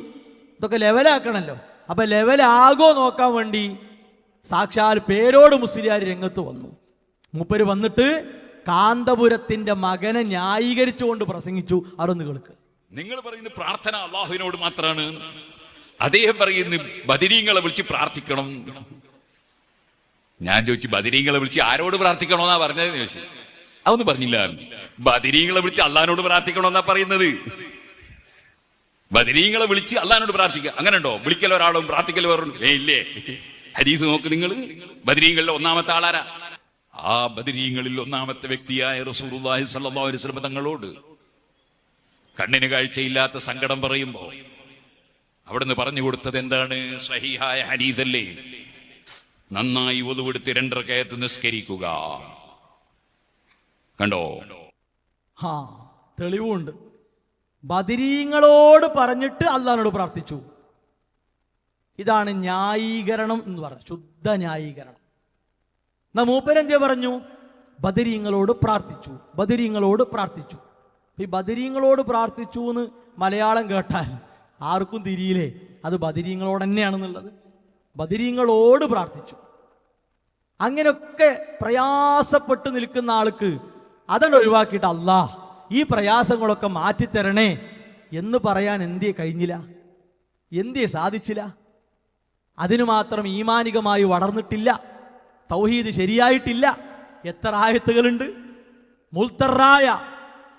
ഇതൊക്കെ ലെവലാക്കണല്ലോ. അപ്പൊ ലെവലാകോ നോക്കാൻ വേണ്ടി സാക്ഷാൽ പേരോട് മുസ്ലിയാർ രംഗത്ത് വന്നു. മൂപ്പര് വന്നിട്ട് കാന്തപുരത്തിന്റെ മകനെ ന്യായീകരിച്ചുകൊണ്ട് പ്രസംഗിച്ചു. അതൊന്ന് കേൾക്ക്. നിങ്ങൾ പറയുന്ന പ്രാർത്ഥന അള്ളാഹുവിനോട് മാത്രമാണ്, അദ്ദേഹം പറയുന്നു ബദരീങ്ങളെ വിളിച്ച് പ്രാർത്ഥിക്കണം. ഞാൻ ചോദിച്ചു ബദരീങ്ങളെ വിളിച്ച് ആരോട് പ്രാർത്ഥിക്കണോന്നാ പറഞ്ഞതെന്ന് ചോദിച്ചു. അതൊന്നും പറഞ്ഞില്ല. ബദരീങ്ങളെ വിളിച്ച് അള്ളഹാനോട് പ്രാർത്ഥിക്കണമെന്നാ പറയുന്നത്. ബദരീങ്ങളെ വിളിച്ച് അള്ളഹാനോട് പ്രാർത്ഥിക്കുക, അങ്ങനെ ഉണ്ടോ? വിളിക്കൽ ഒരാളും പ്രാർത്ഥിക്കൽ വേറുണ്ട്? ഇല്ലേ. ഹദീസ് നോക്ക് നിങ്ങൾ. ബദരീങ്ങളിലെ ഒന്നാമത്തെ ആളാരാ? ആ ബദരീങ്ങളിൽ ഒന്നാമത്തെ വ്യക്തിയായ റസൂലുള്ളാഹി സ്വല്ലല്ലാഹു അലൈഹി വസല്ലം തങ്ങളോട് കണ്ണിന് കാഴ്ചയില്ലാത്ത സങ്കടം പറയുമ്പോ അവിടുന്ന് പറഞ്ഞു കൊടുത്തത് എന്താണ്? സ്വഹീഹായ ഹദീസല്ലേ, നന്നായി ഒതുവെടുത്ത് 2 റകഅത്ത് നിസ്കരിക്കുക. കണ്ടോ? തെളിവുണ്ട്. ബദരീങ്ങളോട് പറഞ്ഞിട്ട് അള്ളാഹിനോട് പ്രാർത്ഥിച്ചു. ഇതാണ് ന്യായീകരണം എന്ന് പറഞ്ഞു, ശുദ്ധ ന്യായീകരണം. എന്നാ മൂപ്പരെന്തേ പറഞ്ഞു? ബദരീങ്ങളോട് പ്രാർത്ഥിച്ചു. ഈ ബദരീങ്ങളോട് പ്രാർത്ഥിച്ചു എന്ന് മലയാളം കേട്ടാൽ ആർക്കും തിരിയില്ലേ അത് ബദരീങ്ങളോട് തന്നെയാണെന്നുള്ളത്. ബദരീങ്ങളോട് പ്രാർത്ഥിച്ചു. അങ്ങനെയൊക്കെ പ്രയാസപ്പെട്ട് നിൽക്കുന്ന ആൾക്ക് അതാണ് ഒഴിവാക്കിയിട്ട് അല്ലാഹ് ഈ പ്രയാസങ്ങളൊക്കെ മാറ്റിത്തരണേ എന്ന് പറയാൻ എന്തേ കഴിഞ്ഞില്ല? എന്തേ സാധിച്ചില്ല? അതിനു മാത്രം ഈമാനികമായി വളർന്നിട്ടില്ല, തൗഹീദ് ശരിയായിട്ടില്ല. എത്ര ആയത്തുകളുണ്ട്. മുൽത്തറായ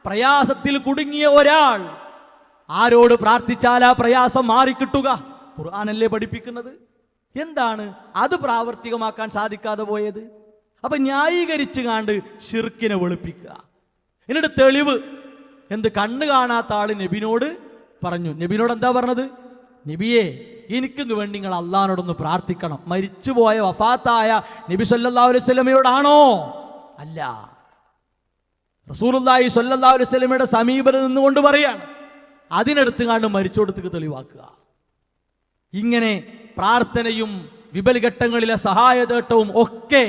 പ്രയാസത്തിൽ കുടുങ്ങിയ ഒരാൾ ആരോട് പ്രാർത്ഥിച്ചാൽ ആ പ്രയാസം മാറിക്കിട്ടുക? ഖുർആനല്ലേ പഠിപ്പിക്കുന്നത്. എന്താണ് അത് പ്രാവർത്തികമാക്കാൻ സാധിക്കാതെ പോയത്? അപ്പൊ ന്യായീകരിച്ചു കാണ്ട് ശിർക്കിനെ വെളുപ്പിക്കുക. എന്നിട്ട് തെളിവ് എന്ത്? കണ്ണ് കാണാത്ത ആള് നബിനോട് പറഞ്ഞു. നബിനോട് എന്താ പറഞ്ഞത്? നബിയെ, എനിക്കിന്ന് വേണ്ടി നിങ്ങൾ അള്ളാഹിനോടൊന്ന് പ്രാർത്ഥിക്കണം. മരിച്ചുപോയ വഫാത്തായ നബി സല്ലല്ലാഹു അലൈഹി വസല്ലമയോടാണോ? അല്ല, റസൂലുള്ളാഹി സ്വല്ലല്ലാഹു അലൈഹി വസല്ലമയുടെ സമീപനം നിന്നുകൊണ്ട് പറയാണ്. അതിനെടുത്തുകാണ്ട് മരിച്ചോടത്തേക്ക് തെളിവാക്കുക. ഇങ്ങനെ പ്രാർത്ഥനയും വിപൽഘട്ടങ്ങളിലെ സഹായതേട്ടവും ഒക്കെ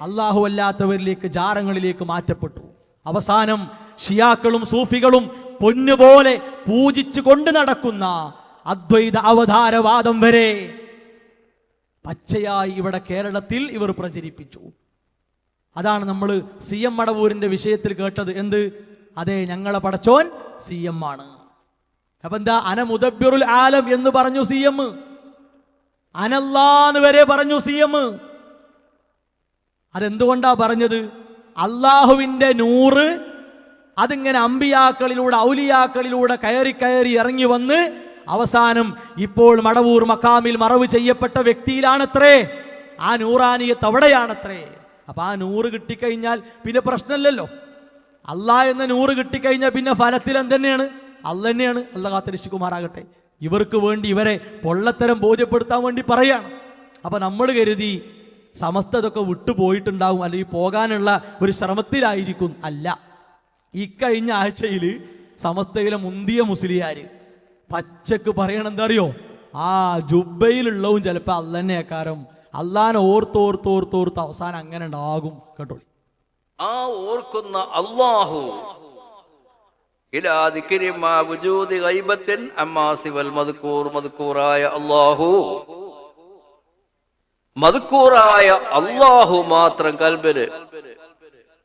അള്ളാഹു അല്ലാത്തവരിലേക്ക്, ജാരങ്ങളിലേക്ക് മാറ്റപ്പെട്ടു. അവസാനം ഷിയാക്കളും സൂഫികളും പൊന്നുപോലെ പൂജിച്ചു കൊണ്ട് നടക്കുന്ന അദ്വൈത അവതാരവാദം വരെ പച്ചയായി ഇവിടെ കേരളത്തിൽ ഇവർ പ്രചരിപ്പിച്ചു. അതാണ് നമ്മൾ CM മടവൂരിന്റെ വിഷയത്തിൽ കേട്ടത്. എന്ത്? അതെ, ഞങ്ങളെ പടച്ചോൻ CM ആണ്. അപ്പൊ എന്താ? അന മുദബ്ബിറുൽ ആലം എന്ന് പറഞ്ഞു CM. അനല്ലാന്ന് വരെ പറഞ്ഞു CM. അതെന്തുകൊണ്ടാ പറഞ്ഞത്? അള്ളാഹുവിന്റെ നൂറ് അതിങ്ങനെ അമ്പിയാക്കളിലൂടെ, ഔലിയാക്കളിലൂടെ കയറി കയറി ഇറങ്ങി വന്ന് അവസാനം ഇപ്പോൾ മടവൂർ മക്കാമിൽ മറവ് ചെയ്യപ്പെട്ട വ്യക്തിയിലാണത്രേ. ആ നൂറാനിയത്ത് അവിടെയാണത്രേ. അപ്പൊ ആ നൂറ് കിട്ടിക്കഴിഞ്ഞാൽ പിന്നെ പ്രശ്നമില്ലല്ലോ. അള്ളാഹ് എന്ന നൂറ് കിട്ടിക്കഴിഞ്ഞാൽ പിന്നെ ഫലത്തിൽ എന്തെന്നെയാണ്? അല്ല തന്നെയാണ്. അല്ല കാത്തിരക്ഷിക്കുമാറാകട്ടെ. ഇവർക്ക് വേണ്ടി, ഇവരെ പൊള്ളത്തരം ബോധ്യപ്പെടുത്താൻ വേണ്ടി പറയാണ്. അപ്പൊ നമ്മൾ കരുതി സമസ്ത ഇതൊക്കെ വിട്ടുപോയിട്ടുണ്ടാവും, അല്ലെങ്കിൽ പോകാനുള്ള ഒരു ശ്രമത്തിലായിരിക്കും. അല്ല, ഇക്കഴിഞ്ഞ ആഴ്ചയിൽ സമസ്തയിലെ മുന്തിയ മുസ്ലിയാര് പച്ചക്ക് പറയണം എന്താ അറിയോ? ആ ജുബയിലുള്ളവും ചിലപ്പോൾ അല്ലന്നെക്കാരം. അള്ളാനെ ഓർത്തോർത്തോർത്തോർത്ത് അവസാനം അങ്ങനെ ഉണ്ടാകും. കേട്ടോളി. ആ ഓർക്കുന്ന അല്ലാഹു ഇലാ ദിക്രി മാ വുജൂദി ഗൈബത്തിൻ അമ്മാ സിവൽ മദ്കൂർ, മദ്കൂറായ അല്ലാഹു, മദ്കൂറായ അല്ലാഹു മാത്രം കൽബില്.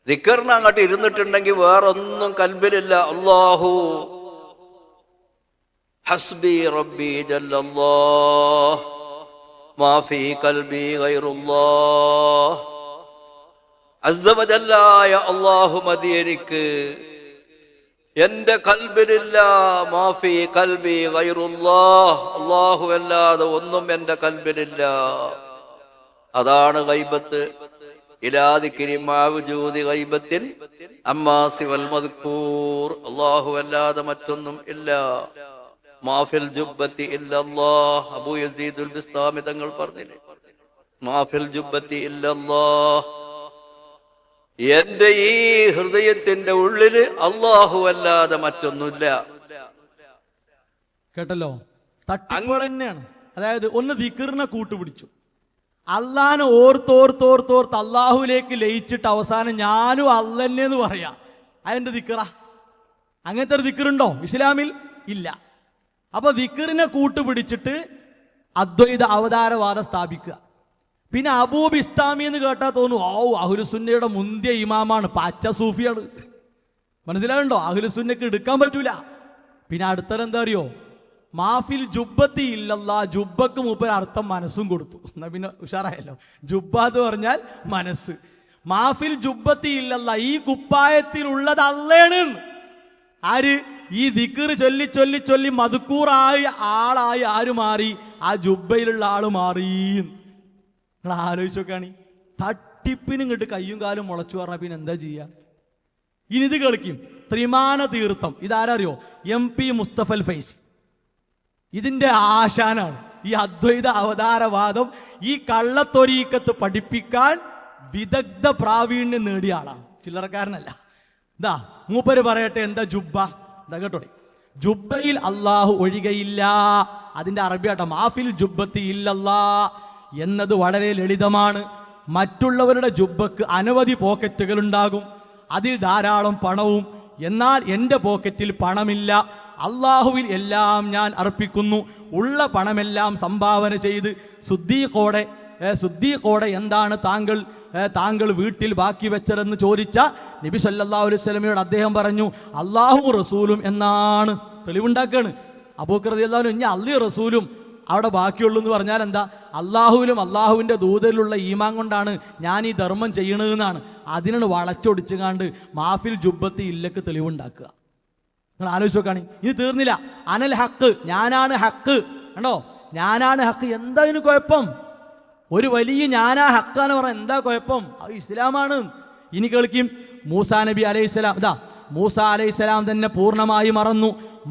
ദിക്റിന് അങ്ങോട്ട് ഇരുന്നിട്ടുണ്ടെങ്കിൽ വേറൊന്നും കൽബിലില്ല. അല്ലാഹു ഹസ്ബി റബ്ബി ജല്ലല്ലാഹ് മാ ഫീ ഖൽബി ഗൈറുല്ലാഹ്. അസ്സ വജല്ലായ അല്ലാഹു മതി എനിക്ക്, എന്റെ കൽബിലില്ല. മാ ഫീ ഖൽബി ഗൈറുല്ലാഹ്, അല്ലാഹു അല്ലാതെ ഒന്നും എന്റെ കൽബിലില്ല. അതാണ് ഗൈബത്ത്. ഇലാ ദിക്രി മാ വുജൂദി ഗൈബത്തിൻ അമ്മാ സിവൽ മദ്കൂർ, അല്ലാഹു അല്ലാതെ മറ്റൊന്നും ഇല്ല. മാഫിൽ ജുബ്ബത്തി ഇല്ലല്ലാഹ്. അബൂ യസീദുൽ ബിസ്താമി തങ്ങൾ പറഞ്ഞില്ലേ, മാഫിൽ ജുബ്ബത്തി ഇല്ലല്ലാഹ്. എന്റെ ഈ ഹൃദയത്തിന്റെ ഉള്ളില് അല്ലാഹു അല്ലാതെ മറ്റൊന്നുമില്ല. കേട്ടല്ലോ, തട്ടിപ്പ് തന്നെയാണ്. അതായത് ഒന്ന് ദിക്റിനെ കൂട്ടുപിടിച്ചു, അള്ളാനെ ഓർത്തോർത്തോർത്തോർത്ത് അള്ളാഹുലേക്ക് ലയിച്ചിട്ട് അവസാനം ഞാനും അള്ളന്നെ എന്ന് പറയാ. അതെന്റെ ദിക്റ? അങ്ങനത്തെ ഒരു ദിക്റുണ്ടോ ഇസ്ലാമിൽ? ഇല്ല. അപ്പൊ ദിക്റിനെ കൂട്ടുപിടിച്ചിട്ട് അദ്വൈത അവതാരവാദം സ്ഥാപിക്കുക. പിന്നെ അബൂബ് ഇസ്താമി എന്ന് കേട്ടാൽ തോന്നും അഹ്ലുസുന്നയുടെ മുന്തിയ ഇമാമാണ്, പച്ച സൂഫിയാണ്. മനസ്സിലാവുണ്ടോ? അഹ്ലുസുന്നക്ക് എടുക്കാൻ പറ്റൂല. പിന്നെ അടുത്തരം എന്താ അറിയോ? മാഫിൽ ജുബ്ബത്തി ഇല്ലല്ലാ. ജുബ്ബക്ക് മൂപ്പര് അർത്ഥം മനസ്സും കൊടുത്തു. എന്നാ പിന്നെ ഉഷാറായല്ലോ. ജുബ്ബ എന്ന് പറഞ്ഞാൽ മനസ്സ്. മാഫിൽ ജുബ്ബത്തി ഇല്ലല്ലാ, ഈ കുപ്പായത്തിലുള്ളത് അള്ളയാണ്. ആര്? ഈ ദിക്ർ ചൊല്ലി ചൊല്ലി ചൊല്ലി മദ്കൂറായ ആളായി ആര് മാറി? ആ ജുബ്ബയിലുള്ള ആള് മാറി. നിങ്ങൾ ആലോചിച്ചോക്കാണ്. തട്ടിപ്പിനും ഇങ്ങോട്ട് കയ്യും കാലും മുളച്ചു പറഞ്ഞാൽ പിന്നെ എന്താ ചെയ്യുക? ഇനി ഇത് കളിക്കും. ത്രിമാന തീർത്ഥം ഇതാരറിയോ? MP മുസ്തഫൽ ഫൈസി. ഇതിന്റെ ആശാനാണ്. ഈ അദ്വൈത അവതാരവാദം ഈ കള്ളത്തൊരീക്കത്ത് പഠിപ്പിക്കാൻ വിദഗ്ധ പ്രാവീണ്യം നേടിയ ആളാണ്, ചില്ലറക്കാരനല്ല. ഇതാ മൂപ്പര് പറയട്ടെ എന്താ ജുബ്ബ. എന്താ കേട്ടോടെ? ജുബ്ബയിൽ അള്ളാഹു ഒഴികയില്ല. അതിന്റെ അറബിയാട്ട മാഫിൽ ജുബ്ബത്തി ഇല്ലല്ലാ എന്നത് വളരെ ലളിതമാണ്. മറ്റുള്ളവരുടെ ജുബ്ബക്ക് അനവധി പോക്കറ്റുകൾ ഉണ്ടാകും, അതിൽ ധാരാളം പണവും. എന്നാൽ എൻ്റെ പോക്കറ്റിൽ പണമില്ല. അള്ളാഹുവിൽ എല്ലാം ഞാൻ അർപ്പിക്കുന്നു. ഉള്ള പണമെല്ലാം സംഭാവന ചെയ്ത് സുദ്ദീഖോടെ എന്താണ് താങ്കൾ വീട്ടിൽ ബാക്കി വെച്ചതെന്ന് ചോദിച്ച നബി സല്ലല്ലാഹു അലൈഹി വസല്ലമയോട് അദ്ദേഹം പറഞ്ഞു അള്ളാഹു റസൂലും എന്നാണ്. തെളിവുണ്ടാക്കാണ്. അബൂബക്കർ റളിയല്ലാഹു അൻഹു ഇനി അള്ളി റസൂലും അവിടെ ബാക്കിയുള്ളൂ എന്ന് പറഞ്ഞാൽ എന്താ? അള്ളാഹുവിലും അള്ളാഹുവിൻ്റെ ദൂതയിലുള്ള ഈമാൻ കൊണ്ടാണ് ഞാൻ ഈ ധർമ്മം ചെയ്യണതെന്നാണ്. അതിനാണ് വളച്ചൊടിച്ചുകാണ്ട് മാഫിൽ ജുബ്ബത്തി ഇല്ലക്ക് തെളിവുണ്ടാക്കുക. നിങ്ങൾ ആലോചിച്ച് നോക്കുകയാണ്. ഇനി തീർന്നില്ല. അനൽ ഹക്ക്, ഞാനാണ് ഹക്ക്. കണ്ടോ? ഞാനാണ് ഹക്ക്. എന്താ ഇതിന് കുഴപ്പം? ഒരു വലിയ ഞാനാ ഹക്കാന്ന് പറഞ്ഞാൽ എന്താ കുഴപ്പം? അത് ഇസ്ലാമാണ്. ഇനി കേൾക്കും. മൂസാ നബി അലൈഹിസ്സലാം, ഇതാ മൂസാ അലൈഹിസ്സലാം തന്നെ പൂർണ്ണമായി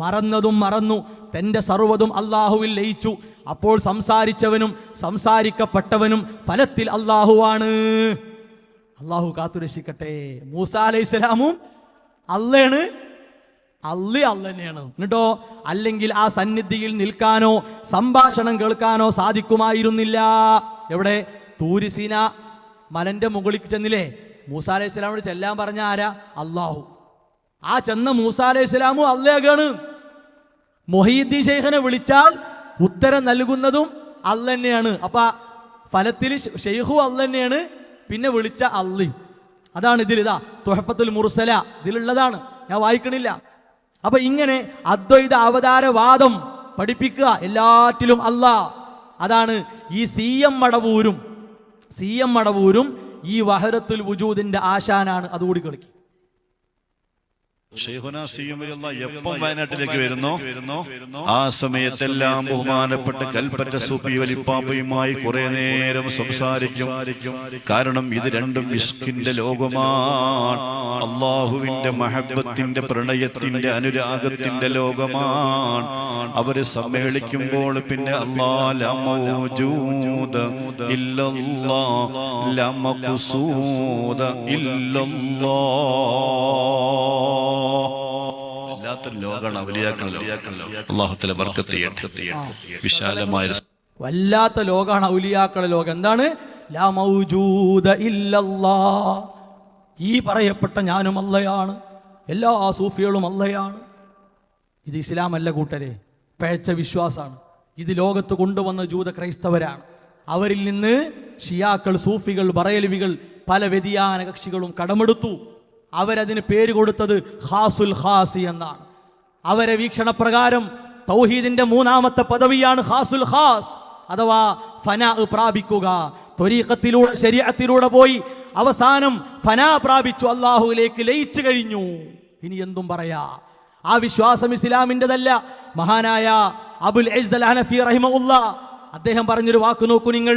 മറന്നതും മറന്നു, തൻ്റെ സർവ്വതും അള്ളാഹുവിൽ ലയിച്ചു. അപ്പോൾ സംസാരിച്ചവനും സംസാരിക്കപ്പെട്ടവനും ഫലത്തിൽ അള്ളാഹുവാണ്. അള്ളാഹു കാത്തുരക്ഷിക്കട്ടെ. മൂസാ അലൈഹിസ്സലാമും അള്ളയാണ്, അള്ളി തന്നെയാണ്. എന്നിട്ടോ അല്ലെങ്കിൽ ആ സന്നിധിയിൽ നിൽക്കാനോ സംഭാഷണം കേൾക്കാനോ സാധിക്കുമായിരുന്നില്ല. എവിടെ? തൂരി സീന മലന്റെ മുകളിൽ ചെന്നില്ലേ? മൂസാ അലൈഹി സ്വലാമോട് ചെല്ലാൻ പറഞ്ഞ ആരാ? അള്ളാഹു. ആ ചെന്ന മൂസാ അലൈഹി സ്വലാമും അള്ളയാണ്. മൊഹീദ്ദീൻ ശൈഖിനെ വിളിച്ചാൽ ഉത്തരം നൽകുന്നതും അള്ള തന്നെയാണ്. അപ്പൊ ഫലത്തിൽ ഷെയ്ഖു അള്ള തന്നെയാണ്, പിന്നെ വിളിച്ച അള്ളി. അതാണ് ഇതിൽ. ഇതാ തുഹഫത്തുൽ മുർസല ഇതിലുള്ളതാണ്, ഞാൻ വായിക്കണില്ല. അപ്പൊ ഇങ്ങനെ അദ്വൈത അവതാരവാദം പഠിപ്പിക്കുക, എല്ലാറ്റിലും അള്ളാഹ്. അതാണ് ഈ CM മടവൂരും ഈ വഹരത്തുൽ വുജൂദിന്റെ ആശാനാണ്. അതുകൂടി കളിക്കും. എപ്പം വയനാട്ടിലേക്ക് വരുന്നോ ആ സമയത്തെല്ലാം ബഹുമാനപ്പെട്ട കൽപ്പറ്റ സൂഫി വലിപ്പാപ്പയുമായി കുറെ നേരം സംസാരിക്കും. കാരണം ഇത് രണ്ടും ഇഷ്കിന്റെ ലോകമാണ്, അള്ളാഹുവിന്റെ മഹബത്തിന്റെ പ്രണയത്തിന്റെ അനുരാഗത്തിന്റെ ലോകമാണ്. അവര് സമ്മേളിക്കുമ്പോൾ പിന്നെ വല്ലാത്ത ലോകാണ് ഔലിയാക്കളുടെ ലോകം. എന്താണ്? ലാ മൗജൂദ ഇല്ലല്ലാഹ്. ഈ പറയപ്പെട്ട ഞാനും അള്ളയാണ്, എല്ലാ സൂഫികളും അള്ളയാണ്. ഇത് ഇസ്ലാം അല്ല കൂട്ടരെ, പിഴച്ച വിശ്വാസമാണ്. ഇത് ലോകത്ത് കൊണ്ടുവന്ന ജൂത ക്രൈസ്തവരാണ്. അവരിൽ നിന്ന് ഷിയാക്കൾ, സൂഫികൾ, ബറേലവികൾ, പല വ്യതിയാന കക്ഷികളും കടമെടുത്തു. അവരതിന് പേര് കൊടുത്തത് ഖാസുൽ ഖാസി എന്നാണ്. അവരെ വീക്ഷണപ്രകാരം തൗഹീദിന്റെ മൂന്നാമത്തെ പദവിയാണ് ഖാസുൽ ഖാസ്, അഥവാ ഫനാ പ്രാപിക്കുക. ത്വരീഖത്തിലൂടെ ശരീഅത്തിലൂടെ പോയി അവസാനം ഫനാ പ്രാപിച്ചു, അള്ളാഹുവിലേക്ക് ലയിച്ചു കഴിഞ്ഞു. ഇനി എന്തും പറയാ. ആ വിശ്വാസം ഇസ്ലാമിൻ്റെതല്ല. മഹാനായ അബുൽ ഇസ്സ് അൽ ഹനഫി റഹിമഹുല്ലാഹ് അദ്ദേഹം പറഞ്ഞൊരു വാക്ക് നോക്കൂ നിങ്ങൾ.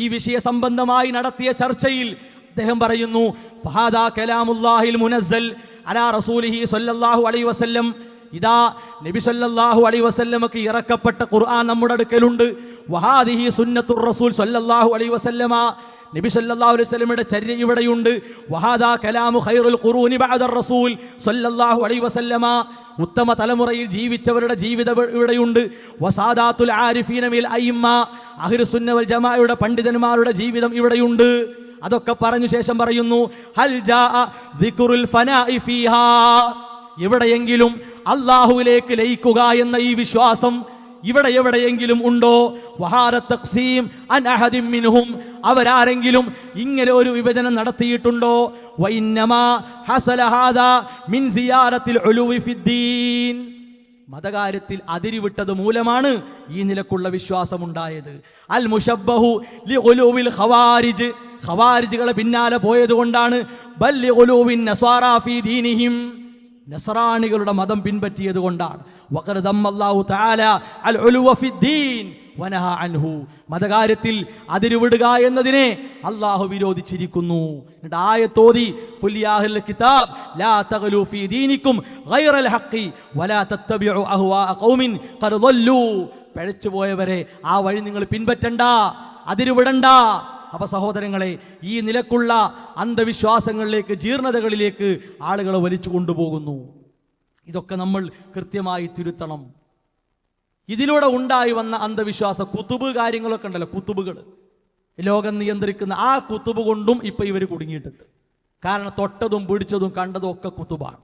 ഈ വിഷയ സംബന്ധമായി നടത്തിയ ചർച്ചയിൽ അദ്ദേഹം പറയുന്നു, ഫഹാദാ കലാമുല്ലാഹിൽ മുനസ്സൽ അലാ റസൂലിഹി സ്വല്ലല്ലാഹു അലൈഹി വസല്ലം. ഇതാ നബി സല്ലല്ലാഹു അലൈഹി വസല്ലമക്ക് ഇറക്കപ്പെട്ട ഖുർആൻ നമ്മുടെ അടുക്കലുണ്ട്. വഹാദിഹി സുന്നത്തുർ റസൂൽ സല്ലല്ലാഹു അലൈഹി വസല്ലമ, നബി സല്ലല്ലാഹു അലൈഹി വസല്ലമയുടെ ചര്യ ഇവിടെയുണ്ട്. വഹാദാ കലാമു ഖൈറുൽ ഖുറൂനി ബഅദർ റസൂൽ സല്ലല്ലാഹു അലൈഹി വസല്ലമ, ഉത്തമ തലമുറയിൽ ജീവിച്ചവരുടെ ജീവിതം ഇവിടെയുണ്ട്. വസാദാത്തുൽ ആരിഫീന മിൽ അയിമ്മ, അഹ്ലുസ് സുന്ന വൽ ജമാഅയുടെ പണ്ഡിതന്മാരുടെ ജീവിതം ഇവിടെയുണ്ട്. അതൊക്കെ പറഞ്ഞു ശേഷം പറയുന്നു, ഹൽ ജാഅ ദിക്റുൽ ഫനാഇ ഫീഹാ, എവിടെയെങ്കിലും അല്ലാഹുവിലേക്ക് ലയിക്കുക എന്ന ഈ വിശ്വാസം ഇവിടെ എവിടെയെങ്കിലും ഉണ്ടോ? വഹാര തഖ്സീം അൻ അഹദിൻ മിൻഹും, അവരാരെങ്കിലും ഇങ്ങനെ ഒരു വിഭജനം നടത്തിയിട്ടുണ്ടോ? വഇന്നമാ ഹസല ഹാദാ മിൻ സിയാറത്തിൽ ഉലുവി ഫിദ്ദീൻ, മതകാര്യത്തിൽ അതിരിവിട്ടത് മൂലമാണ് ഈ നിലക്കുള്ള വിശ്വാസമുണ്ടായത്. അൽ മുശബ്ബഹു ലി ഉലുവിൽ ഖവാരിജ്, ഖവാരിജുകളെ പിന്നാലെ പോയതുകൊണ്ടാണ്. ബൽ ലി ഉലുവിൻ നസാറാ ഫീ ദീനിഹിം, നസ്രാണികളുടെ മതം പിൻപറ്റിയത് കൊണ്ടാണ്. വഖദ് ദമ്മല്ലാഹു തആല അൽ ഉലുവ ഫിദ്ദീൻ വനഹ അൻഹു, മതകാര്യത്തിൽ അതിരുവിടുക എന്നതിനെ അള്ളാഹു വിരോധിച്ചിരിക്കുന്നു. എന്നിട്ട് ആയത്തോതി, ഖുൽ യാ അഹ്ലൽ കിതാബ് ലാ തഗ്ലൂ ഫീ ദീനിക്കും ഗൈറൽ ഹഖി വലാ തത്തബിഉ അഹ്വാഅ ഖൗമിൻ ഖദ് ളല്ലൂ, പിഴച്ചു പോയവരെ ആ വഴി നിങ്ങൾ പിൻപറ്റണ്ട, അതിരുവിടണ്ട. അപ്പൊ സഹോദരങ്ങളെ, ഈ നിലക്കുള്ള അന്ധവിശ്വാസങ്ങളിലേക്ക്, ജീർണതകളിലേക്ക് ആളുകളെ വലിച്ചു കൊണ്ടുപോകുന്നു. ഇതൊക്കെ നമ്മൾ കൃത്യമായി തിരുത്തണം. ഇതിലൂടെ ഉണ്ടായി വന്ന അന്ധവിശ്വാസ കുത്തുബ് കാര്യങ്ങളൊക്കെ ഉണ്ടല്ലോ, കുത്തുബുകൾ, ലോകം നിയന്ത്രിക്കുന്ന ആ കുത്തുബ് കൊണ്ടും ഇപ്പൊ ഇവർ കുടുങ്ങിയിട്ടുണ്ട്. കാരണം തൊട്ടതും പിടിച്ചതും കണ്ടതും ഒക്കെ കുത്തുബാണ്.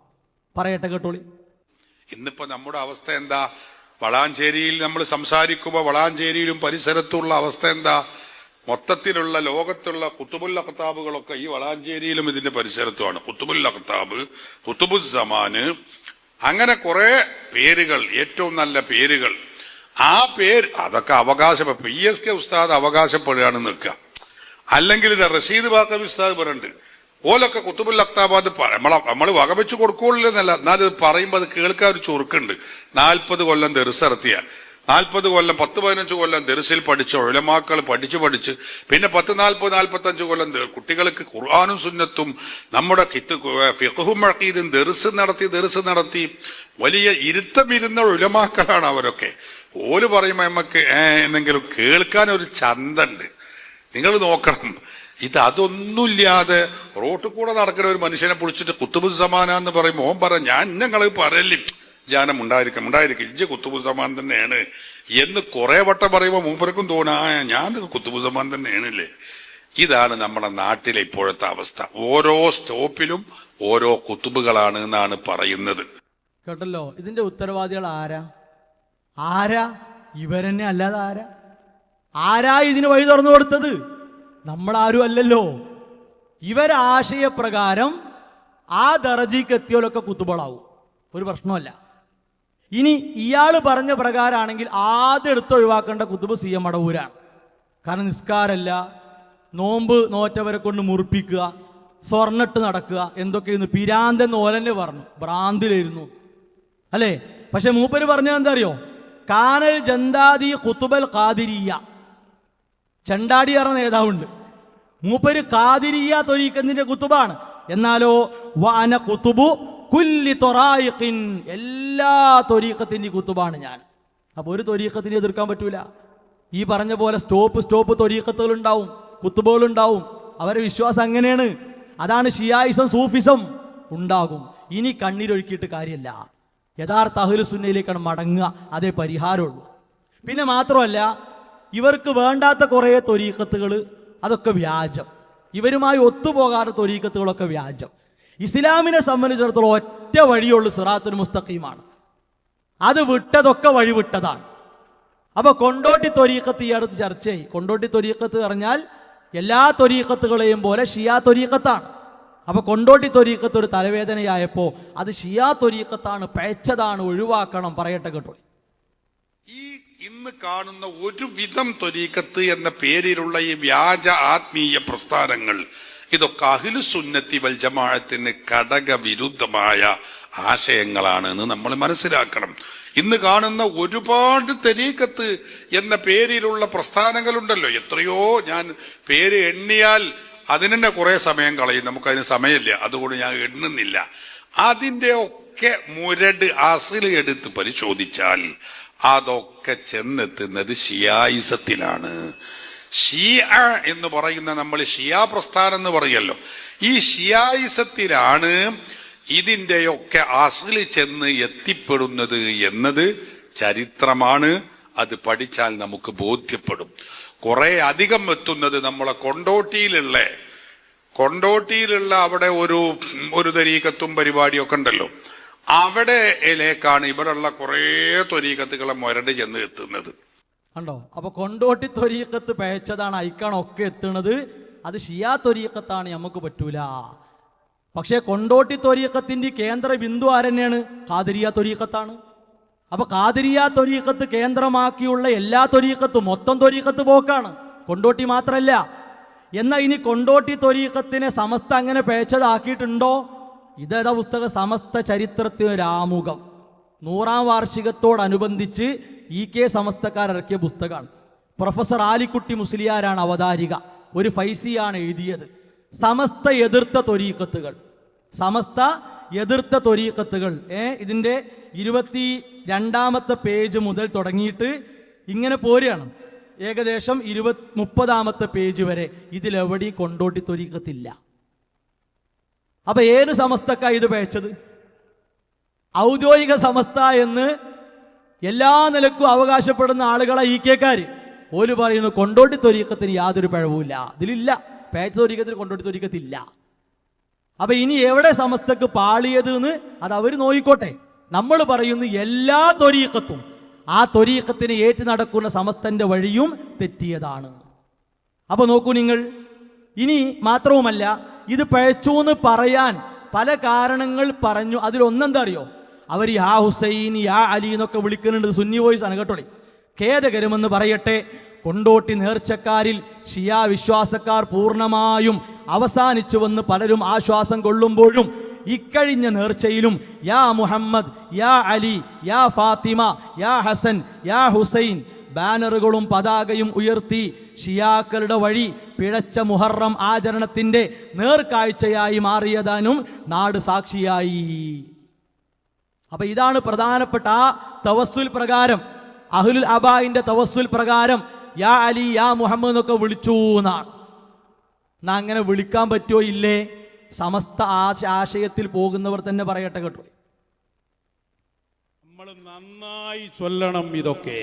പറയട്ടെ കേട്ടോളി. ഇന്നിപ്പോ നമ്മുടെ അവസ്ഥ എന്താ? വളാഞ്ചേരിയിൽ നമ്മൾ സംസാരിക്കുമ്പോൾ വളാഞ്ചേരിയിലും പരിസരത്തുള്ള അവസ്ഥ എന്താ? മൊത്തത്തിലുള്ള ലോകത്തുള്ള കുത്തുബുൽ അഖ്താബുകളൊക്കെ ഈ വളാഞ്ചേരിയിലും ഇതിന്റെ പരിസരത്തുമാണ്. കുത്തുബുൽ അഖ്താബ്, കുത്തുബുസ്സമാന്, അങ്ങനെ കുറെ പേരുകൾ, ഏറ്റവും നല്ല പേരുകൾ. ആ പേര് അതൊക്കെ അവകാശം PSK ഉസ്താദ് അവകാശപ്പെടുകയാണ് നിൽക്കുക. അല്ലെങ്കിൽ ഇത് റഷീദ് ബാക്കവി ഉസ്താദ് പറയുന്നുണ്ട്, ഓലൊക്കെ കുത്തുബുൽ അഖ്താബ് നമ്മൾ വകവെച്ച് കൊടുക്കുള്ളൂന്നല്ല, എന്നാലും പറയുമ്പോൾ അത് കേൾക്കാൻ ഒരു ചുരുക്കുണ്ട്. 40 കൊല്ലം ദർസിറത്തിയ, 40 കൊല്ലം 10-15 കൊല്ലം ദർസിൽ പഠിച്ച ഉലമാക്കൾ പഠിച്ച് പിന്നെ 10-40-45 കൊല്ലം കുട്ടികൾക്ക് ഖുർആനും സുന്നത്തും നമ്മുടെ ഫിഖ്ഹും അഖീദും ദർസ് നടത്തി വലിയ ഇരുത്തമിരുന്ന ഉലമാക്കളാണ് അവരൊക്കെ. ഓല് പറയുമ്പോ നമുക്ക് എന്തെങ്കിലും കേൾക്കാൻ ഒരു ചന്തണ്ട്. നിങ്ങൾ നോക്കണം, ഇത് അതൊന്നുമില്ലാതെ റോട്ടിൽ കൂടെ നടക്കുന്ന ഒരു മനുഷ്യനെ പിടിച്ചിട്ട് കുത്തുബുസ്സമാന എന്ന് പറയുമ്പോൾ ഓൻ പറ, ഞാൻ ഞങ്ങൾ പറയല്ലേ ജാനം ഉണ്ടായിരിക്കും ഇജ്ജ് കുത്തുബുസ്സമാൻ തന്നെയാണ് എന്ന് കുറെ വട്ടം പറയുമ്പോൾ മൂപ്പർക്കും തോന്നാ ഞാൻ കുത്തുബുസ്സമാൻ തന്നെയാണല്ലേ. ഇതാണ് നമ്മുടെ നാട്ടിലെ ഇപ്പോഴത്തെ അവസ്ഥ. ഓരോ സ്റ്റോപ്പിലും ഓരോ കുത്തുബുകളാണ് എന്നാണ് പറയുന്നത്. കേട്ടല്ലോ, ഇതിന്റെ ഉത്തരവാദികൾ ആരാ? ഇവരെന്നെ അല്ലാതെ ആരാ ഇതിന് വഴി തുറന്നു കൊടുത്തത്? നമ്മളാരും അല്ലല്ലോ. ഇവരാശയപ്രകാരം ആ ദർജയ്ക്ക് എത്തിയോലൊക്കെ കുത്തുബളാവും, ഒരു പ്രശ്നമല്ല. ഇനി ഇയാൾ പറഞ്ഞ പ്രകാരമാണെങ്കിൽ ആദ്യം എടുത്തൊഴിവാക്കേണ്ട കുത്തുബ് CM മടവൂരാണ്. കാരണം നിസ്കാരമല്ല, നോമ്പ് നോറ്റവരെ കൊണ്ട് മുറിപ്പിക്കുക, സ്വർണ്ണിട്ട് നടക്കുക, എന്തൊക്കെയെന്ന് പിരാന്തൻ ഓലന്നെ പറഞ്ഞു, ഭ്രാന്തിലായിരുന്നു അല്ലേ. പക്ഷെ മൂപ്പര് പറഞ്ഞത് എന്താ അറിയോ? കാനൽ ജന്താദി കുത്തുബൽ ഖാദിരിയ, ചെണ്ടാടി പറഞ്ഞ നേതാവുണ്ട്, മൂപ്പര് ഖാദിരിയ ത്വരീഖത്തിന്റെ കുത്തുബാണ്. എന്നാലോ വാന കുത്തുബു കുല്ലി ത്വറായിഖിൻ, എല്ലാ ത്വരീഖത്തിന്റെ കുത്തുബാണ് ഞാൻ. അപ്പൊ ഒരു ത്വരീഖത്തിനെ എതിർക്കാൻ പറ്റൂല. ഈ പറഞ്ഞ പോലെ സ്റ്റോപ്പ് ത്വരീഖത്തുകൾ ഉണ്ടാവും, കുത്തുബുകൾ ഉണ്ടാവും. അവരെ വിശ്വാസം അങ്ങനെയാണ്. അതാണ് ഷിയായിസം, സൂഫിസം ഉണ്ടാകും. ഇനി കണ്ണീരൊഴുക്കിയിട്ട് കാര്യമില്ല. യഥാർത്ഥ അഹ്ലുസ് സുന്നയിലേക്കാണ് മടങ്ങുക, അതേ പരിഹാരമുള്ളൂ. പിന്നെ മാത്രമല്ല, ഇവർക്ക് വേണ്ടാത്ത കുറേ ത്വരീഖത്തുകൾ അതൊക്കെ വ്യാജം, ഇവരുമായി ഒത്തുപോകാത്ത ത്വരീഖത്തുകളൊക്കെ വ്യാജം. ഇസ്ലാമിനെ സംബന്ധിച്ചിടത്തോളം ഒറ്റ വഴിയുള്ളൂ, സിറാത്തുൽ മുസ്തഖീമാണ്. അത് വിട്ടതൊക്കെ വഴിവിട്ടതാണ്. അപ്പൊ കൊണ്ടോട്ടി ത്വരീഖത്ത് ഈ അടുത്ത് ചർച്ചയായി. കൊണ്ടോട്ടി ത്വരീഖത്ത് പറഞ്ഞാൽ എല്ലാ ത്വരീഖത്തുകളെയും പോലെ ഷിയാ ത്വരീഖത്താണ്. അപ്പൊ കൊണ്ടോട്ടി ത്വരീഖത്ത് ഒരു തലവേദനയായപ്പോ അത് ഷിയാ ത്വരീഖത്താണ്, പഴച്ചതാണ്, ഒഴിവാക്കണം. പറയട്ടെ കേട്ടോ. ഈ ഇന്ന് കാണുന്ന ഒരുവിധം ത്വരീഖത്ത് എന്ന പേരിലുള്ള ഈ വ്യാജ ആത്മീയ പ്രസ്ഥാനങ്ങൾ, ഇതൊക്കെ അഹ്ലുസ് സുന്നത്തി വൽ ജമാഅത്തിന് ഘടകവിരുദ്ധമായ ആശയങ്ങളാണ് എന്ന് നമ്മൾ മനസ്സിലാക്കണം. ഇന്ന് കാണുന്ന ഒരുപാട് തരീഖത്ത് എന്ന പേരിലുള്ള പ്രസ്ഥാനങ്ങളുണ്ടല്ലോ, എത്രയോ, ഞാൻ പേര് എണ്ണിയാൽ അതിന് തന്നെ കുറെ സമയം കളയും, നമുക്കതിന് സമയമില്ല, അതുകൊണ്ട് ഞാൻ എണ്ണുന്നില്ല. അതിൻ്റെ ഒക്കെ ഒക്കെ മുരട് അസില് എടുത്ത് പരിശോധിച്ചാൽ അതൊക്കെ ചെന്നെത്തുന്നത് ഷിയായിസത്തിലാണ്. ഷിയ എന്ന് പറയുന്ന, നമ്മൾ ഷിയാ പ്രസ്ഥാനം എന്ന് പറയല്ലോ, ഈ ഷിയായിസത്തിലാണ് ഇതിന്റെയൊക്കെ അസില് ചെന്ന് എത്തിപ്പെടുന്നത് എന്നത് ചരിത്രമാണ്. അത് പഠിച്ചാൽ നമുക്ക് ബോധ്യപ്പെടും. കുറെ അധികം എത്തുന്നത് നമ്മളെ കൊണ്ടോട്ടിയിലുള്ള അവിടെ ഒരു തരീക്കത്തും പരിപാടിയൊക്കെ ഉണ്ടല്ലോ, അവിടെയിലേക്കാണ് ഇവിടെയുള്ള കുറെ ത്വരീക്കത്തുകളെ മുരട് ചെന്ന് എത്തുന്നത്. കണ്ടോ? അപ്പൊ കൊണ്ടോട്ടി ത്വരീക്കത്ത് പേച്ചതാണ് അയക്കാണൊക്കെ എത്തുന്നത്. അത് ഷിയാ ത്വരീക്കത്താണ്, നമുക്ക് പറ്റൂല. പക്ഷേ കൊണ്ടോട്ടി ത്വരീക്കത്തിന്റെ കേന്ദ്ര ബിന്ദു ആരെന്നെയാണ്? ഖാദിരിയ ത്വരീക്കത്താണ്. അപ്പൊ ഖാദിരിയ ത്വരീക്കത്ത് കേന്ദ്രമാക്കിയുള്ള എല്ലാ ത്വരീക്കത്തും മൊത്തം ത്വരീക്കത്ത് പോക്കാണ്, കൊണ്ടോട്ടി മാത്രമല്ല. എന്നാൽ ഇനി കൊണ്ടോട്ടി ത്വരീക്കത്തിനെ സമസ്ത അങ്ങനെ പേച്ചതാക്കിയിട്ടുണ്ടോ? ഇതേതാ പുസ്തകം? സമസ്ത ചരിത്രത്തിന് ഒരാമുഖം, 100ാം വാർഷികത്തോടനുബന്ധിച്ച് EK സമസ്തക്കാരിറക്കിയ പുസ്തകമാണ്. പ്രൊഫസർ ആലിക്കുട്ടി മുസ്ലിയാരാണ് അവതാരിക. ഒരു ഫൈസിയാണ് എഴുതിയത്. സമസ്ത എതിർത്ത ത്വരീക്കത്തുകൾ, സമസ്ത എതിർത്ത ത്വരീക്കത്തുകൾ. ഇതിൻ്റെ 22ാമത്തെ പേജ് മുതൽ തുടങ്ങിയിട്ട് ഇങ്ങനെ പോരുകയാണ്. ഏകദേശം 30ാമത്തെ പേജ് വരെ ഇതിലെവിടെയും കൊണ്ടോട്ടി ത്വരീക്കത്തില്ല. അപ്പൊ ഏത് സമസ്തക്കാ ഇത് പേച്ചത്? ഔദ്യോഗിക സമസ്ത എന്ന് എല്ലാ നിലക്കും അവകാശപ്പെടുന്ന ആളുകളെ EK-ക്കാർ ഓല് പറയുന്നു കൊണ്ടോട്ടി ത്വരീക്കത്തിന് യാതൊരു പിഴവുമില്ല, ഇതിലില്ല. പേച്ച ത്വരീക്കത്തിന് കൊണ്ടോട്ടി ത്വരീക്കത്തില്ല. അപ്പൊ ഇനി എവിടെ സമസ്തക്ക് പാളിയത് എന്ന് അത് അവർ നോക്കിക്കോട്ടെ. നമ്മൾ പറയുന്നു എല്ലാ ത്വരീക്കത്തും ആ ത്വരീക്കത്തിന് ഏറ്റു നടക്കുന്ന സമസ്തന്റെ വഴിയും തെറ്റിയതാണ്. അപ്പൊ നോക്കൂ നിങ്ങൾ. ഇനി മാത്രവുമല്ല, ഇത് പഴച്ചു എന്ന് പറയാൻ പല കാരണങ്ങൾ പറഞ്ഞു. അതിലൊന്നെന്താ അറിയോ? അവർ യാ ഹുസൈൻ, യാ അലി എന്നൊക്കെ വിളിക്കുന്നുണ്ട്. സുന്നി വോയിസ് ആണ് കേട്ടോളി. ഖേദകരമെന്ന് പറയട്ടെ, കൊണ്ടോട്ടി നേർച്ചക്കാരിൽ ഷിയാ വിശ്വാസക്കാർ പൂർണ്ണമായും അവസാനിച്ചുവെന്ന് പലരും ആശ്വാസം കൊള്ളുമ്പോഴും ഇക്കഴിഞ്ഞ നേർച്ചയിലും യാ മുഹമ്മദ്, യാ അലി, യാ ഫാത്തിമ, യാ ഹസൻ, യാ ഹുസൈൻ ബാനറുകളും പതാകയും ഉയർത്തി ഷിയാക്കളുടെ വഴി പിഴച്ച മുഹറം ആചരണത്തിന്റെ നേർക്കാഴ്ചയായി മാറിയതാനും നാട് സാക്ഷിയായി. അപ്പൊ ഇതാണ് പ്രധാനപ്പെട്ട ആ തവസ്സുൽ പ്രകാരം, അഹ്ലുൽ അബായിന്റെ തവസ്സുൽ പ്രകാരം യാ അലി, യാ മുഹമ്മദ് എന്നൊക്കെ വിളിച്ചു എന്നാണ്. എന്നാ അങ്ങനെ വിളിക്കാൻ പറ്റുമോ? ഇല്ലേ? സമസ്ത ആശയത്തിൽ പോകുന്നവർ തന്നെ പറയട്ടെ കേട്ടോ. നമ്മൾ നന്നായി ചൊല്ലണം, ഇതൊക്കെ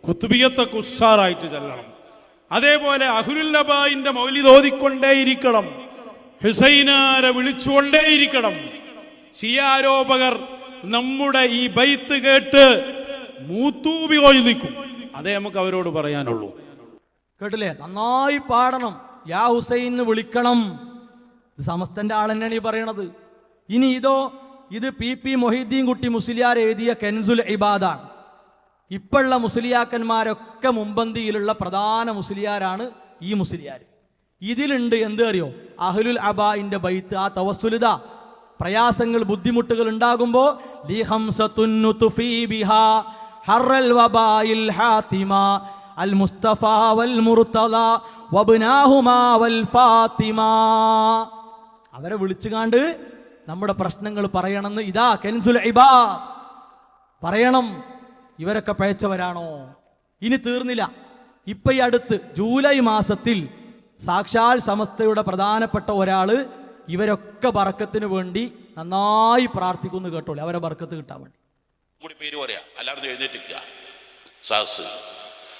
കുത്തുബിയത്തൊക്കെ ഉഷാറായിട്ട് ചൊല്ലണം. അതേപോലെ അഹ്ലുൽ അബായിന്റെ മൗലിദ് ഓതിക്കൊണ്ടേയിരിക്കണം, ഹുസൈനാരെ വിളിച്ചുകൊണ്ടേയിരിക്കണം. ഷിയാരോപകർ നമ്മുടെ ഈ ബൈത്ത് കേട്ട് മൂത്തൂബി ഓതിക്കും. അതേ നമുക്ക് അവരോട് പറയാനുള്ളൂ. കേട്ടില്ലേ? നന്നായി പാടണം, യാ ഹുസൈൻ വിളിക്കണം. സമസ്തന്റെ ആൾ തന്നെയാണ് ഈ പറയണത്. ഇനി ഇത് PP മൊഹീദ്ദീൻ കുട്ടി മുസ്ലിയാർ എഴുതിയ കെൻസുൽ ഇബാദാണ്. ഇപ്പോഴുള്ള മുസ്ലിയാക്കന്മാരൊക്കെ മുമ്പന്തിയിലുള്ള പ്രധാന മുസ്ലിയാരാണ് ഈ മുസ്ലിയാർ. ഇതിലുണ്ട് എന്ത് അറിയോ? അഹ്ലുൽ അബായിന്റെ ബൈത്ത്. ആ തവസ്സുലിത പ്രയാസങ്ങൾ, ബുദ്ധിമുട്ടുകൾ ഉണ്ടാകുമ്പോ അൽ മുസ്തഫ വൽ മുർത്തദ വബ്നാഹുമാ വൽ ഫാത്തിമ. അവരെ വിളിച്ചുകാണ്ട് നമ്മുടെ പ്രശ്നങ്ങൾ പറയണമെന്ന് ഇതാ കെൻസുൽ ഇബാദ് പറയണം. ഇവരൊക്കെ പഴച്ചവരാണോ? ഇനി തീർന്നില്ല. ഇപ്പൊ ഈ അടുത്ത് ജൂലൈ മാസത്തിൽ സാക്ഷാൽ സമസ്തയുടെ പ്രധാനപ്പെട്ട ഒരാള് ഇവരൊക്കെ ബർക്കത്തിന് വേണ്ടി നന്നായി പ്രാർത്ഥിക്കുന്നു കേട്ടോളൂ, അവരെ ബർക്കത്ത് കിട്ടാൻ വേണ്ടി. കൂടി പേര് പറയാ, എല്ലാവരും എഴുന്നേറ്റിക്കുക സാസ്,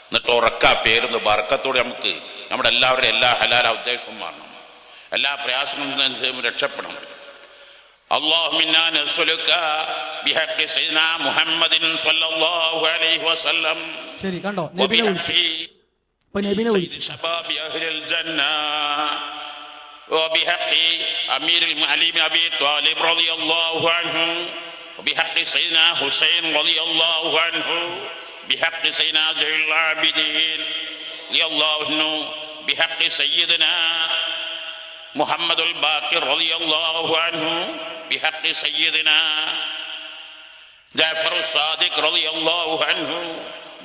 എന്നിട്ട് ഉറക്ക പേരുന്ന് ബർക്കത്തോടെ നമുക്ക് നമ്മുടെ എല്ലാവരുടെയും എല്ലാ ഹലാല ഉദ്ദേശവും മാറണം, എല്ലാ പ്രയാസങ്ങളിൽ നിന്നും രക്ഷപ്പെടണം. اللهم إنا نسألك بحق سيدنا محمد صلى الله عليه وسلم ശരി കണ്ടോ وبحق سيد شباب أهل الجنة وبحق أمير المعلم أبي طالب رضي الله عنه وبحق سيدنا حسين رضي الله عنه بحق سيدنا زين العابدين رضي الله عنه بحق سيدنا محمد الباقر رضي الله عنه بحق سيدنا جعفر الصادق رضي الله عنه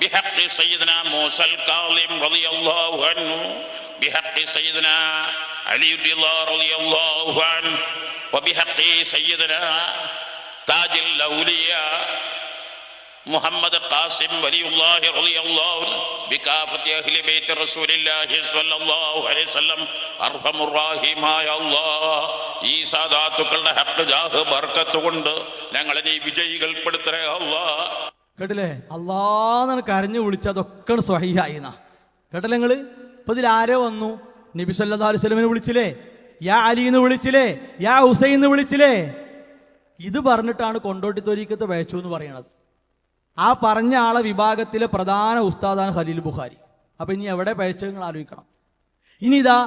بحق سيدنا موسى الكاظم رضي الله عنه بحق سيدنا علي الرضا رضي الله عنه وبحق سيدنا താജുൽ ഔലിയ മുഹമ്മദ് ഖാസിം വലിയുല്ലാഹി റളിയല്ലാഹു അൻഹു ബികാഫത്തി അഹ്ലി ബൈത്ത് റസൂലില്ലാഹി സ്വല്ലല്ലാഹു അലൈഹി വസല്ലം അർഹമുർ റഹീമായ അല്ലാഹ് ഈ സാദാത്തുക്കളുടെ ഹഖ് ജാഹ് ബർക്കത്ത് കൊണ്ട് ഞങ്ങളെ നീ വിജയികൾപ്പെടുത്തണേ അല്ലാഹ്. കേട്ടില്ലേ? അല്ലാന്ന് കരഞ്ഞു വിളിച്ച അതൊക്കെ സ്വഹീഹായിന. കേട്ടില്ലേ നിങ്ങള്? ഇപ്പൊ ഇതിൽ ആരോ വന്നു, നബി സല്ലല്ലാഹു അലൈഹി വസല്ലമയെ വിളിച്ചില്ലേ, യാ അലി എന്ന് വിളിച്ചില്ലേ, യാ ഹുസൈൻ എന്ന് വിളിച്ചില്ലേ. ഇത് പറഞ്ഞിട്ടാണ് കൊണ്ടോട്ടി ത്വരീഖത്ത് പേച്ചു എന്ന് പറയണത്. ആ പറഞ്ഞ ആളെ വിഭാഗത്തിലെ പ്രധാന ഉസ്താദാണ് ഖലീൽ ബുഖാരി. അപ്പൊ ഇനി എവിടെ പേച്ചത് നിങ്ങൾ ആലോചിക്കണം. ഇനി ഇതാ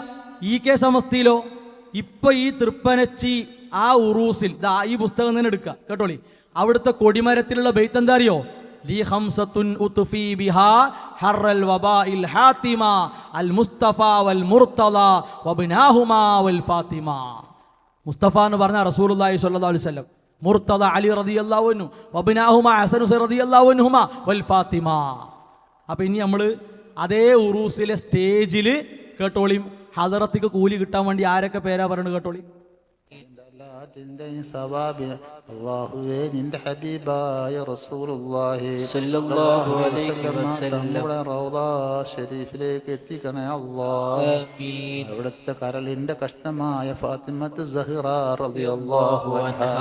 EK സമസ്തിയിലോ ഇപ്പൊ ഈ തൃപ്പനച്ചി ആ ഉറൂസിൽ ഈ പുസ്തകം തന്നെ എടുക്കുക കേട്ടോളി. അവിടുത്തെ കൊടിമരത്തിലുള്ള ബെയ്ത്ത് എന്താ അറിയോ? ലി ഖംസത്തുൻ ഉത്ഫി ബിഹാ ഹർറൽ വബാഇൽ ഹാത്തിമ അൽ മുസ്തഫ വൽ മുർത്തദ വബ്നാഹുമാ വൽ ഫാത്തിമ. മുസ്തഫ എന്ന് പറഞ്ഞ റസൂലുള്ളാഹി സ്വല്ലല്ലാഹു അലൈഹി വസല്ലം, മുർത്തദ അലി റളിയല്ലാഹു അൻഹു, വബ്നാഹുമാ ഹസൻ ഹുസൈൻ റളിയല്ലാഹു അൻഹുമാ വൽ ഫാത്തിമ. അപ്പൊ ഇനി നമ്മൾ അതേ ഉറൂസിലെ സ്റ്റേജിൽ കേട്ടോളി, ഹദറത്തിക്ക് കൂലി കിട്ടാൻ വേണ്ടി ആരൊക്കെ പേരാ പറയുന്നത് കേട്ടോളി. അല്ലാഹുവേ നിന്റെ ഹബീബായ റസൂലുള്ളാഹി സ്വല്ലല്ലാഹു അലൈഹി വസല്ലം നമ്മുടെ റൗള ശരീഫിലേക്ക് എത്തിക്കണേ അല്ലാഹ്. അവിടുത്തെ കരളിന്റെ കഷ്ണമായ ഫാത്തിമത്ത് സഹ്റ റളിയല്ലാഹു അൻഹാ,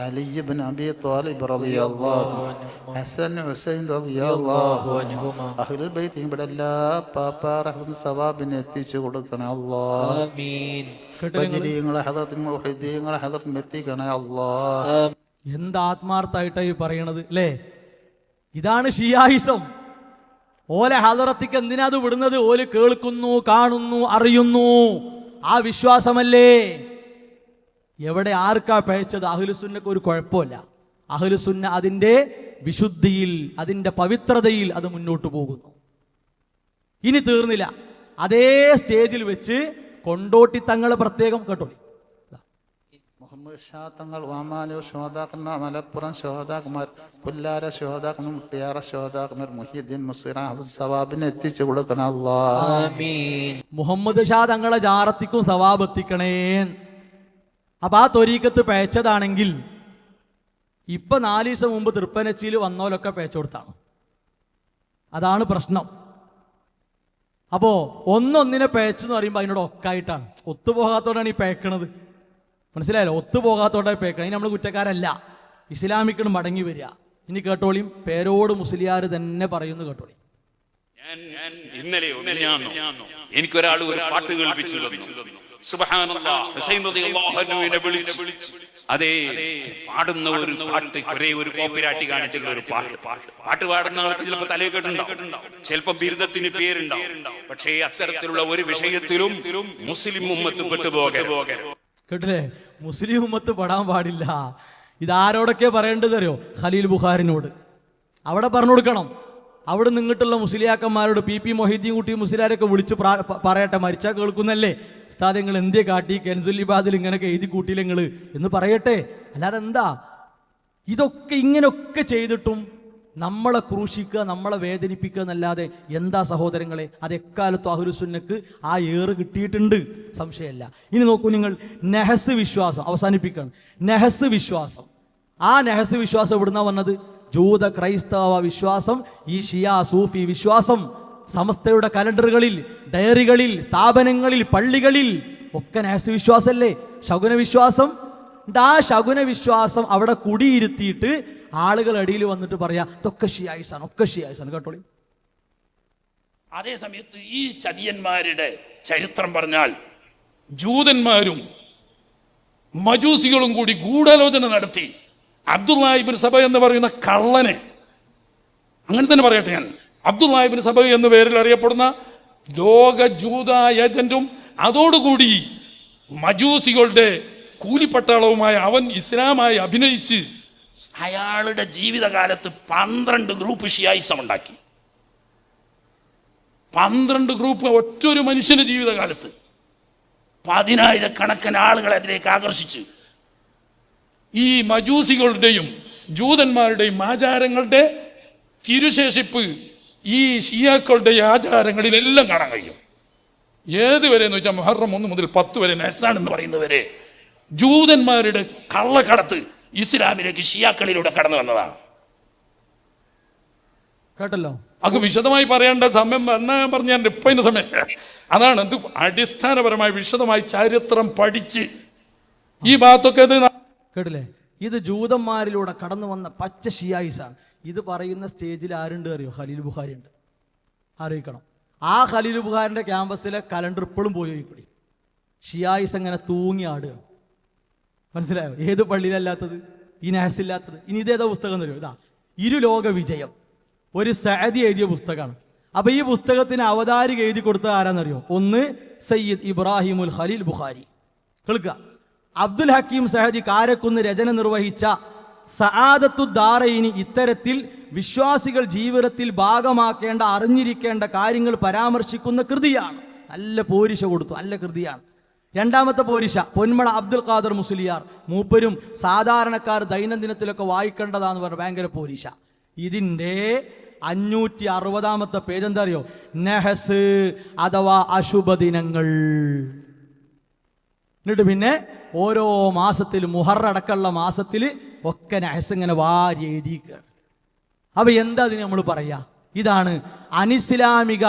അലി ഇബ്നു അബി ത്വാലിബ് റളിയല്ലാഹു അൻഹു, ഹസൻ ഹുസൈൻ റളിയല്ലാഹു അൻഹുമാ, അഹ്ലുൽ ബൈത്ത് ഇവിടെ എല്ലാ പാപ്പാറഹും സവാബിനെ എത്തിച്ചു കൊടുക്കണേ അല്ലാഹ്. ആമീൻ. എന്ത് ആത്മാർത്ഥായിട്ടായി പറയണത് അല്ലേ? ഇതാണ് ഷിയായിസം. ഓലെ ഹദറത്തിക്ക് എന്തിനാ അത് വിടുന്നത്? ഓല് കേൾക്കുന്നു, കാണുന്നു, അറിയുന്നു. ആ വിശ്വാസമല്ലേ. എവിടെ ആർക്കാ പഴച്ചത്? അഹ്ലുസുന്നക്ക് ഒരു കുഴപ്പമില്ല. അഹ്ലുസുന്ന അതിൻ്റെ വിശുദ്ധിയിൽ, അതിൻ്റെ പവിത്രതയിൽ അത് മുന്നോട്ട് പോകുന്നു. ഇനി തീർന്നില്ല, അതേ സ്റ്റേജിൽ വെച്ച് കൊണ്ടോട്ടി തങ്ങൾ പ്രത്യേകം കേട്ടോളി. മുഹമ്മദ് ഷാ തങ്ങൾ, വാമാനൂർ ശോതാക്കന്മാർ, മലപ്പുറം ശോതാക്കന്മാർ, പുല്ലാര ശോതാക്കന്മാർ, മുട്ടിയാറ ശോതാക്കന്മാർ, മുഹ്യിദ്ദീൻ മുസ്ലിം സവാബിനെ എത്തിച്ചു കൊടുക്കണം അല്ലാഹ്. മുഹമ്മദ് ഷാ തങ്ങളെ ജാറത്തിക്കും സവാബ് എത്തിക്കണേ. അപ്പൊ ആ ത്വരീഖത്ത് പേച്ചതാണെങ്കിൽ ഇപ്പൊ 4 ദിവസം മുമ്പ് തൃപ്പനച്ചിയിൽ വന്നോലൊക്കെ പേച്ച കൊടുത്താണ്. അതാണ് പ്രശ്നം. അപ്പോ ഒന്നൊന്നിനെ പേച്ചെന്ന് പറയുമ്പോൾ അതിനോട് ഒക്കായിട്ടാണ്, ഒത്തുപോകാത്തോടാണ് ഈ പേക്കണത്. മനസ്സിലായല്ലോ? ഒത്തുപോകാത്തോടെ പേക്കണം. ഇനി നമ്മൾ കുറ്റക്കാരല്ല, ഇസ്ലാമിക്കണം മടങ്ങി വരിക. ഇനി കേട്ടോളിയും, പേരോട് മുസ്ലിയാർ തന്നെ പറയുന്നു കേട്ടോളി. ഇന്നലെയോ എനിക്കൊരാൾ ഒരു പാട്ട് കേൾപ്പിച്ചു തന്നു. സുബ്ഹാനല്ലാഹ്, ഹുസൈൻ റളിയല്ലാഹു അൻഹുവിനെ വിളിച്ചു. അതേ പാടുന്ന ഒരു പാട്ട്, ഒരു കോപ്പിരാട്ടി കാണിച്ചുള്ള ഒരു പാട്ട് പാടുന്ന ആൾക്ക് ചിലപ്പോൾ തലയിൽ കേട്ടുണ്ടാവും, ചിലപ്പോൾ ബിരുദത്തിന് പേരുണ്ടാവും. പക്ഷേ അത്തരത്തിലുള്ള ഒരു വിഷയത്തിലും മുസ്ലിം ഉമ്മത്ത് പെട്ടുപോകരുത്. കേട്ടില്ലേ? മുസ്ലിം ഉമ്മത്ത് പെടാൻ പാടില്ല. ഇതാരോടൊക്കെ പറയേണ്ടത് അറിയോ? ഖലീൽ ബുഖാരിനോട്. അവിടെ പറഞ്ഞു കൊടുക്കണം. അവിടെ നിന്നിട്ടുള്ള മുസ്ലിയാക്കന്മാരോട് PP മൊഹീദ്ദീൻ കുട്ടി മുസ്ലിയാരൊക്കെ വിളിച്ച് പറയട്ടെ, മരിച്ചാൽ കേൾക്കുന്നല്ലേ ഉസ്താദ് നിങ്ങൾ എന്തേ കാട്ടി, കെൻസുല്ലിബാദിൽ ഇങ്ങനെയൊക്കെ എഴുതി കൂട്ടിയില്ല നിങ്ങൾ എന്ന് പറയട്ടെ. അല്ലാതെ എന്താ? ഇതൊക്കെ ഇങ്ങനെയൊക്കെ ചെയ്തിട്ടും നമ്മളെ ക്രൂശിക്കുക, നമ്മളെ വേദനിപ്പിക്കുക എന്നല്ലാതെ എന്താ സഹോദരങ്ങളെ? അത് എക്കാലത്തും അഹ്ലുസുന്നക്ക് ആ ഏറ് കിട്ടിയിട്ടുണ്ട്, സംശയമല്ല. ഇനി നോക്കൂ നിങ്ങൾ, നെഹസ് വിശ്വാസം അവസാനിപ്പിക്കണം. നെഹസ് വിശ്വാസം, ആ നെഹസ് വിശ്വാസം എവിടുന്നാ വന്നത്? ജൂത ക്രൈസ്തവ വിശ്വാസം, ഈ ഷിയാ സൂഫി വിശ്വാസം സമസ്തയുടെ കലണ്ടറുകളിൽ, ഡയറികളിൽ, സ്ഥാപനങ്ങളിൽ, പള്ളികളിൽ ഒക്കെ നെഹസ് വിശ്വാസമല്ലേ? ശകുന വിശ്വാസം. ആ ശകുന വിശ്വാസം അവിടെ കുടിയിരുത്തിയിട്ട് ആളുകൾ അടിയിൽ വന്നിട്ട് പറയാ ഇതൊക്കെ ഷിയായിസാണ്, ഒക്കെ ഷിയായിസാണ്. കേട്ടോളി. അതേ സമയത്ത് ഈ ചതിയന്മാരുടെ ചരിത്രം പറഞ്ഞാൽ ജൂതന്മാരും മജൂസികളും കൂടി ഗൂഢാലോചന നടത്തി അബ്ദുല്ലാഹി ഇബ്നു സബ എന്ന് പറയുന്ന കള്ളനെ, അങ്ങനെ തന്നെ പറയട്ടെ ഞാൻ, അബ്ദുല്ലാഹി ഇബ്നു സബ എന്ന പേരിൽ അറിയപ്പെടുന്ന ലോക ജൂത ഏജന്റും അതോടുകൂടി മജൂസികളുടെ കൂലിപ്പട്ടാളവുമായ അവൻ ഇസ്ലാമായി അഭിനയിച്ച് അയാളുടെ ജീവിതകാലത്ത് 12 ഗ്രൂപ്പ് ഷിയായിസം ഉണ്ടാക്കി. 12 ഗ്രൂപ്പ് ഒറ്റൊരു മനുഷ്യന്റെ ജീവിതകാലത്ത് 10,000-കണക്കിന് ആളുകളെ അതിലേക്ക് ആകർഷിച്ച് ഈ മജൂസികളുടെയും ജൂതന്മാരുടെയും ആചാരങ്ങളുടെ തിരുശേഷിപ്പ് ഈ ഷിയാക്കളുടെ ആചാരങ്ങളിലെല്ലാം കാണാൻ കഴിയും. ഏതുവരെ എന്ന് വെച്ചാൽ മുഹറം 1 മുതൽ 10 വരെ നെസാൻ എന്ന് പറയുന്നവരെ ജൂതന്മാരുടെ കള്ളക്കടത്ത് ഇസ്ലാമിലേക്ക് ഷിയാക്കളിലൂടെ കടന്നു വന്നതാണ്. കേട്ടല്ലോ? അത് വിശദമായി പറയേണ്ട സമയം ഞാൻ പറഞ്ഞ ഇപ്പൊ ഇതിന്റെ സമയം അതാണ്. ഇത് അടിസ്ഥാനപരമായി വിശദമായി ചരിത്രം പഠിച്ച് ഈ ഭാഗത്തൊക്കെ കേട്ടില്ലേ? ഇത് ജൂതന്മാരിലൂടെ കടന്നു വന്ന പച്ച ഷിയായിസാണ്. ഇത് പറയുന്ന സ്റ്റേജിൽ ആരുണ്ട് അറിയോ? ഖലീൽ ബുഖാരി ഉണ്ട്. അറിയിക്കണം. ആ ഖലീൽ ബുഖാരിന്റെ ക്യാമ്പസിലെ കലണ്ടർ ഇപ്പോഴും പോയി നോക്കിക്കൂടി. ഷിയായിസ് അങ്ങനെ തൂങ്ങി ആടുക. മനസ്സിലായോ? ഏത് പള്ളിയിലല്ലാത്തത്? ഈ നാസില്ലാത്തത്? ഇനി ഇതേതാ പുസ്തകം തരുമോ? ഇതാ ഇരുലോക വിജയം, ഒരു സഅദി എഴുതിയ പുസ്തകമാണ്. അപ്പൊ ഈ പുസ്തകത്തിന് അവതാരിക എഴുതി കൊടുത്തത് ആരാന്നറിയോ? ഒന്ന് സയ്യിദ് ഇബ്രാഹിമുൽ ഖലീൽ ബുഖാരി. കേൾക്കുക. അബ്ദുൽ ഹക്കീം സഅദി കാരക്കുന്ന് രചന നിർവഹിച്ച സആദത്തു ദാറൈനി ഇത്തരത്തിൽ വിശ്വാസികൾ ജീവിതത്തിൽ ഭാഗമാക്കേണ്ട അറിഞ്ഞിരിക്കേണ്ട കാര്യങ്ങൾ പരാമർശിക്കുന്ന കൃതിയാണ്. നല്ല പോരിശ കൊടുത്തു, നല്ല കൃതിയാണ്. രണ്ടാമത്തെ പോരിശ പൊന്മള അബ്ദുൽ ഖാദർ മുസ്ലിയാർ, മൂപ്പരും സാധാരണക്കാർ ദൈനംദിനത്തിലൊക്കെ വായിക്കേണ്ടതാന്ന് പറഞ്ഞ ഭയങ്കര പോരിശ. ഇതിൻ്റെ 560 പേജ് എന്താ അറിയോ? നെഹസ് അഥവാ അശുഭദിനങ്ങൾ. എന്നിട്ട് പിന്നെ ഓരോ മാസത്തിൽ മുഹറടക്കമുള്ള മാസത്തിൽ ഒക്കെ നെഹസ് ഇങ്ങനെ വാരി എഴുതിയിരിക്കുകയാണ്. അപ്പൊ എന്താ അതിന് നമ്മൾ പറയാ? ഇതാണ് അനിസ്ലാമിക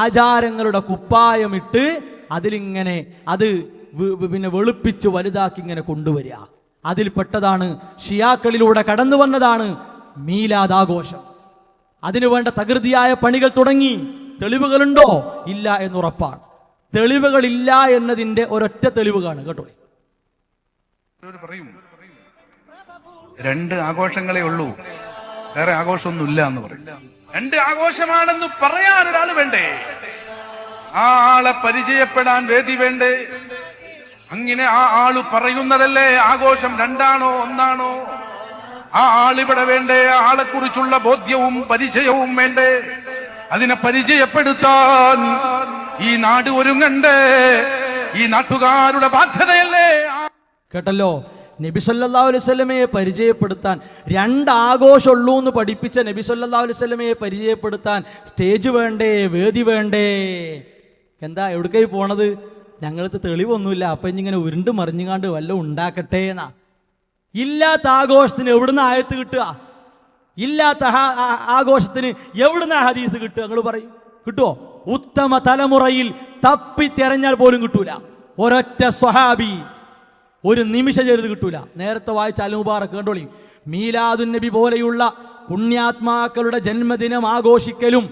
ആചാരങ്ങളുടെ കുപ്പായമിട്ട് അതിലിങ്ങനെ അത് പിന്നെ വെളുപ്പിച്ച് വലുതാക്കി ഇങ്ങനെ കൊണ്ടുവരിക. അതിൽപ്പെട്ടതാണ് ഷിയാക്കളിലൂടെ കടന്നു വന്നതാണ് മീലാദ് ആഘോഷം. അതിനു വേണ്ട തകൃതിയായ പണികൾ തുടങ്ങി. തെളിവുകളുണ്ടോ? ഇല്ല എന്നുറപ്പാണ്. തെളിവുകളില്ല എന്നതിൻ്റെ ഒരൊറ്റ തെളിവ് കാണും കേട്ടോ. പറയും 2 ആഘോഷങ്ങളേ ഉള്ളൂ, വേറെ ആഘോഷമൊന്നുമില്ല എന്ന് പറയും. 2 ആഘോഷമാണെന്ന് പറയാൻ ഒരാൾ വേണ്ടേ? ആ ആളെ പരിചയപ്പെടാൻ വേദി വേണ്ടേ? അങ്ങനെ ആ ആള് പറയുന്നതല്ലേ ആഘോഷം 2ആണോ 1ആണോ? ആ ആളിവിടെ വേണ്ടേ? ആ ആളെ കുറിച്ചുള്ള ബോധ്യവും പരിചയവും വേണ്ടേ? അതിനെ പരിചയപ്പെടുത്താൻ ഈ നാട് ഒരുങ്ങണ്ടേ? ഈ നാട്ടുകാരുടെ ബാധ്യതയല്ലേ? കേട്ടല്ലോ? നബി സല്ലല്ലാഹു അലൈഹി വസല്ലമയെ പരിചയപ്പെടുത്താൻ 2 ആഘോഷമുള്ളൂ എന്ന് പഠിപ്പിച്ച നബി സല്ലല്ലാഹു അലൈഹി വസല്ലമയെ പരിചയപ്പെടുത്താൻ സ്റ്റേജ് വേണ്ടേ? വേദി വേണ്ടേ? എന്താ എവിടേക്കായി പോണത്? ഞങ്ങൾക്ക് തെളിവൊന്നുമില്ല, അപ്പം ഇങ്ങനെ ഉരുണ്ട് മറിഞ്ഞുകാണ്ട് വല്ലതും ഉണ്ടാക്കട്ടെ എന്നാ. ഇല്ലാത്ത ആഘോഷത്തിന് എവിടുന്ന് ആയത്ത് കിട്ടുക? ഇല്ലാത്ത ആഘോഷത്തിന് എവിടുന്ന് ഹദീസ് കിട്ടുക? നിങ്ങൾ പറയും, കിട്ടുമോ? ഉത്തമ തലമുറയിൽ തപ്പി തെരഞ്ഞാൽ പോലും കിട്ടൂല. ഒരൊറ്റ സ്വഹാബി ഒരു നിമിഷം ചെയ്ത് കിട്ടൂല. നേരത്തെ വായിച്ച അൽ മുബാറക് കണ്ടോളി. മീലാദുൻ നബി പോലെയുള്ള പുണ്യാത്മാക്കളുടെ ജന്മദിനം ആഘോഷിക്കലും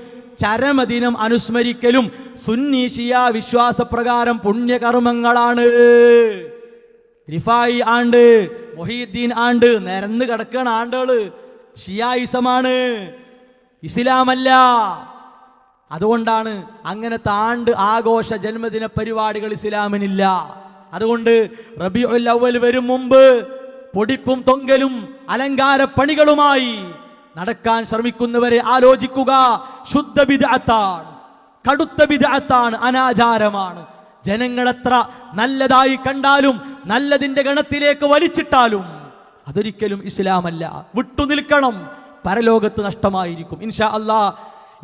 ചരമദിനം അനുസ്മരിക്കലും സുന്നി ഷിയ വിശ്വാസപ്രകാരം പുണ്യകർമ്മങ്ങളാണ്. റിഫായി ആണ്ട്, മൊഹീദ്ദീൻ ആണ്ട്, നിരന്ന് കിടക്കുകയാണ് ആണ്ടുകള്. ഷിയായിസമാണ്, ഇസ്ലാമല്ല. അതുകൊണ്ടാണ് അങ്ങനത്തെ ആണ്ട് ആഘോഷ ജന്മദിന പരിപാടികൾ ഇസ്ലാമിനില്ല. അതുകൊണ്ട് റബീഉൽ അവ്വൽ വരും മുമ്പ് പൊടിപ്പും തൊങ്കലും അലങ്കാര പണികളുമായി നടക്കാൻ ശ്രമിക്കുന്നവരെ ആലോചിക്കുക. ശുദ്ധ ബിദ്അത്താണ്, കടുത്ത ബിദ്അത്താണ്, അനാചാരമാണ്. ജനങ്ങളെത്ര നല്ലതായി കണ്ടാലും നല്ലതിൻ്റെ ഗണത്തിലേക്ക് വലിച്ചിട്ടാലും അതൊരിക്കലും ഇസ്ലാമല്ല. വിട്ടുനിൽക്കണം, പരലോകത്ത് നഷ്ടമായിരിക്കും. ഇൻഷാ അല്ലാഹ്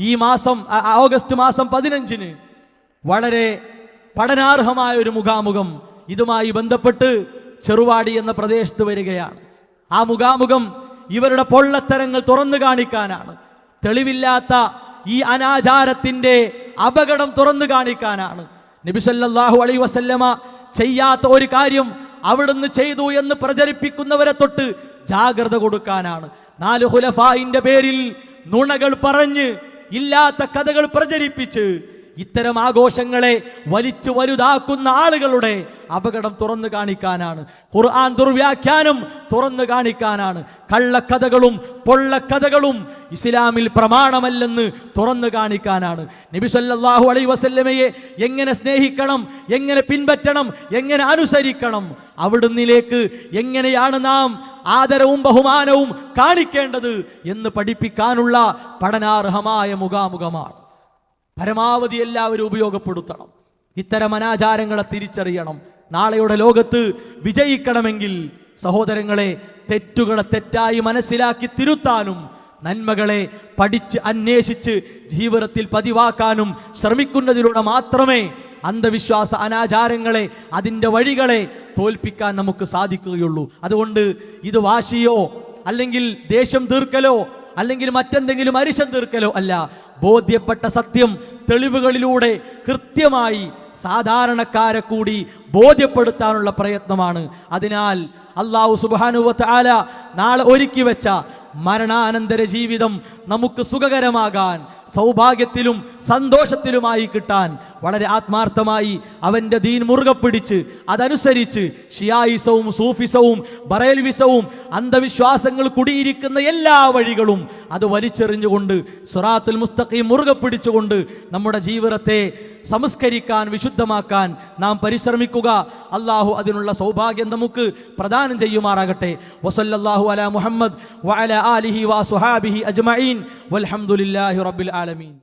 ഈ മാസം ഓഗസ്റ്റ് മാസം 15 വളരെ പഠനാർഹമായ ഒരു മുഖാമുഖം ഇതുമായി ബന്ധപ്പെട്ട് ചെറുവാടി എന്ന പ്രദേശത്ത് വരികയാണ്. ആ മുഖാമുഖം ഇവരുടെ പൊള്ളത്തരങ്ങൾ തുറന്നു കാണിക്കാനാണ്. തെളിവില്ലാത്ത ഈ അനാചാരത്തിൻ്റെ അപകടം തുറന്നു കാണിക്കാനാണ്. നബി സല്ലല്ലാഹു അലൈഹി വസല്ലമ ചെയ്യാത്ത ഒരു കാര്യം അവിടുന്ന് ചെയ്തു എന്ന് പ്രചരിപ്പിക്കുന്നവരെ തൊട്ട് ജാഗ്രത കൊടുക്കാനാണ്. 4 ഖുലഫായിന്റെ പേരിൽ നുണകൾ പറഞ്ഞ് ഇല്ലാത്ത കഥകൾ പ്രചരിപ്പിച്ച് ഇത്തരം ആഘോഷങ്ങളെ വലിച്ചു വലുതാക്കുന്ന ആളുകളുടെ അപകടം തുറന്നു കാണിക്കാനാണ്. ഖുർആൻ ദുർവ്യാഖ്യാനം തുറന്നു കാണിക്കാനാണ്. കള്ളക്കഥകളും പൊള്ളക്കഥകളും ഇസ്ലാമിൽ പ്രമാണമല്ലെന്ന് തുറന്നു കാണിക്കാനാണ്. നബി സല്ലല്ലാഹു അലൈഹി വസല്ലമയെ എങ്ങനെ സ്നേഹിക്കണം, എങ്ങനെ പിൻപറ്റണം, എങ്ങനെ അനുസരിക്കണം, അവിടുന്നിലേക്ക് എങ്ങനെയാണ് നാം ആദരവും ബഹുമാനവും കാണിക്കേണ്ടത് എന്ന് പഠിപ്പിക്കാനുള്ള പഠനാർഹമായ മുഖാമുഖമാണ്. പരമാവധി എല്ലാവരും ഉപയോഗപ്പെടുത്തണം. ഇത്തരം അനാചാരങ്ങളെ തിരിച്ചറിയണം. നാളെയുടെ ലോകത്ത് വിജയിക്കണമെങ്കിൽ സഹോദരങ്ങളെ, തെറ്റുകളെ തെറ്റായി മനസ്സിലാക്കി തിരുത്താനും നന്മകളെ പഠിച്ച് അന്വേഷിച്ച് ജീവിതത്തിൽ പതിവാക്കാനും ശ്രമിക്കുന്നതിലൂടെ മാത്രമേ അന്ധവിശ്വാസ അനാചാരങ്ങളെ, അതിൻ്റെ വഴികളെ തോൽപ്പിക്കാൻ നമുക്ക് സാധിക്കുകയുള്ളൂ. അതുകൊണ്ട് ഇത് വാശിയോ അല്ലെങ്കിൽ ദേഷ്യം തീർക്കലോ അല്ലെങ്കിൽ മറ്റെന്തെങ്കിലും അരിശം തീർക്കലോ അല്ല. ബോധ്യപ്പെട്ട സത്യം തെളിവുകളിലൂടെ കൃത്യമായി സാധാരണക്കാരെ കൂടി ബോധ്യപ്പെടുത്താനുള്ള പ്രയത്നമാണ്. അതിനാൽ അല്ലാഹു സുബ്ഹാനഹു വ തആല നാളെ ഒരുക്കി വെച്ച മരണാനന്തര ജീവിതം നമുക്ക് സുഖകരമാകാൻ, സൗഭാഗ്യത്തിലും സന്തോഷത്തിലുമായി കിട്ടാൻ വളരെ ആത്മാർത്ഥമായി അവൻ്റെ ദീൻ മുറുകെ പിടിച്ച് അതനുസരിച്ച് ഷിയായിസവും സൂഫിസവും ബറേൽവിസവും അന്ധവിശ്വാസങ്ങൾ കുടിയിരിക്കുന്ന എല്ലാ വഴികളും അത് വലിച്ചെറിഞ്ഞുകൊണ്ട് സിറാത്തുൽ മുസ്തഖീം മുറുകെ പിടിച്ചുകൊണ്ട് നമ്മുടെ ജീവിതത്തെ സംസ്കരിക്കാൻ, വിശുദ്ധമാക്കാൻ നാം പരിശ്രമിക്കുക. അള്ളാഹു അതിനുള്ള സൗഭാഗ്യം നമുക്ക് പ്രദാനം ചെയ്യുമാറാകട്ടെ. വസല്ലല്ലാഹു അലാ മുഹമ്മദ് വഅലാ ആലിഹി വഅസ്ഹാബിഹി അജ്മഈൻ വൽഹംദുലില്ലാഹി റബ്ബിൽ ആലമീൻ.